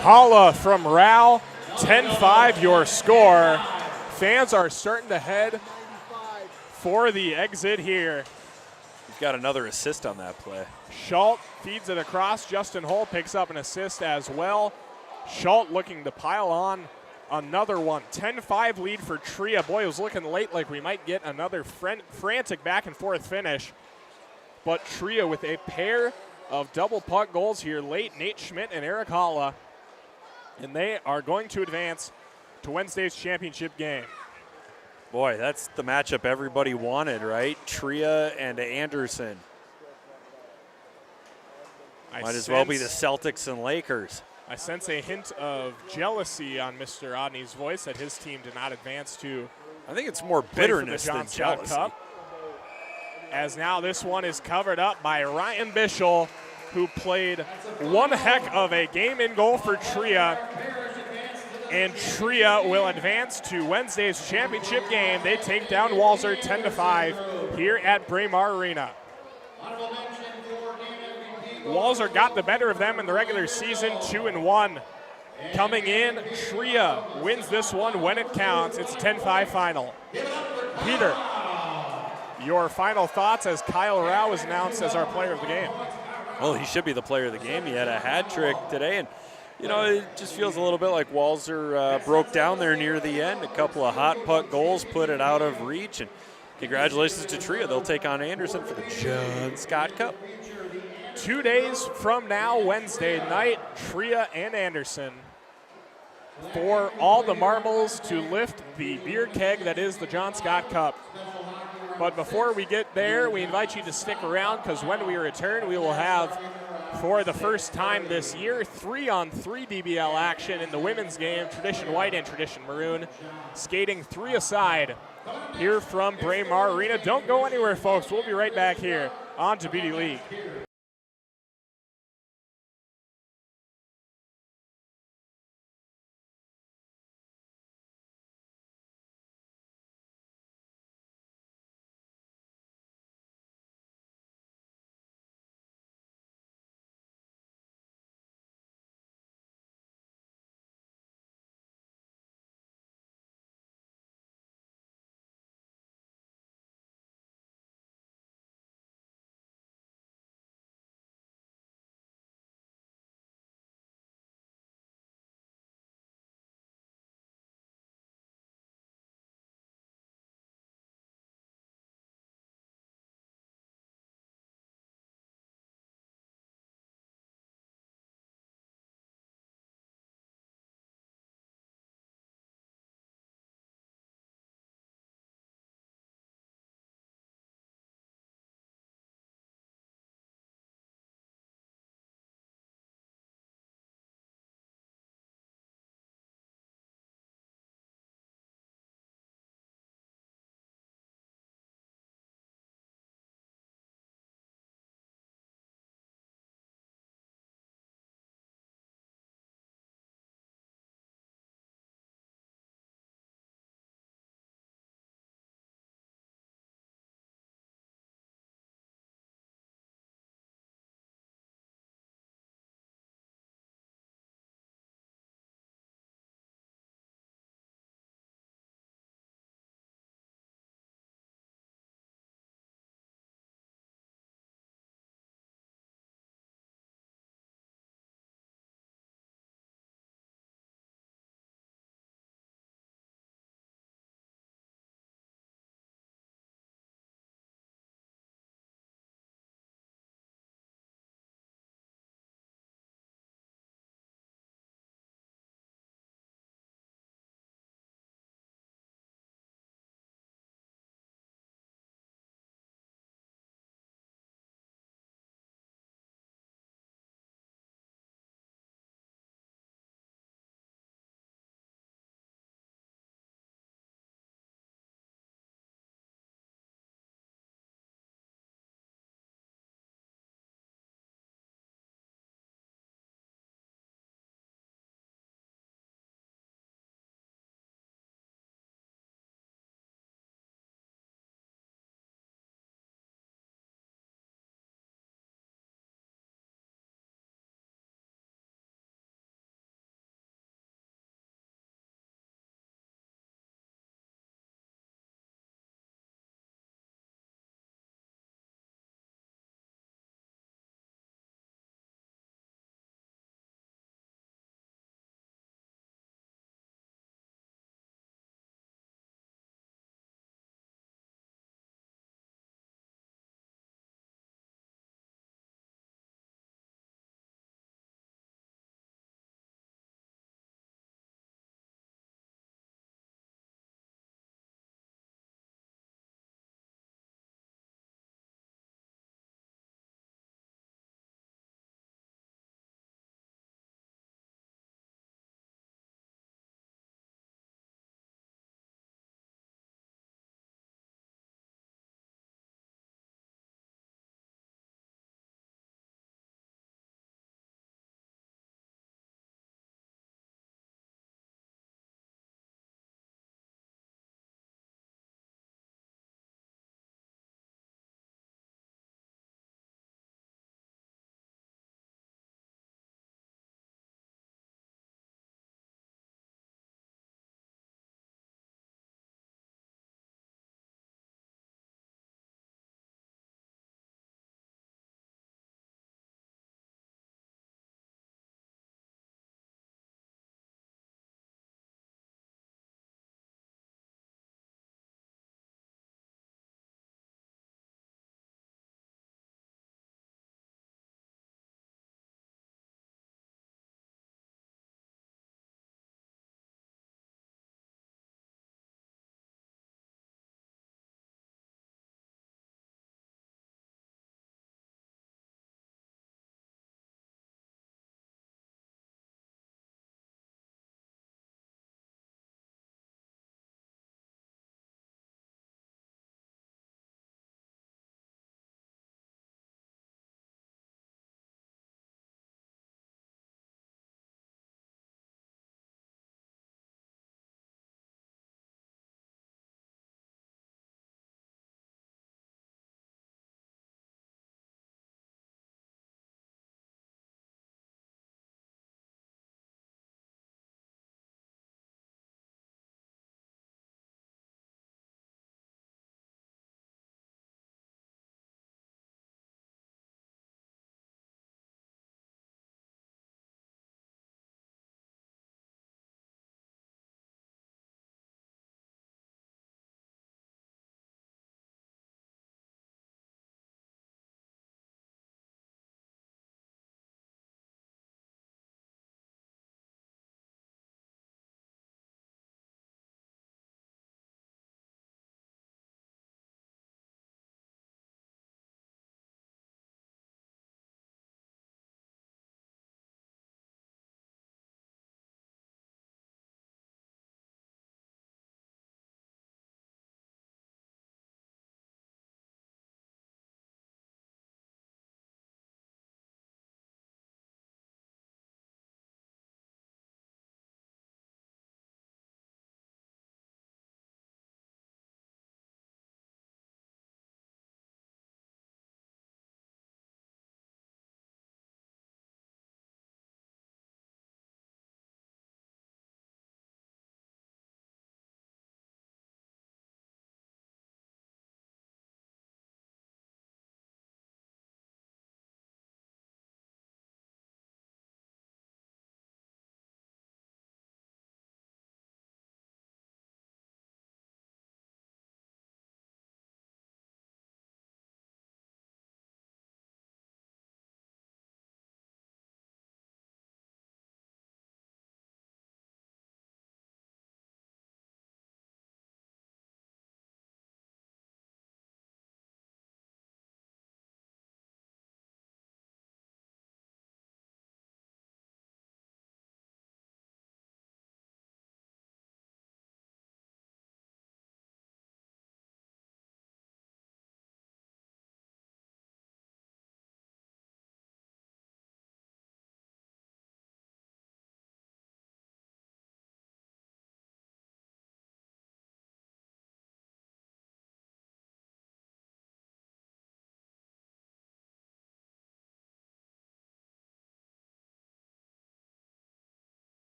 Speaker 1: Holla from Rao, 10-5 your score. Fans are starting to head for the exit here.
Speaker 2: We've got another assist on that play.
Speaker 1: Schultz feeds it across. Justin Hull picks up an assist as well. Schultz looking to pile on another one. 10-5 lead for Tria. Boy, it was looking late like we might get another frantic back and forth finish. But Tria with a pair of double puck goals here late. Nate Schmidt and Eric Holla. And they are going to advance to Wednesday's championship game.
Speaker 2: Boy, that's the matchup everybody wanted, right? Tria and Anderson. Might as well be the Celtics and Lakers.
Speaker 1: I sense a hint of jealousy on Mr. Odney's voice that his team did not advance to.
Speaker 2: I think it's more bitterness than jealousy.
Speaker 1: Cup. As now this one is covered up by Ryan Bischel, who played one heck of a game in goal for Tria. And Tria will advance to Wednesday's championship game. They take down Walser 10-5 here at Braemar Arena. Walser got the better of them in the regular season, 2-1. Coming in, Tria wins this one when it counts. It's a 10-5 final. Peter, your final thoughts as Kyle Rao is announced as our player of the game.
Speaker 2: Well, he should be the player of the game. He had a hat trick today, and it just feels a little bit like Walser broke down there near the end. A couple of hot puck goals put it out of reach, and congratulations to Tria. They'll take on Anderson for the John Scott Cup.
Speaker 1: 2 days from now, Wednesday night, Tria and Anderson for all the marbles to lift the beer keg that is the John Scott Cup. But before we get there, we invite you to stick around because when we return, we will have, for the first time this year, 3-on-3 DBL action in the women's game, Tradition White and Tradition Maroon, skating 3-a-side here from Braemar Arena. Don't go anywhere, folks. We'll be right back here on to Beauty League.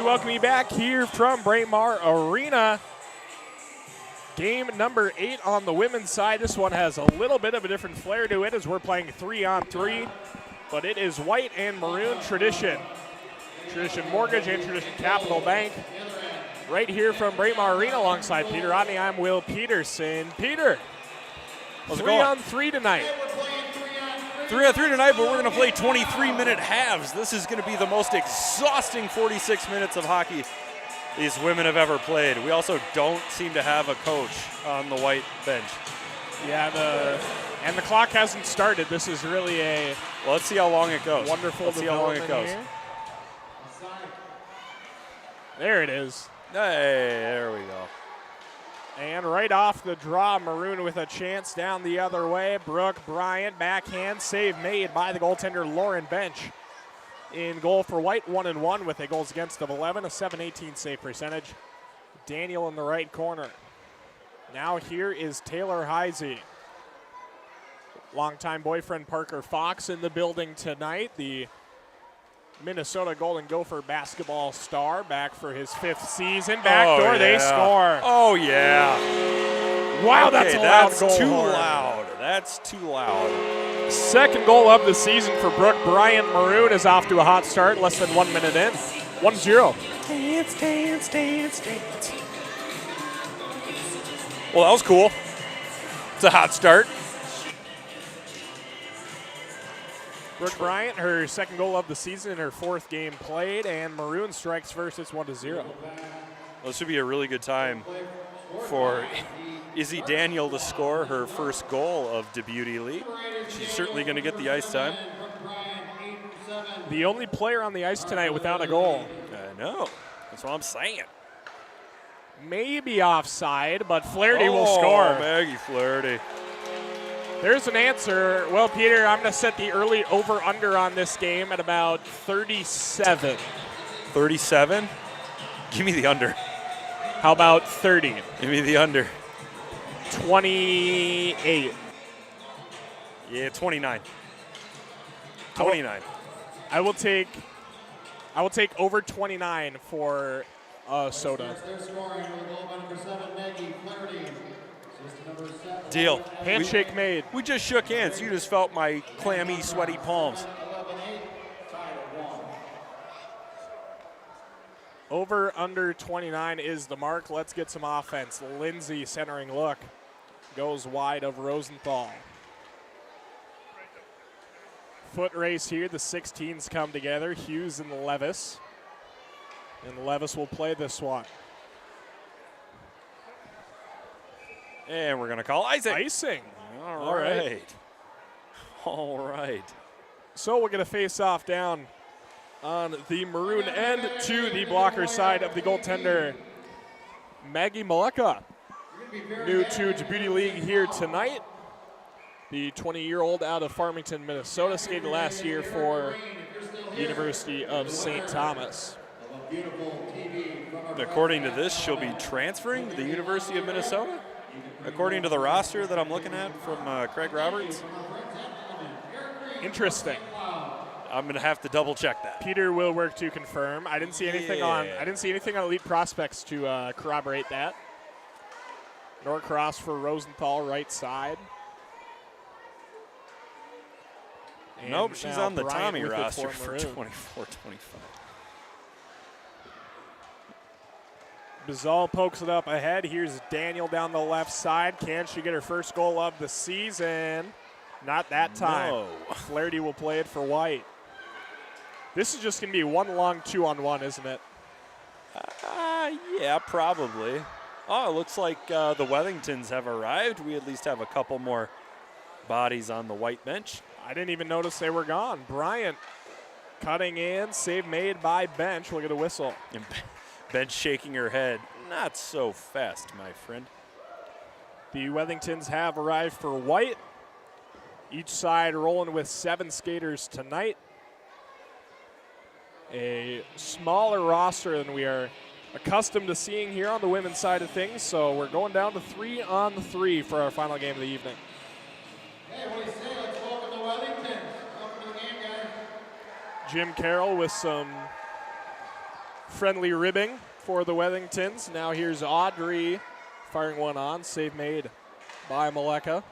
Speaker 1: welcome you back here from Braemar Arena. Game number 8 on the women's side. This one has a little bit of a different flair to it as we're playing 3-on-3, but it is white and maroon tradition. Tradition Mortgage and Tradition Capital Bank. Right here from Braemar Arena alongside Peter Rodney, I'm Will Peterson. Peter, 3-on-3 tonight.
Speaker 2: 3-on-3 tonight, but we're going to play 23-minute halves. This is going to be the most exhausting 46 minutes of hockey these women have ever played. We also don't seem to have a coach on the white bench.
Speaker 1: Yeah, the clock hasn't started. This is really a
Speaker 2: well, let's see how long it goes.
Speaker 1: Wonderful
Speaker 2: Let's see how long it goes.
Speaker 1: Here. There it is.
Speaker 2: Hey, there we go.
Speaker 1: And right off the draw, Maroon with a chance down the other way. Brooke Bryant, backhand save made by the goaltender Lauren Bench. In goal for White, 1-1 with a goals against of 11, a .718 save percentage. Daniel in the right corner. Now here is Taylor Heisey. Longtime boyfriend Parker Fox in the building tonight. The Minnesota Golden Gopher basketball star back for his 5th season. Backdoor, they score.
Speaker 2: Oh, yeah.
Speaker 1: Wow,
Speaker 2: okay,
Speaker 1: that's a loud
Speaker 2: that's
Speaker 1: goal.
Speaker 2: Too loud. That's too loud.
Speaker 1: Second goal of the season for Brooke Bryant. Maroon is off to a hot start, less than 1 minute in. 1-0.
Speaker 2: Dance, dance, dance, dance. Well, that was cool. It's a hot start.
Speaker 1: Brooke Bryant, her second goal of the season in her 4th game played, and Maroon strikes first. It's 1-0.
Speaker 2: Well, this would be a really good time for Izzy Daniel to score her first goal of Debut League. She's certainly going to get the ice time.
Speaker 1: The only player on the ice tonight without a goal.
Speaker 2: I know. That's what I'm saying.
Speaker 1: Maybe offside, but Flaherty will score.
Speaker 2: Maggie Flaherty.
Speaker 1: There's an answer. Well, Peter, I'm going to set the early over-under on this game at about 37.
Speaker 2: 37? Give me the under.
Speaker 1: How about 30?
Speaker 2: Give me the under.
Speaker 1: 28.
Speaker 2: Yeah, 29. 29.
Speaker 1: I will take over 29 for soda.
Speaker 2: Deal.
Speaker 1: Handshake made.
Speaker 2: We just shook hands. You just felt my clammy, sweaty palms.
Speaker 1: Over under 29 is the mark. Let's get some offense. Lindsay centering look. Goes wide of Rosenthal. Foot race here. The 16s come together. Hughes and Levis. And Levis will play this one.
Speaker 2: And we're going to call
Speaker 1: icing.
Speaker 2: All right. All right.
Speaker 1: So we're going to face off down on the maroon end to the blocker side of the goaltender, Maggie Maleka. New to Djibouti League here tonight. The 20-year-old out of Farmington, Minnesota, skated last year for the University of St. Thomas.
Speaker 2: According to this, she'll be transferring to the University of Minnesota? According to the roster that I'm looking at from Craig Roberts?
Speaker 1: Interesting.
Speaker 2: I'm going to have to double check that.
Speaker 1: Peter will work to confirm. I didn't see anything on Elite Prospects to corroborate that. Norcross for Rosenthal, right side. And
Speaker 2: nope, she's on the
Speaker 1: Bryant
Speaker 2: Tommy
Speaker 1: with
Speaker 2: roster
Speaker 1: it
Speaker 2: for
Speaker 1: Maroon.
Speaker 2: 24-25.
Speaker 1: Bizal pokes it up ahead. Here's Daniel down the left side. Can she get her first goal of the season? Not that time.
Speaker 2: No.
Speaker 1: Flaherty will play it for White. This is just going to be one long 2-on-1, isn't it?
Speaker 2: Yeah, probably. Oh, it looks like the Wethingtons have arrived. We at least have a couple more bodies on the white bench.
Speaker 1: I didn't even notice they were gone. Bryant cutting in. Save made by Bench. We'll get a whistle.
Speaker 2: And Bench shaking her head. Not so fast, my friend.
Speaker 1: The Wethingtons have arrived for White. Each side rolling with 7 skaters tonight. A smaller roster than we are accustomed to seeing here on the women's side of things, so we're going down to 3-on-3 for our final game of the evening.
Speaker 6: Hey, what do you say? Let's welcome the Wellingtons. Welcome to the game, guys.
Speaker 1: Jim Carroll with some friendly ribbing for the Wethingtons. Now here's Audrey firing one on. Save made by Maleka.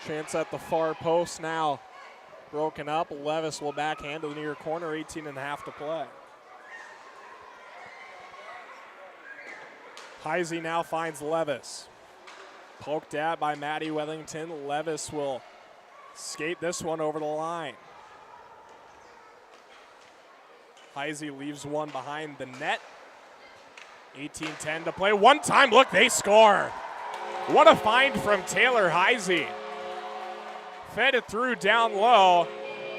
Speaker 1: Chance at the far post now. Broken up. Levis will backhand to the near corner. 18.5 to play. Heisey now finds Levis. Poked at by Maddie Wethington. Levis will skate this one over the line. Heisey leaves one behind the net. 18-10 to play. One time, look, they score. What a find from Taylor Heisey. Fed it through down low,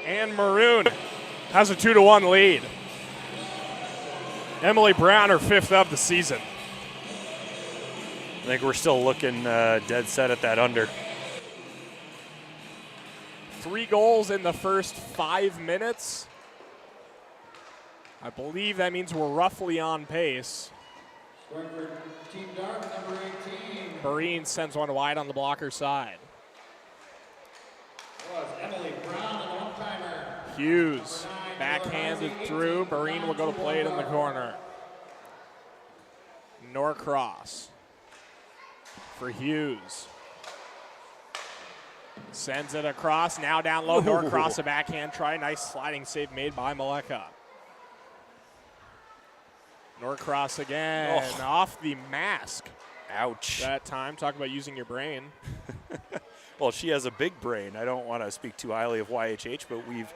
Speaker 1: and Maroon has a 2-1 lead. Emily Brown, her 5th of the season.
Speaker 2: I think we're still looking dead set at that under.
Speaker 1: 3 goals in the first 5 minutes. I believe that means we're roughly on pace.
Speaker 6: Team Dark, number 18.
Speaker 1: Barine sends one wide on the blocker side.
Speaker 6: Was Emily Brown, and one-timer.
Speaker 1: Hughes backhanded through. Barine will go to play it in the corner. Norcross for Hughes. Sends it across, now down low. Norcross a backhand try. Nice sliding save made by Maleka. Norcross again, off the mask.
Speaker 2: Ouch.
Speaker 1: That time, talk about using your brain.
Speaker 2: Well, she has a big brain. I don't want to speak too highly of YHH, but we've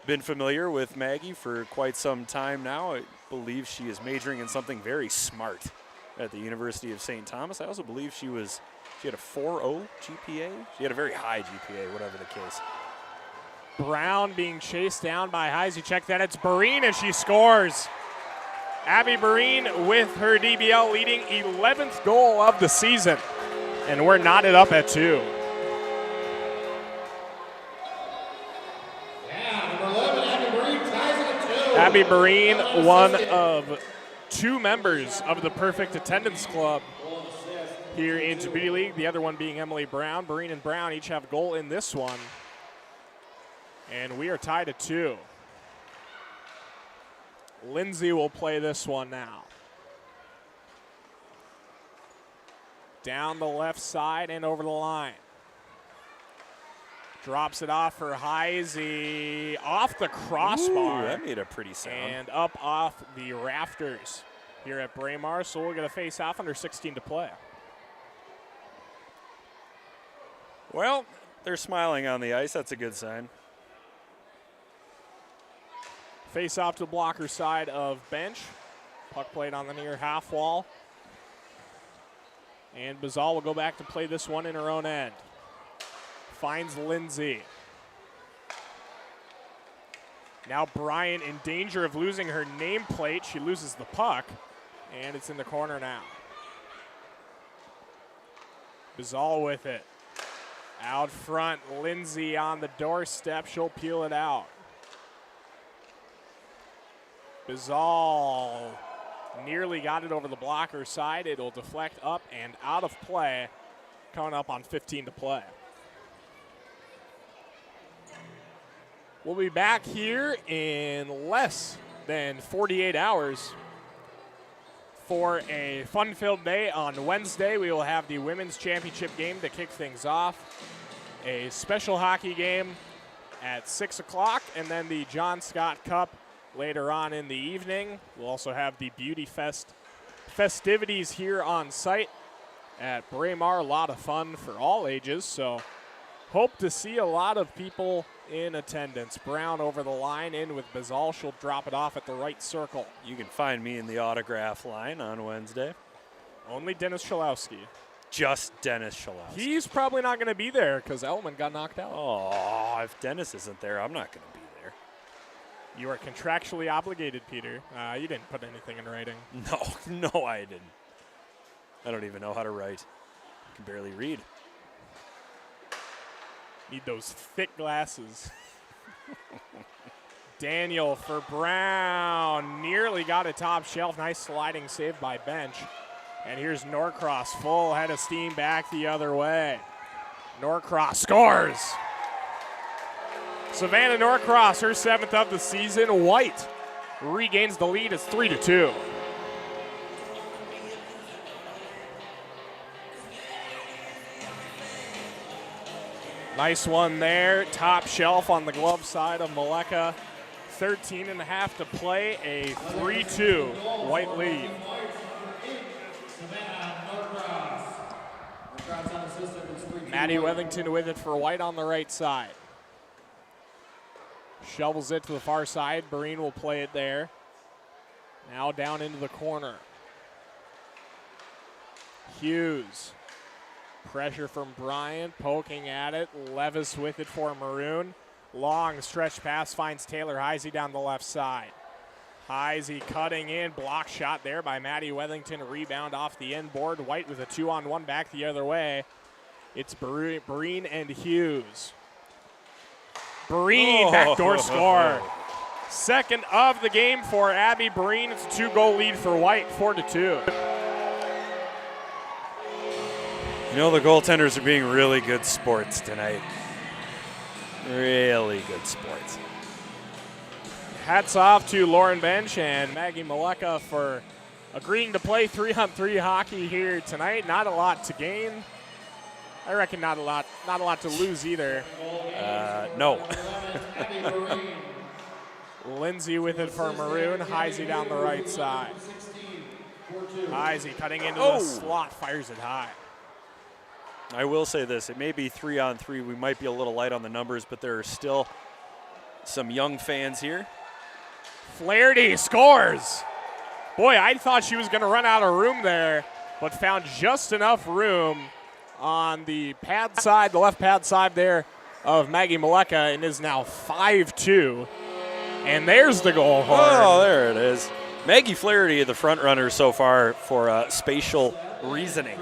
Speaker 2: been familiar with Maggie for quite some time now. I believe she is majoring in something very smart at the University of St. Thomas. I also believe she had a 4.0 GPA. She had a very high GPA, whatever the case.
Speaker 1: Brown being chased down by Heisey. Check that, it's Barine, and she scores. Abby Barine with her DBL leading 11th goal of the season. And we're knotted up at 2.
Speaker 6: Yeah, number 11, Abby Barine ties it at 2.
Speaker 1: Abby Barine, one of 2 members of the Perfect Attendance Club here in Djibouti League. The other one being Emily Brown. Barine and Brown each have a goal in this one. And we are tied at 2. Lindsay will play this one now. Down the left side and over the line. Drops it off for Heisey. Off the crossbar.
Speaker 2: Ooh, that made a pretty sound.
Speaker 1: And up off the rafters here at Braemar. So we're going to face off under 16 to play.
Speaker 2: Well, they're smiling on the ice. That's a good sign.
Speaker 1: Face off to the blocker side of bench. Puck played on the near half wall. And Bazal will go back to play this one in her own end. Finds Lindsay. Now Bryant in danger of losing her nameplate. She loses the puck, and it's in the corner now. Bazal with it. Out front, Lindsay on the doorstep. She'll peel it out. Bazal nearly got it over the blocker side. It'll deflect up and out of play. Coming up on 15 to play. We'll be back here in less than 48 hours for a fun-filled day. On Wednesday, we will have the Women's Championship game to kick things off. A special hockey game at 6 o'clock, and then the John Scott Cup later on in the evening. We'll also have the Beauty Fest festivities here on site at Braemar. A lot of fun for all ages, so hope to see a lot of people in attendance. Brown over the line in with Bazal. She'll drop it off at the right circle.
Speaker 2: You can find me in the autograph line on Wednesday.
Speaker 1: Only Dennis Chalowski.
Speaker 2: Just Dennis Chalowski.
Speaker 1: He's probably not going to be there because Elman got knocked out.
Speaker 2: Oh, if Dennis isn't there, I'm not going to be there.
Speaker 1: You are contractually obligated, Peter. You didn't put anything in writing.
Speaker 2: No, I didn't. I don't even know how to write. I can barely read.
Speaker 1: Need those thick glasses. Daniel for Brown. Nearly got a top shelf. Nice sliding save by Bench. And here's Norcross, full head of steam back the other way. Norcross scores. Savannah Norcross, her 7th of the season. White regains the lead. It's 3-2. Nice one there. Top shelf on the glove side of Maleka. 13.5 to play. A 3-2 White lead. Maddie Wethington with it for White on the right side. Shovels it to the far side. Breen will play it there. Now down into the corner. Hughes. Pressure from Bryant, poking at it. Levis with it for Maroon. Long stretch pass finds Taylor Heisey down the left side. Heisey cutting in, block shot there by Maddie Wethington. Rebound off the end board. White with a 2-on-1 back the other way. It's Breen and Hughes. Breen, backdoor score. Second of the game for Abby Breen. It's a 2-goal lead for White, 4-2.
Speaker 2: You know, the goaltenders are being really good sports tonight. Really good sports.
Speaker 1: Hats off to Lauren Bench and Maggie Maleka for agreeing to play 3-on-3 hockey here tonight. Not a lot to gain. I reckon not a lot to lose either.
Speaker 2: No.
Speaker 1: Lindsay with it for Maroon. Heisey down the right side. Heisey cutting into the slot, fires it high.
Speaker 2: I will say this, it may be 3-on-3. We might be a little light on the numbers, but there are still some young fans here.
Speaker 1: Flaherty scores. Boy, I thought she was going to run out of room there, but found just enough room on the pad side, the left pad side there of Maggie Maleka, and is now 5-2. And there's the goal horn.
Speaker 2: Oh, there it is. Maggie Flaherty, the front runner so far for spatial reasoning.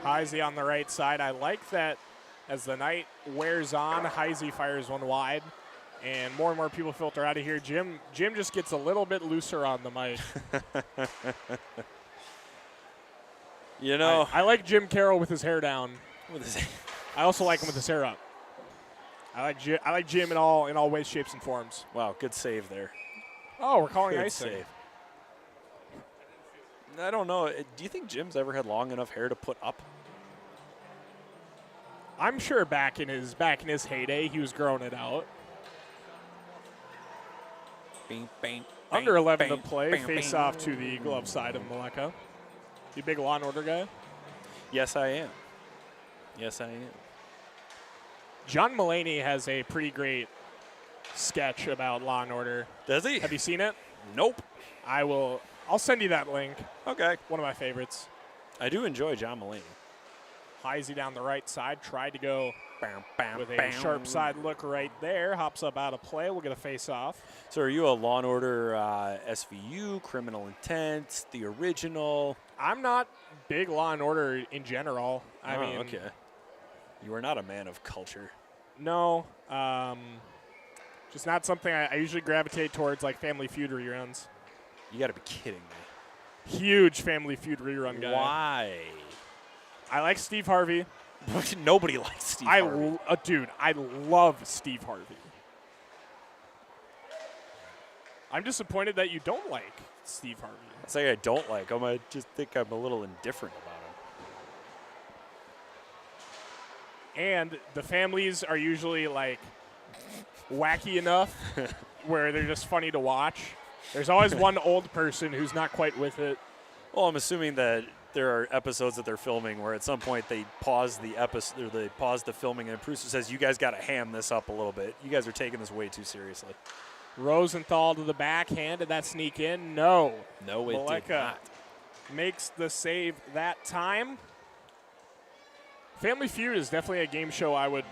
Speaker 1: Heisey on the right side. I like that as the night wears on, Heisey fires one wide, and more people filter out of here. Jim just gets a little bit looser on the mic.
Speaker 2: You know,
Speaker 1: I like Jim Carroll with his hair down. I also like him with his hair up. I like Jim in all ways, shapes, and forms.
Speaker 2: Wow, good save there.
Speaker 1: Oh, we're calling
Speaker 2: Good
Speaker 1: icing.
Speaker 2: save. I don't know. Do you think Jim's ever had long enough hair to put up?
Speaker 1: I'm sure back in his heyday, he was growing it out.
Speaker 2: Bing, bing,
Speaker 1: Under
Speaker 2: bing,
Speaker 1: 11
Speaker 2: bing,
Speaker 1: to play.
Speaker 2: bing,
Speaker 1: Face
Speaker 2: bing.
Speaker 1: off to the glove side of Maleka. You big Law and Order guy?
Speaker 2: Yes, I am. Yes, I am.
Speaker 1: John Mulaney has a pretty great sketch about Law and Order.
Speaker 2: Does he?
Speaker 1: Have you seen it?
Speaker 2: Nope.
Speaker 1: I'll send you that link.
Speaker 2: Okay.
Speaker 1: One of my favorites.
Speaker 2: I do enjoy John Mulaney.
Speaker 1: Heisey down the right side. Tried to go
Speaker 2: Bam, bam,
Speaker 1: with a
Speaker 2: bam.
Speaker 1: sharp side look right there. Hops up out of play. We'll get a face off.
Speaker 2: So are you a Law & Order SVU, Criminal Intent, the original?
Speaker 1: I'm not big Law and Order in general. I mean,
Speaker 2: okay. You are not a man of culture.
Speaker 1: No. Just not something I usually gravitate towards, like Family Feud reruns.
Speaker 2: You got to be kidding me.
Speaker 1: Huge Family Feud rerun guy.
Speaker 2: Why?
Speaker 1: I like Steve Harvey.
Speaker 2: Nobody likes Steve Harvey.
Speaker 1: Dude, I love Steve Harvey. I'm disappointed that you don't like Steve Harvey.
Speaker 2: It's like I don't like him. I just think I'm a little indifferent about him.
Speaker 1: And the families are usually like wacky enough where they're just funny to watch. There's always one old person who's not quite with it.
Speaker 2: Well, I'm assuming that there are episodes that they're filming where at some point they pause the episode, or they pause the filming, and the producer says, "You guys got to ham this up a little bit. You guys are taking this way too seriously."
Speaker 1: Rosenthal to the backhand. Did that sneak in? No.
Speaker 2: No, it did
Speaker 1: Maleka
Speaker 2: not.
Speaker 1: makes the save that time. Family Feud is definitely a game show I would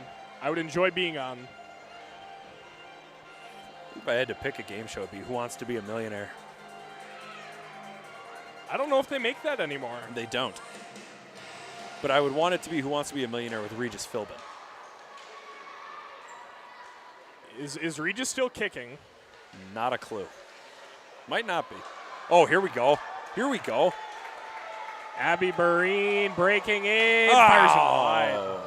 Speaker 1: enjoy being on.
Speaker 2: If I had to pick a game show, it'd be Who Wants to Be a Millionaire?
Speaker 1: I don't know if they make that anymore.
Speaker 2: They don't. But I would want it to be Who Wants to Be a Millionaire with Regis Philbin.
Speaker 1: Is Regis still kicking?
Speaker 2: Not a clue. Might not be. Oh, here we go. Here we go.
Speaker 1: Abby Barine breaking in, fires it wide.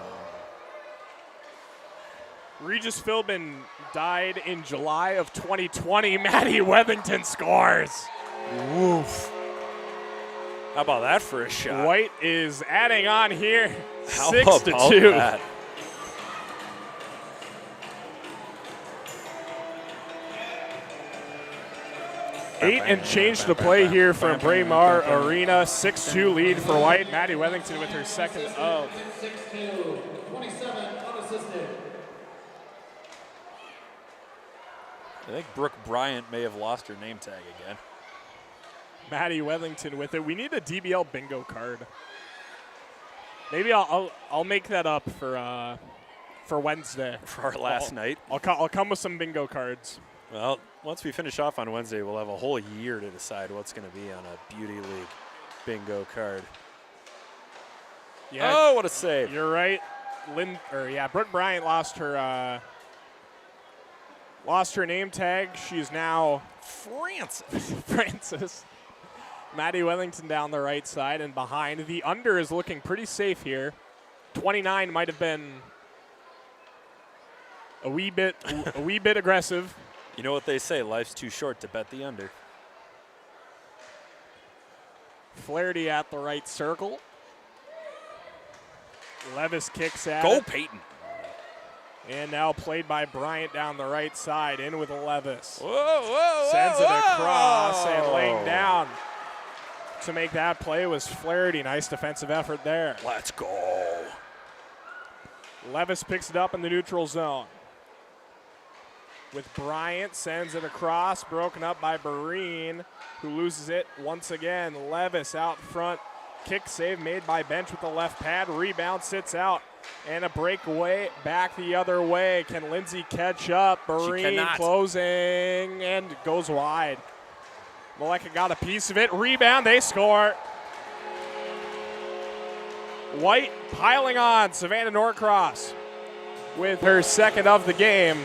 Speaker 1: Regis Philbin died in July of 2020. Maddie Wethington scores.
Speaker 2: Woof. How about that for a shot?
Speaker 1: White is adding on here,
Speaker 2: How
Speaker 1: 6-2.
Speaker 2: about that?
Speaker 1: Eight and change to play here from Braemar Arena. 6-2 lead for White. Maddie Wethington with her second of.
Speaker 6: 6-2, 27 unassisted.
Speaker 2: I think Brooke Bryant may have lost her name tag again.
Speaker 1: Maddie Wethington with it. We need a DBL bingo card. Maybe I'll make that up for Wednesday.
Speaker 2: For our last night.
Speaker 1: I'll come with some bingo cards.
Speaker 2: Well, once we finish off on Wednesday, we'll have a whole year to decide what's going to be on a Beauty League bingo card.
Speaker 1: Yeah.
Speaker 2: Oh, what a save.
Speaker 1: You're right. Brooke Bryant lost her name tag. She's now Francis. Maddie Wellington down the right side and behind. The under is looking pretty safe here. 29 might have been a wee bit aggressive.
Speaker 2: You know what they say, life's too short to bet the under.
Speaker 1: Flaherty at the right circle. Levis kicks at
Speaker 2: Go
Speaker 1: it.
Speaker 2: Peyton.
Speaker 1: And now played by Bryant down the right side. In with Levis.
Speaker 2: Whoa, whoa,
Speaker 1: Sends it
Speaker 2: whoa.
Speaker 1: across and laying down to make that play was Flaherty. Nice defensive effort there.
Speaker 2: Let's go.
Speaker 1: Levis picks it up in the neutral zone. With Bryant, sends it across, broken up by Barine, who loses it once again. Levis out front, kick save made by Bench with the left pad, rebound sits out, and a breakaway back the other way. Can Lindsay catch up? Barine closing and goes wide. Maleka got a piece of it, rebound, they score. White piling on, Savannah Norcross with her second of the game.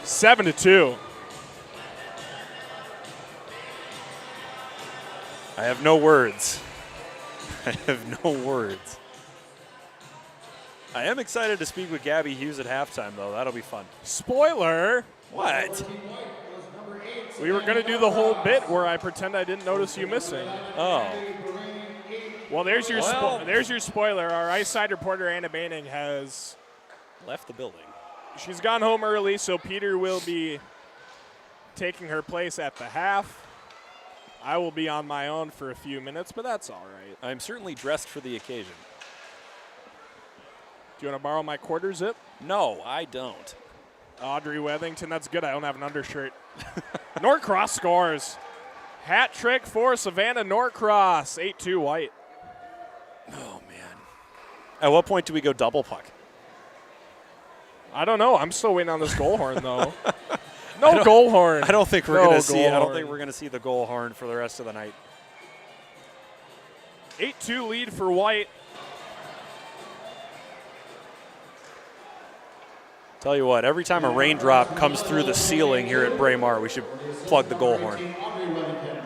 Speaker 1: 7-2.
Speaker 2: I have no words. I have no words. I am excited to speak with Gabby Hughes at halftime, though. That'll be fun.
Speaker 1: Spoiler.
Speaker 2: What?
Speaker 1: We were going to do the whole bit where I pretend I didn't notice you missing.
Speaker 2: Oh.
Speaker 1: Well, there's your spoiler. Our ice side reporter, Anna Banning, has
Speaker 2: Left the building.
Speaker 1: She's gone home early, so Peter will be taking her place at the half. I will be on my own for a few minutes, but that's all right.
Speaker 2: I'm certainly dressed for the occasion.
Speaker 1: Do you want to borrow my quarter zip?
Speaker 2: No, I don't.
Speaker 1: Audrey Wethington, that's good. I don't have an undershirt. Norcross scores. Hat trick for Savannah Norcross. 8-2 White.
Speaker 2: Oh, man. At what point do we go double puck?
Speaker 1: I don't know. I'm still waiting on this goal horn, though. No goal horn.
Speaker 2: I don't think we're going to see. I don't think we're going to see the goal horn for the rest of the night.
Speaker 1: 8-2 lead for White.
Speaker 2: Tell you what, every time a raindrop comes through the ceiling here at Braemar, we should plug the goal horn.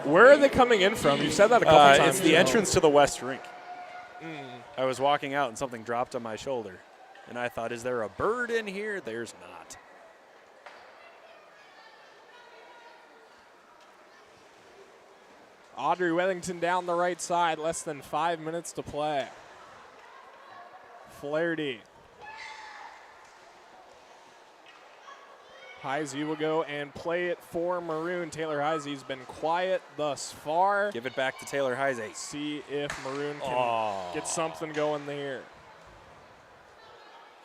Speaker 1: Where are they coming in from? You said that a couple times.
Speaker 2: It's the entrance to the West Rink. I was walking out and something dropped on my shoulder. And I thought, is there a bird in here? There's not.
Speaker 1: Audrey Wethington down the right side, less than 5 minutes to play. Flaherty. Heisey will go and play it for Maroon. Taylor Heisey's been quiet thus far.
Speaker 2: Give it back to Taylor Heisey.
Speaker 1: See if Maroon can get something going there.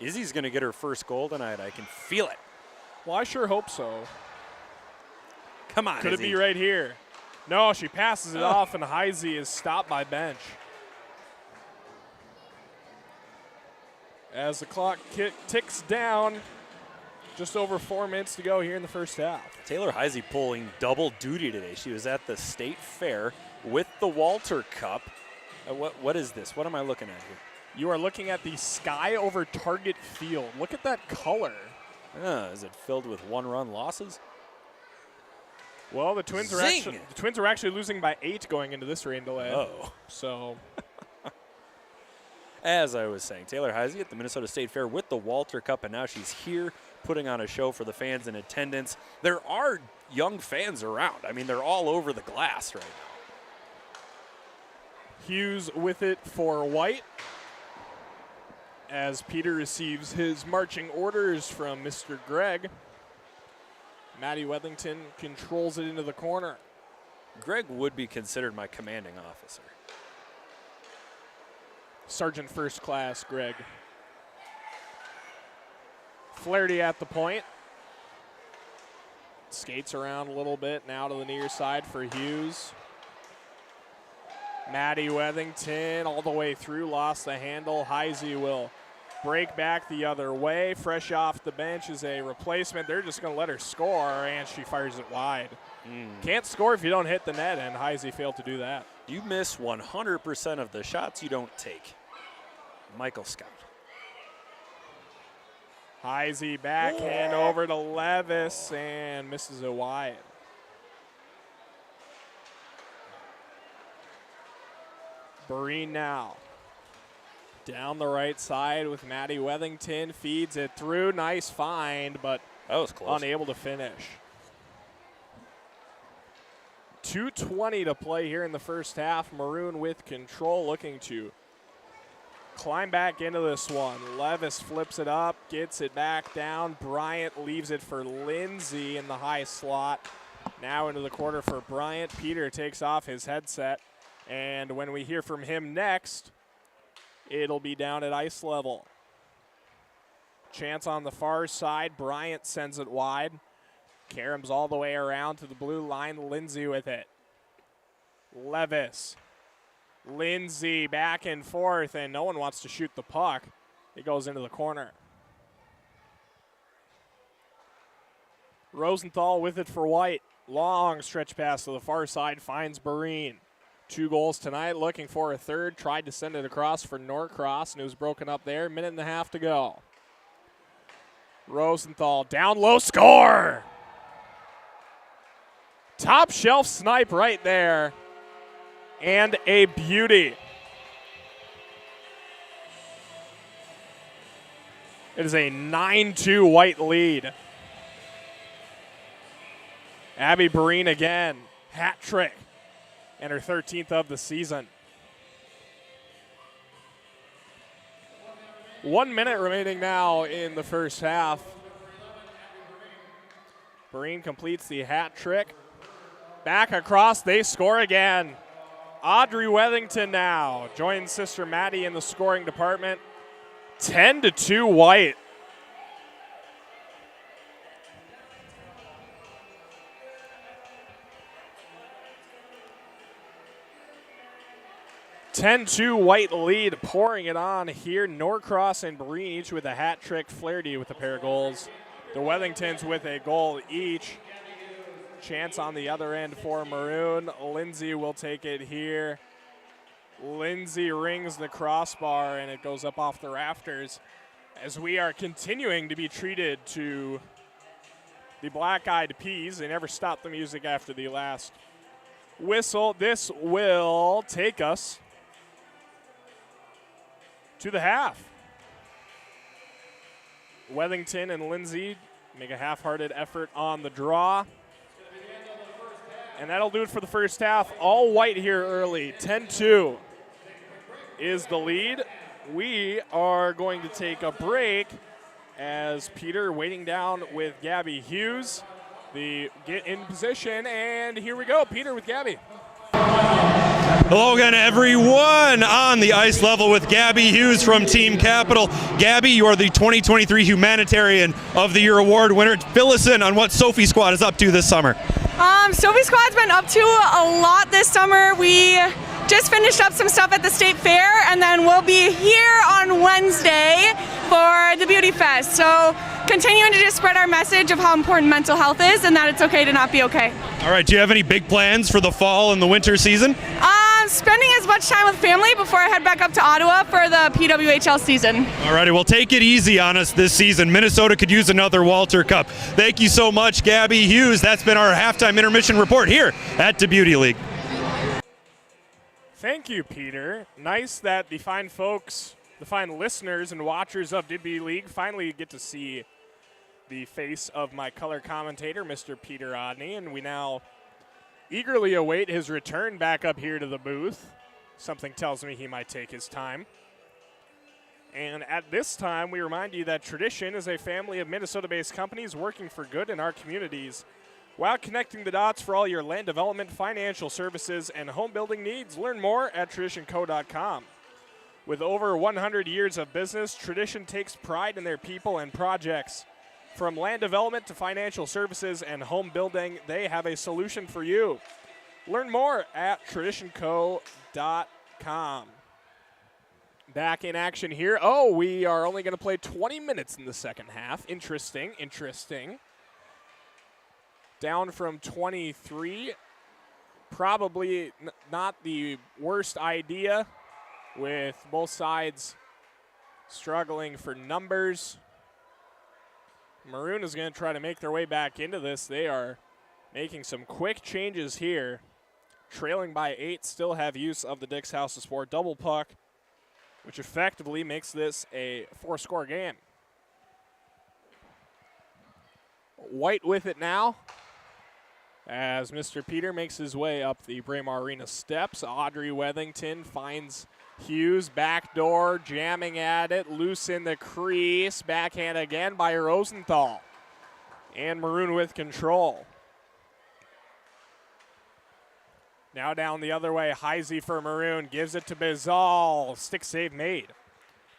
Speaker 2: Izzy's going to get her first goal tonight. I can feel it.
Speaker 1: Well, I sure hope so.
Speaker 2: Come on,
Speaker 1: Could
Speaker 2: Izzy.
Speaker 1: it be right here? No, she passes it off, and Heisey is stopped by Bench. As the clock ticks down, just over 4 minutes to go here in the first half.
Speaker 2: Taylor Heisey pulling double duty today. She was at the State Fair with the Walter Cup. What is this? What am I looking at here?
Speaker 1: You are looking at the sky over Target Field. Look at that color.
Speaker 2: Is it filled with one-run losses?
Speaker 1: Well, the Twins are actually losing by 8 going into this rain delay.
Speaker 2: Oh.
Speaker 1: So,
Speaker 2: as I was saying, Taylor Heisey at the Minnesota State Fair with the Walter Cup, and now she's here putting on a show for the fans in attendance. There are young fans around. I mean, they're all over the glass right now.
Speaker 1: Hughes with it for White as Peter receives his marching orders from Mr. Gregg. Maddie Wethington controls it into the corner.
Speaker 2: Greg would be considered my commanding officer.
Speaker 1: Sergeant First Class Gregg. Flaherty at the point. Skates around a little bit now to the near side for Hughes. Maddie Wethington all the way through, lost the handle. Heisey will break back the other way. Fresh off the bench is a replacement. They're just going to let her score, and she fires it wide. Can't score if you don't hit the net, and Heisey failed to do that.
Speaker 2: You miss 100% of the shots you don't take. Michael Scott.
Speaker 1: Heisey backhand over to Levis and misses it wide. Breen now. Down the right side with Maddie Wethington. Feeds it through. Nice find, but
Speaker 2: that was close.
Speaker 1: Unable to finish. 2:20 to play here in the first half. Maroon with control, looking to climb back into this one. Levis flips it up, gets it back down. Bryant leaves it for Lindsay in the high slot. Now into the corner for Bryant. Peter takes off his headset. And when we hear from him next, it'll be down at ice level. Chance on the far side. Bryant sends it wide. Karam's all the way around to the blue line. Lindsay with it. Levis. Lindsay back and forth, and no one wants to shoot the puck. It goes into the corner. Rosenthal with it for White. Long stretch pass to the far side, finds Barine. 2 goals tonight, looking for a third. Tried to send it across for Norcross, and it was broken up there. 1.5 to go. Rosenthal down low, score! Top shelf snipe right there. And a beauty. It is a 9-2 White lead. Abby Breen again, hat trick, and her 13th of the season. 1 minute remaining now in the first half. Breen completes the hat trick. Back across, they score again. Audrey Wethington now joins sister Maddie in the scoring department. 10-2 White. White lead, pouring it on here. Norcross and Breen each with a hat trick. Flaherty with a pair of goals. The Wethingtons with a goal each. Chance on the other end for Maroon. Lindsay will take it here. Lindsay rings the crossbar, and it goes up off the rafters as we are continuing to be treated to the Black Eyed Peas. They never stopped the music after the last whistle. This will take us to the half. Wethington and Lindsay make a half-hearted effort on the draw. And that'll do it for the first half. All White here early. 10-2 is the lead. We are going to take a break as Peter waiting down with Gabby Hughes. The get in position, and here we go. Peter with Gabby.
Speaker 7: Hello again, everyone, on the ice level with Gabby Hughes from Team Capital. Gabby, you are the 2023 Humanitarian of the Year award winner. Fill us in on what Sophie Squad is up to this summer.
Speaker 8: Sophie Squad's been up to a lot this summer. We just finished up some stuff at the State Fair, and then we'll be here on Wednesday for the Beauty Fest. So continuing to just spread our message of how important mental health is and that it's okay to not be okay.
Speaker 7: All right, do you have any big plans for the fall and the winter season?
Speaker 8: spending as much time with family before I head back up to Ottawa for the PWHL season.
Speaker 7: All righty, well, take it easy on us this season. Minnesota could use another Walter Cup. Thank you so much, Gabby Hughes. That's been our halftime intermission report here at the Beauty League.
Speaker 1: Thank you, Peter. Nice that the fine folks, the fine listeners and watchers of Beauty League finally get to see the face of my color commentator, Mr. Peter Odney, and we now eagerly await his return back up here to the booth. Something tells me he might take his time. And at this time, we remind you that Tradition is a family of Minnesota-based companies working for good in our communities while connecting the dots for all your land development, financial services, and home building needs. Learn more at traditionco.com. With over 100 years of business, Tradition takes pride in their people and projects. From land development to financial services and home building, they have a solution for you. Learn more at traditionco.com. Back in action here. Oh, we are only going to play 20 minutes in the second half. Interesting. Down from 23. Probably not the worst idea, with both sides struggling for numbers. Maroon is going to try to make their way back into this. They are making some quick changes here. Trailing by 8, still have use of the Dick's House of Sport double puck, which effectively makes this a 4-score game. White with it now, as Mr. Peter makes his way up the Braemar Arena steps. Audrey Wethington finds Hughes, backdoor, jamming at it, loose in the crease, backhand again by Rosenthal. And Maroon with control. Now down the other way, Heisey for Maroon, gives it to Bizal. Stick save made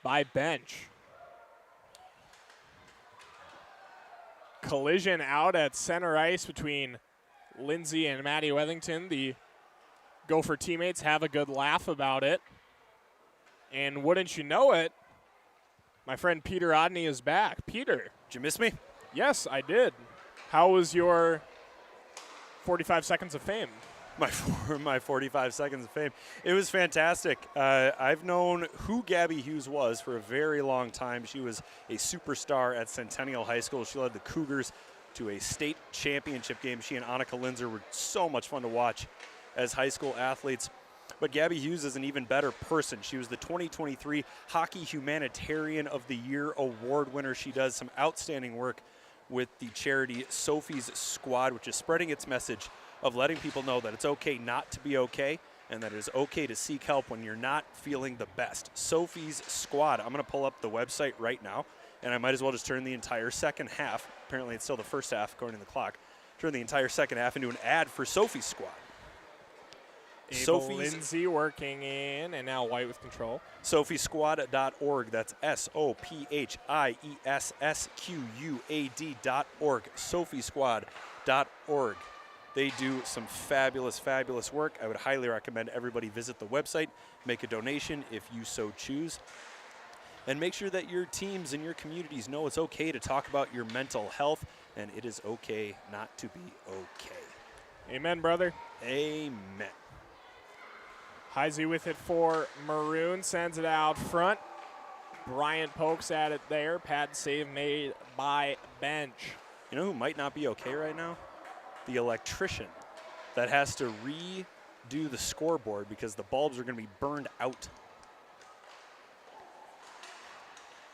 Speaker 1: by Bench. Collision out at center ice between Lindsay and Maddie Wethington. The Gopher teammates have a good laugh about it. And wouldn't you know it, my friend Peter Odney is back. Peter.
Speaker 2: Did you miss me?
Speaker 1: Yes, I did. How was your 45 seconds of fame?
Speaker 2: My 45 seconds of fame. It was fantastic. I've known who Gabby Hughes was for a very long time. She was a superstar at Centennial High School. She led the Cougars to a state championship game. She and Annika Linzer were so much fun to watch as high school athletes. But Gabby Hughes is an even better person. She was the 2023 Hockey Humanitarian of the Year award winner. She does some outstanding work with the charity Sophie's Squad, which is spreading its message of letting people know that it's okay not to be okay and that it is okay to seek help when you're not feeling the best. Sophie's Squad. I'm going to pull up the website right now, and I might as well just turn the entire second half. Apparently it's still the first half according to the clock. Turn the entire second half into an ad for Sophie's Squad.
Speaker 1: Lindsay working in, and now White with control.
Speaker 2: SophieSquad.org. That's SophieIssQUAD.org. SophieSquad.org. They do some fabulous, fabulous work. I would highly recommend everybody visit the website, make a donation if you so choose, and make sure that your teams and your communities know it's okay to talk about your mental health, and it is okay not to be okay.
Speaker 1: Amen, brother.
Speaker 2: Amen.
Speaker 1: Heisey with it for Maroon, sends it out front. Bryant pokes at it there. Pad save made by Bench.
Speaker 2: You know who might not be okay right now? The electrician that has to redo the scoreboard because the bulbs are going to be burned out.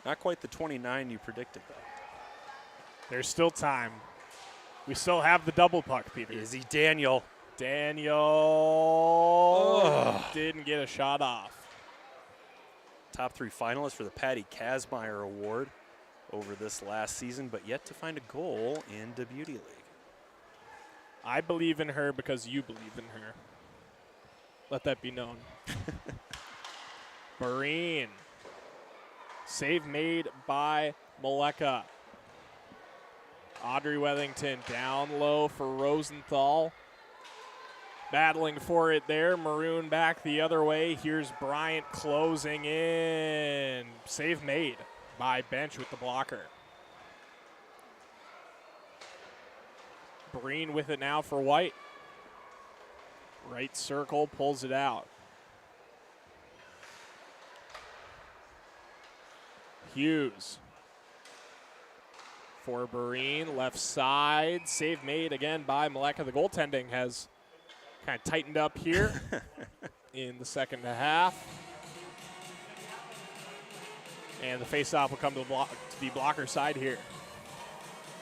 Speaker 2: Not quite the 29 you predicted, though.
Speaker 1: There's still time. We still have the double puck, Peter.
Speaker 2: Izzy Daniel.
Speaker 1: Didn't get a shot off.
Speaker 2: Top 3 finalists for the Patty Kazmaier Award over this last season, but yet to find a goal in the Beauty League.
Speaker 1: I believe in her because you believe in her. Let that be known. Marine. Save made by Maleka. Audrey Wethington down low for Rosenthal. Battling for it there. Maroon back the other way. Here's Bryant closing in. Save made by Bench with the blocker. Breen with it now for White. Right circle, pulls it out. Hughes for Breen, left side. Save made again by Maleka. The goaltending has kind of tightened up here in the second half. And the faceoff will come to the blocker side here.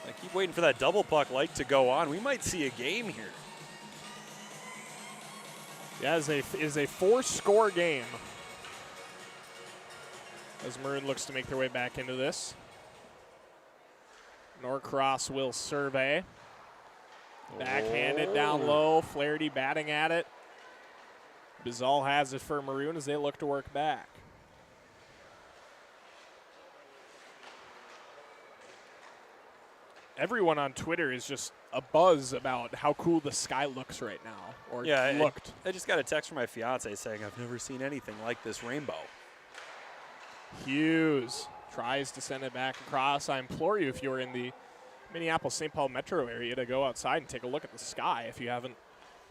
Speaker 2: I keep waiting for that double puck to go on. We might see a game here.
Speaker 1: Yeah, it is a 4-score game as Maroon looks to make their way back into this. Norcross will survey. Backhanded down low. Flaherty batting at it. Bizal has it for Maroon as they look to work back. Everyone on Twitter is just a buzz about how cool the sky looks right now, or looked.
Speaker 2: I just got a text from my fiance saying I've never seen anything like this rainbow.
Speaker 1: Hughes tries to send it back across. I implore you, if you're in the Minneapolis-St. Paul metro area, to go outside and take a look at the sky if you haven't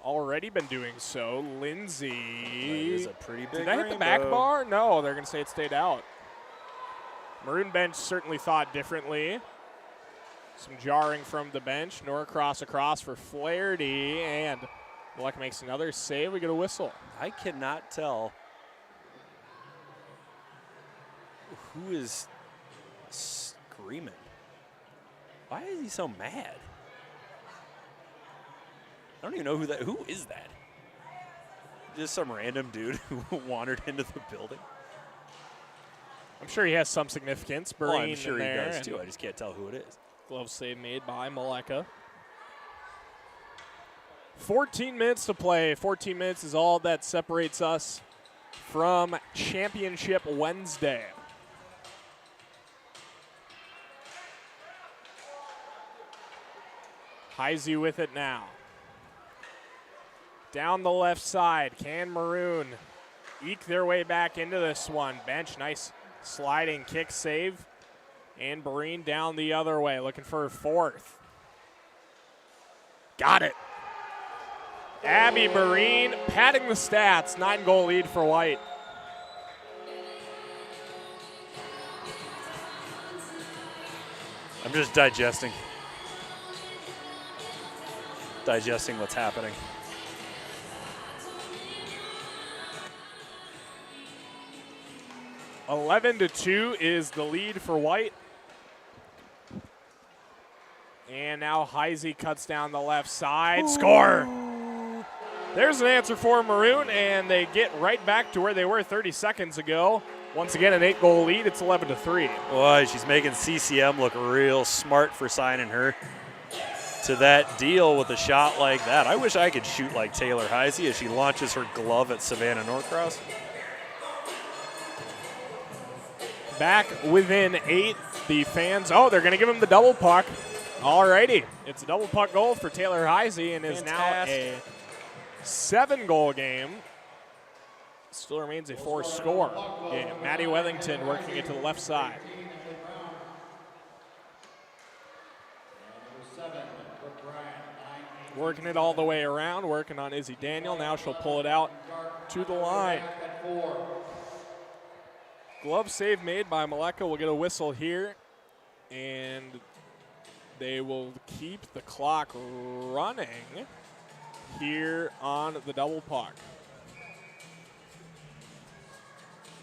Speaker 1: already been doing so. Lindsay.
Speaker 2: That is a pretty big
Speaker 1: Did I hit the back bar? No, they're going to say it stayed out. Maroon bench certainly thought differently. Some jarring from the bench. Norcross across for Flaherty, and Malek makes another save. We get a whistle.
Speaker 2: I cannot tell who is screaming. Why is he so mad? I don't even know who is that? Just some random dude who wandered into the building.
Speaker 1: I'm sure he has some significance. Breen
Speaker 2: I'm sure he
Speaker 1: there,
Speaker 2: does too. I just can't tell who it is.
Speaker 1: Glove save made by Maleka. 14 minutes to play. 14 minutes is all that separates us from Championship Wednesday. Heisey with it now. Down the left side. Can Maroon eke their way back into this one? Bench, nice sliding kick save. And Breen down the other way, looking for a fourth. Got it. Abby Breen padding the stats. 9-goal lead for White.
Speaker 2: I'm just digesting what's happening.
Speaker 1: (11-2) is the lead for White. And now Heisey cuts down the left side. Score! There's an answer for Maroon, and they get right back to where they were 30 seconds ago. Once again, an 8-goal lead. It's 11-3.
Speaker 2: Boy, she's making CCM look real smart for signing her to that deal with a shot like that. I wish I could shoot like Taylor Heisey as she launches her glove at Savannah Norcross.
Speaker 1: Back within 8, the fans. Oh, they're going to give him the double puck. All righty. It's a double puck goal for Taylor Heisey, and is now a 7-goal game. Still remains a 4-score game. Maddie Wellington working it to the left side. Working it all the way around, working on Izzy Daniel. Now she'll pull it out to the line. Glove save made by Maleka. We'll get a whistle here, and they will keep the clock running here on the double puck.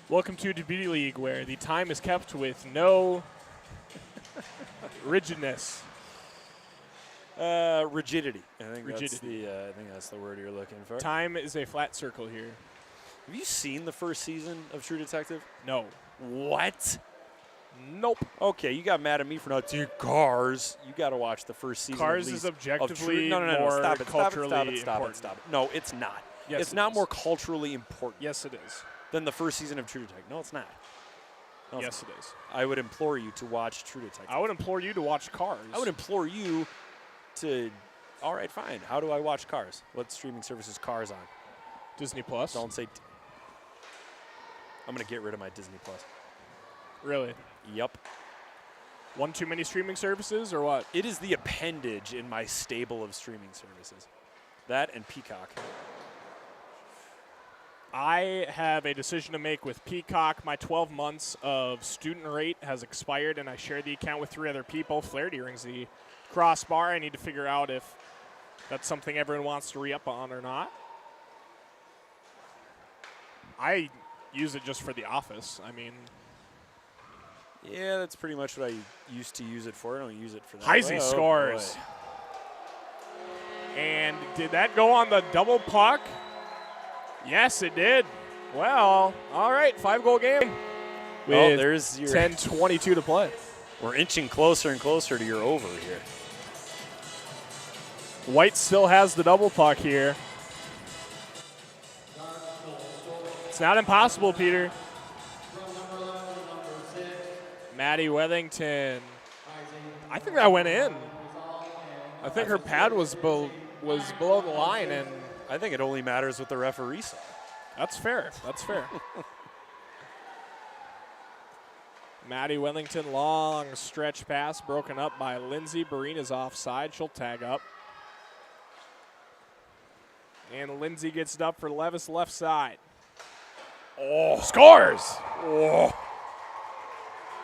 Speaker 1: Welcome to Beauty League, where the time is kept with no rigidness.
Speaker 2: Rigidity. I think
Speaker 1: Rigidity.
Speaker 2: that's the word you're looking for.
Speaker 1: Time is a flat circle here.
Speaker 2: Have you seen the first season of True Detective?
Speaker 1: No.
Speaker 2: What?
Speaker 1: Nope.
Speaker 2: Okay, you got mad at me for not seeing Cars. You got to watch the first season.
Speaker 1: Cars
Speaker 2: at least
Speaker 1: is objectively
Speaker 2: no,
Speaker 1: more
Speaker 2: stop it,
Speaker 1: culturally
Speaker 2: stop
Speaker 1: important.
Speaker 2: it. No, it's not.
Speaker 1: Yes,
Speaker 2: it's
Speaker 1: it
Speaker 2: not
Speaker 1: is.
Speaker 2: more culturally important.
Speaker 1: Yes, it is.
Speaker 2: Than the first season of True Detective. No, it's not. No, it's
Speaker 1: Yes,
Speaker 2: not.
Speaker 1: it is.
Speaker 2: I would implore you to watch True Detective.
Speaker 1: I would implore you to watch Cars.
Speaker 2: I would implore you to. All right, fine. How do I watch Cars? What streaming service is Cars on?
Speaker 1: Disney Plus.
Speaker 2: Don't say. I'm gonna get rid of my Disney Plus.
Speaker 1: Really?
Speaker 2: Yep.
Speaker 1: One too many streaming services, or what?
Speaker 2: It is the appendage in my stable of streaming services. That and Peacock.
Speaker 1: I have a decision to make with Peacock. My 12 months of student rate has expired, and I share the account with 3 other people. Flaherty rings the crossbar. I need to figure out if that's something everyone wants to re-up on or not. I use it just for the office. I mean,
Speaker 2: Yeah, that's pretty much what I used to use it for. I don't use it for that.
Speaker 1: Heisey scores. And did that go on the double puck? Yes, it did. Well, all right, 5-goal game.
Speaker 2: Well, there's your
Speaker 1: 10:22 to play.
Speaker 2: We're inching closer and closer to your over here.
Speaker 1: White still has the double puck here. It's not impossible, Peter. Maddie Wethington. I think that went in. I think her pad was below the line, and
Speaker 2: I think it only matters what the referee said.
Speaker 1: that's fair. That's fair. Maddie Wellington, long stretch pass, broken up by Lindsay. Barina's offside. She'll tag up. And Lindsay gets it up for Levis left side. Oh, scores! Oh.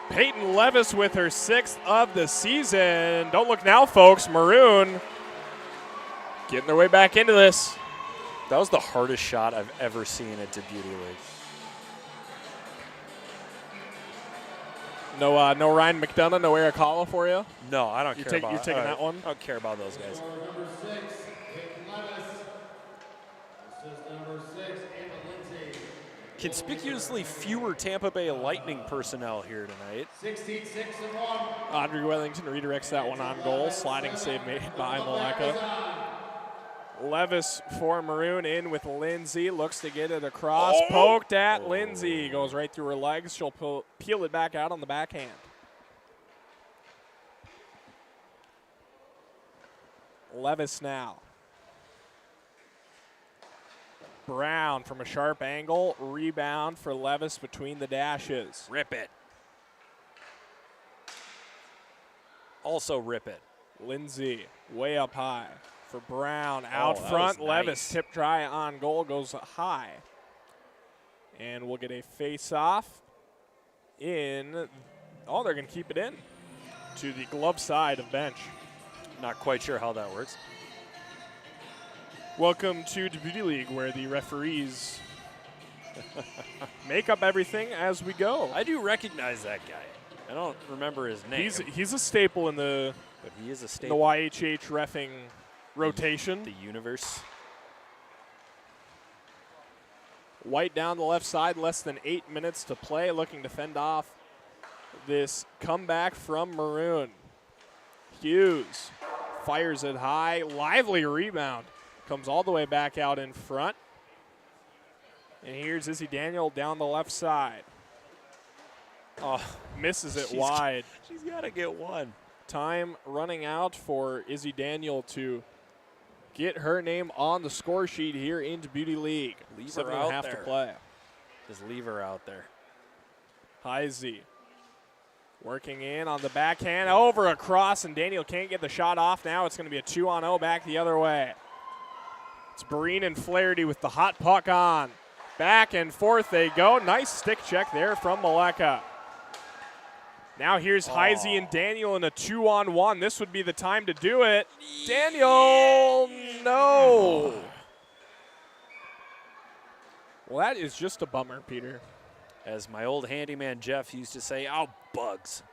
Speaker 1: Peyton Levis with her 6th of the season. Don't look now, folks. Maroon getting their way back into this.
Speaker 2: That was the hardest shot I've ever seen at Beauty League.
Speaker 1: No Ryan McDonough, no Eric Halla for you?
Speaker 2: No, I don't care about
Speaker 1: You're taking that one?
Speaker 2: I don't care about those guys.
Speaker 6: Number 6, Peyton Levis. Assist number 6, Anna Lindsay.
Speaker 2: Conspicuously fewer Tampa Bay Lightning personnel here tonight.
Speaker 6: 16-6-1.
Speaker 1: Audrey Wellington redirects that one on goal. Sliding save made by Maleka. Levis for Maroon in with Lindsay. Looks to get it across. Poked at Lindsay. Goes right through her legs. She'll peel it back out on the backhand. Levis now. Brown from a sharp angle. Rebound for Levis between the dashes.
Speaker 2: Rip it. Also rip it.
Speaker 1: Lindsay way up high for Brown. Out
Speaker 2: that
Speaker 1: front,
Speaker 2: was
Speaker 1: Levis
Speaker 2: nice.
Speaker 1: tip dry on goal, goes high. And we'll get a face-off in. Oh, they're going to keep it in to the glove side of bench.
Speaker 2: Not quite sure how that works.
Speaker 1: Welcome to the Beauty League, where the referees make up everything as we go.
Speaker 2: I do recognize that guy. I don't remember his name.
Speaker 1: He's a staple in the
Speaker 2: but he is a
Speaker 1: the
Speaker 2: staple.
Speaker 1: YHH reffing rotation.
Speaker 2: The universe.
Speaker 1: White down the left side, less than 8 minutes to play, looking to fend off this comeback from Maroon. Hughes fires it high, lively rebound. Comes all the way back out in front. And here's Izzy Daniel down the left side.
Speaker 2: Oh,
Speaker 1: misses it wide.
Speaker 2: She's got to get one.
Speaker 1: Time running out for Izzy Daniel to get her name on the score sheet here into Beauty League.
Speaker 2: Leave her
Speaker 1: 7.5
Speaker 2: out
Speaker 1: to
Speaker 2: there.
Speaker 1: play.
Speaker 2: Just leave her out there.
Speaker 1: Heisey working in on the backhand, over across, and Daniel can't get the shot off now. It's going to be a 2-on-0 back the other way. It's Breen and Flaherty with the hot puck on. Back and forth they go. Nice stick check there from Maleka. Now here's Heisey and Daniel in a 2-on-1. This would be the time to do it. Daniel, no. Well, that is just a bummer, Peter.
Speaker 2: As my old handyman Jeff used to say, "Oh, bugs."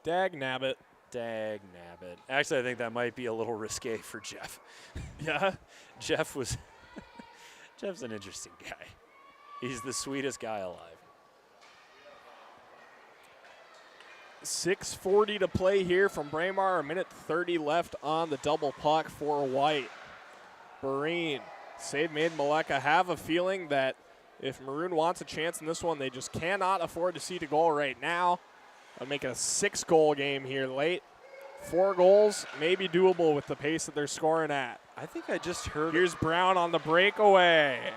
Speaker 1: Dag nabbit.
Speaker 2: Dag nabbit. Actually, I think that might be a little risque for Jeff.
Speaker 1: Yeah?
Speaker 2: Jeff's an interesting guy. He's the sweetest guy alive.
Speaker 1: 6:40 to play here from Braemar. 1:30 left on the double puck for White. Breen, save made Maleka. Have a feeling that if Maroon wants a chance in this one, they just cannot afford to see a goal right now. I'll make it a 6-goal game here late. 4 goals may be doable with the pace that they're scoring at.
Speaker 2: I think I just heard.
Speaker 1: Here's Brown on the breakaway.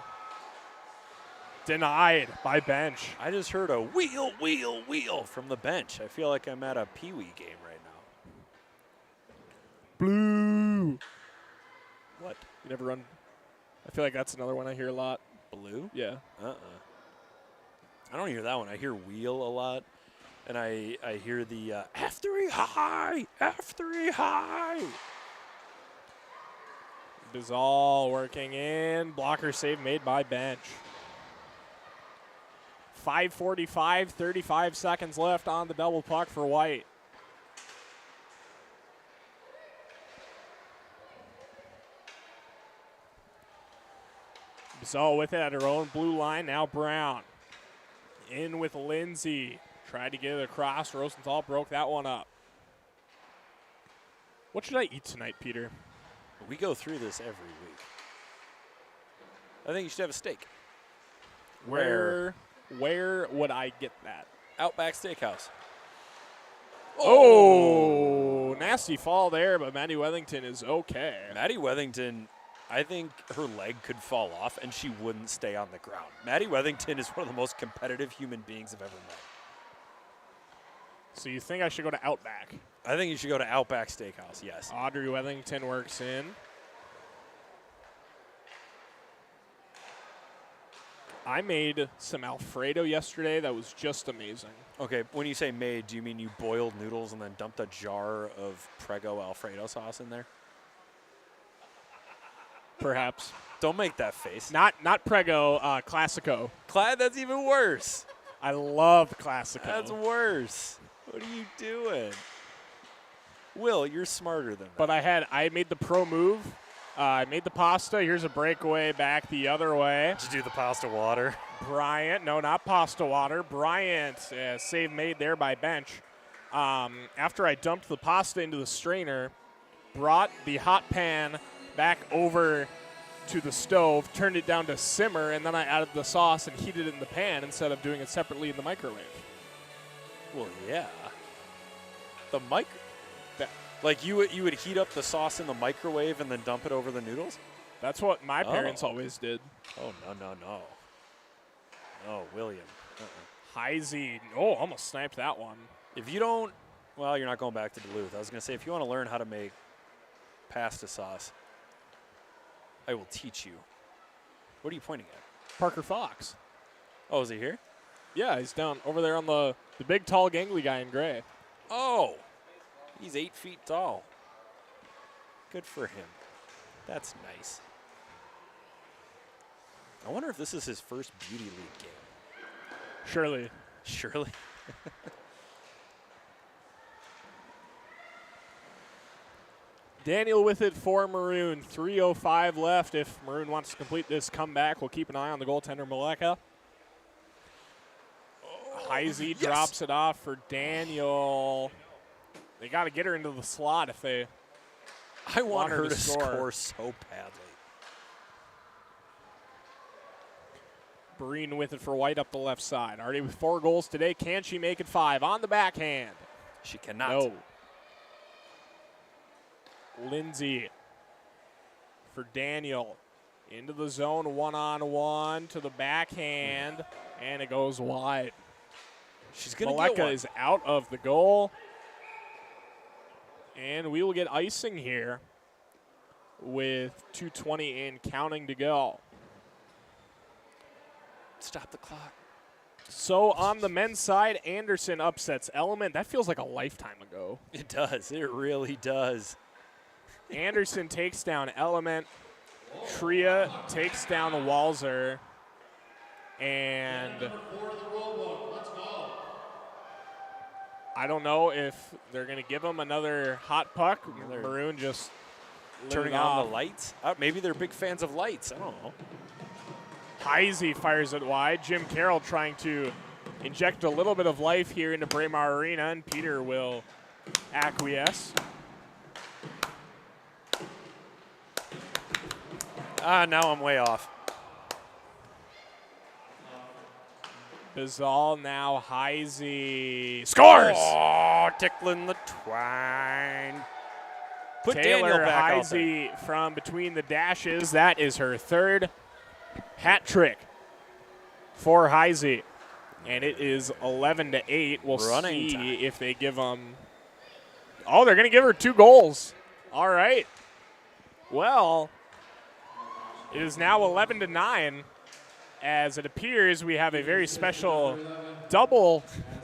Speaker 1: Denied by bench.
Speaker 2: I just heard a wheel, wheel, wheel from the bench. I feel like I'm at a Pee-wee game right now.
Speaker 1: Blue.
Speaker 2: What?
Speaker 1: You never run I feel like that's another one I hear a lot.
Speaker 2: Blue?
Speaker 1: Yeah.
Speaker 2: I don't hear that one. I hear wheel a lot. And I hear the F3 high, F3 high.
Speaker 1: Bizal working in. Blocker save made by Bench. 5:45, 35 seconds left on the double puck for White. Bizal with it at her own blue line. Now Brown. In with Lindsay. Tried to get it across. Rosenthal broke that one up. What should I eat tonight, Peter?
Speaker 2: We go through this every week. I think you should have a steak.
Speaker 1: Where would I get that?
Speaker 2: Outback Steakhouse.
Speaker 1: Oh, nasty fall there, but Maddie Wethington is okay.
Speaker 2: Maddie Wethington, I think her leg could fall off and she wouldn't stay on the ground. Maddie Wethington is one of the most competitive human beings I've ever met.
Speaker 1: So you think I should go to Outback?
Speaker 2: I think you should go to Outback Steakhouse, yes.
Speaker 1: Audrey Wethington works in. I made some Alfredo yesterday that was just amazing.
Speaker 2: Okay, when you say made, do you mean you boiled noodles and then dumped a jar of Prego Alfredo sauce in there?
Speaker 1: Perhaps.
Speaker 2: Don't make that face.
Speaker 1: Not Prego, Classico.
Speaker 2: That's even worse.
Speaker 1: I love Classico.
Speaker 2: That's worse. What are you doing? Will, you're smarter than that.
Speaker 1: But I made the pro move. I made the pasta. Here's a breakaway back the other way.
Speaker 2: Did you do the pasta water?
Speaker 1: Bryant, no, not pasta water. Bryant, save made there by Bench. After I dumped the pasta into the strainer, brought the hot pan back over to the stove, turned it down to simmer, and then I added the sauce and heated it in the pan instead of doing it separately in the microwave.
Speaker 2: Well, yeah. Like you would heat up the sauce in the microwave and then dump it over the noodles?
Speaker 1: That's what my parents always did.
Speaker 2: Oh, no. Oh, William.
Speaker 1: Heisey, almost sniped that one.
Speaker 2: If you don't, well, you're not going back to Duluth. I was going to say, if you want to learn how to make pasta sauce, I will teach you. What are you pointing at?
Speaker 1: Parker Fox.
Speaker 2: Oh, is he here?
Speaker 1: Yeah, he's down over there on the big, tall, gangly guy in gray.
Speaker 2: Oh, he's 8 feet tall. Good for him. That's nice. I wonder if this is his first Beauty League game.
Speaker 1: Surely. Daniel with it for Maroon. 3:05 left. If Maroon wants to complete this comeback, we'll keep an eye on the goaltender, Maleka. Heisey drops it off for Daniel. They got to get her into the slot if they
Speaker 2: I want her to score so badly.
Speaker 1: Breen with it for White up the left side. Already with 4 goals today. Can she make it 5? On the backhand.
Speaker 2: She cannot.
Speaker 1: No. Lindsay for Daniel. Into the zone, one-on-one to the backhand, and it goes wide.
Speaker 2: She's going to get one.
Speaker 1: Maleka is out of the goal. And we will get icing here with 2:20 and counting to go.
Speaker 2: Stop the clock.
Speaker 1: So on the men's side, Anderson upsets Element. That feels like a lifetime ago.
Speaker 2: It does. It really does.
Speaker 1: Anderson takes down Element. Tria takes down Walzer. And I don't know if they're going to give him another hot puck. Maroon just
Speaker 2: turning on the lights. Maybe they're big fans of lights. I don't know.
Speaker 1: Heisey fires it wide. Jim Carroll trying to inject a little bit of life here into Braemar Arena, and Peter will acquiesce.
Speaker 2: Now I'm way off.
Speaker 1: Bizal now, Heisey scores!
Speaker 2: Oh, tickling the twine. Put
Speaker 1: Taylor
Speaker 2: Daniel back
Speaker 1: Heisey from between the dashes. That is her 3rd hat trick for Heisey. And it is 11-8. We'll see if they give them. Oh, they're going to give her 2 goals. All right. Well, It is now 11-9, as it appears we have a very special double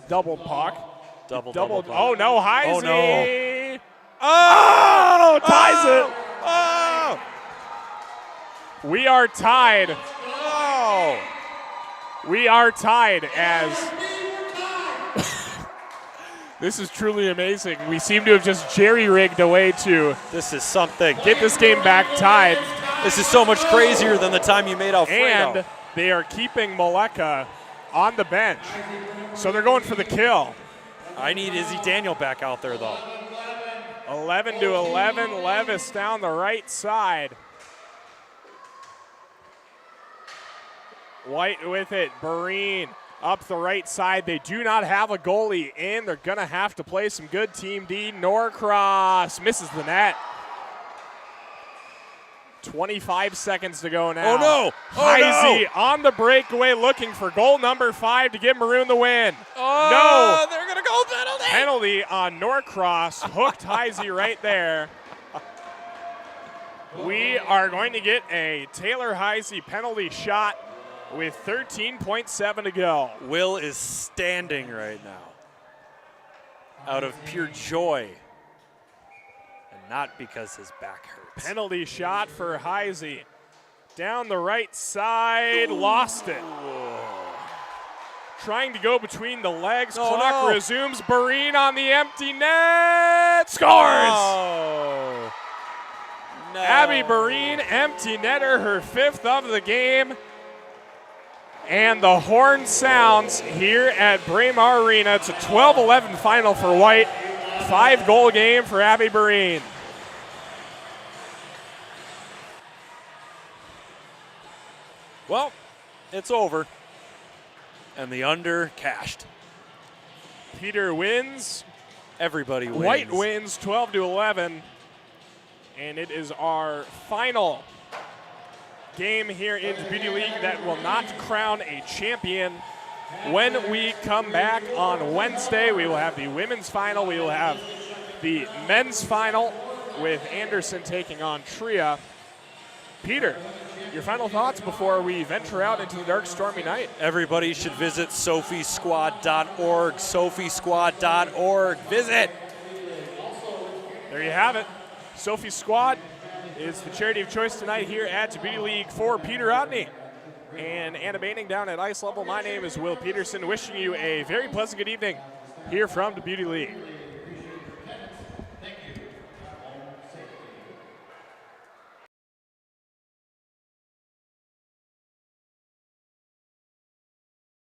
Speaker 1: puck.
Speaker 2: Double.
Speaker 1: Oh no, Heisey!
Speaker 2: Oh no!
Speaker 1: Oh, ties it.
Speaker 2: Oh!
Speaker 1: We are tied.
Speaker 2: Oh!
Speaker 1: We are tied as this is truly amazing. We seem to have just jerry-rigged a way to
Speaker 2: This is something.
Speaker 1: get this game back tied.
Speaker 2: This is so much crazier than the time you made Alfredo.
Speaker 1: And they are keeping Maleka on the bench. So they're going for the kill.
Speaker 2: I need Izzy Daniel back out there, though.
Speaker 1: 11-11, Levis down the right side. White with it, Breen up the right side. They do not have a goalie in. They're going to have to play some good team D. Norcross misses the net. 25 seconds to go now.
Speaker 2: Oh, no.
Speaker 1: Heisey on the breakaway looking for goal number 5 to give Maroon the win.
Speaker 2: Oh, they're going to go penalty.
Speaker 1: Penalty on Norcross. Hooked Heisey right there. We are going to get a Taylor Heisey penalty shot with 13.7 to go.
Speaker 2: Will is standing right now out of pure joy and not because his back hurts.
Speaker 1: Penalty shot for Heisey. Down the right side, lost it. Trying to go between the legs. Clock resumes. Breen on the empty net. Scores!
Speaker 2: Oh, no.
Speaker 1: Abby Breen, empty netter, her 5th of the game. And the horn sounds here at Braemar Arena. It's a 12-11 final for White. 5-goal game for Abby Breen.
Speaker 2: Well, it's over. And the under cashed.
Speaker 1: Peter wins.
Speaker 2: Everybody wins.
Speaker 1: White wins 12-11. And it is our final game here in the Beauty League that will not crown a champion. When we come back on Wednesday, we will have the women's final. We will have the men's final with Anderson taking on Tria. Peter, your final thoughts before we venture out into the dark, stormy night?
Speaker 2: Everybody should visit sophiesquad.org. Sophiesquad.org. Visit.
Speaker 1: There you have it. Sophie Squad is the charity of choice tonight here at the Beauty League for Peter Otney and Anna Baining down at ice level. My name is Will Peterson, wishing you a very pleasant good evening here from the Beauty League.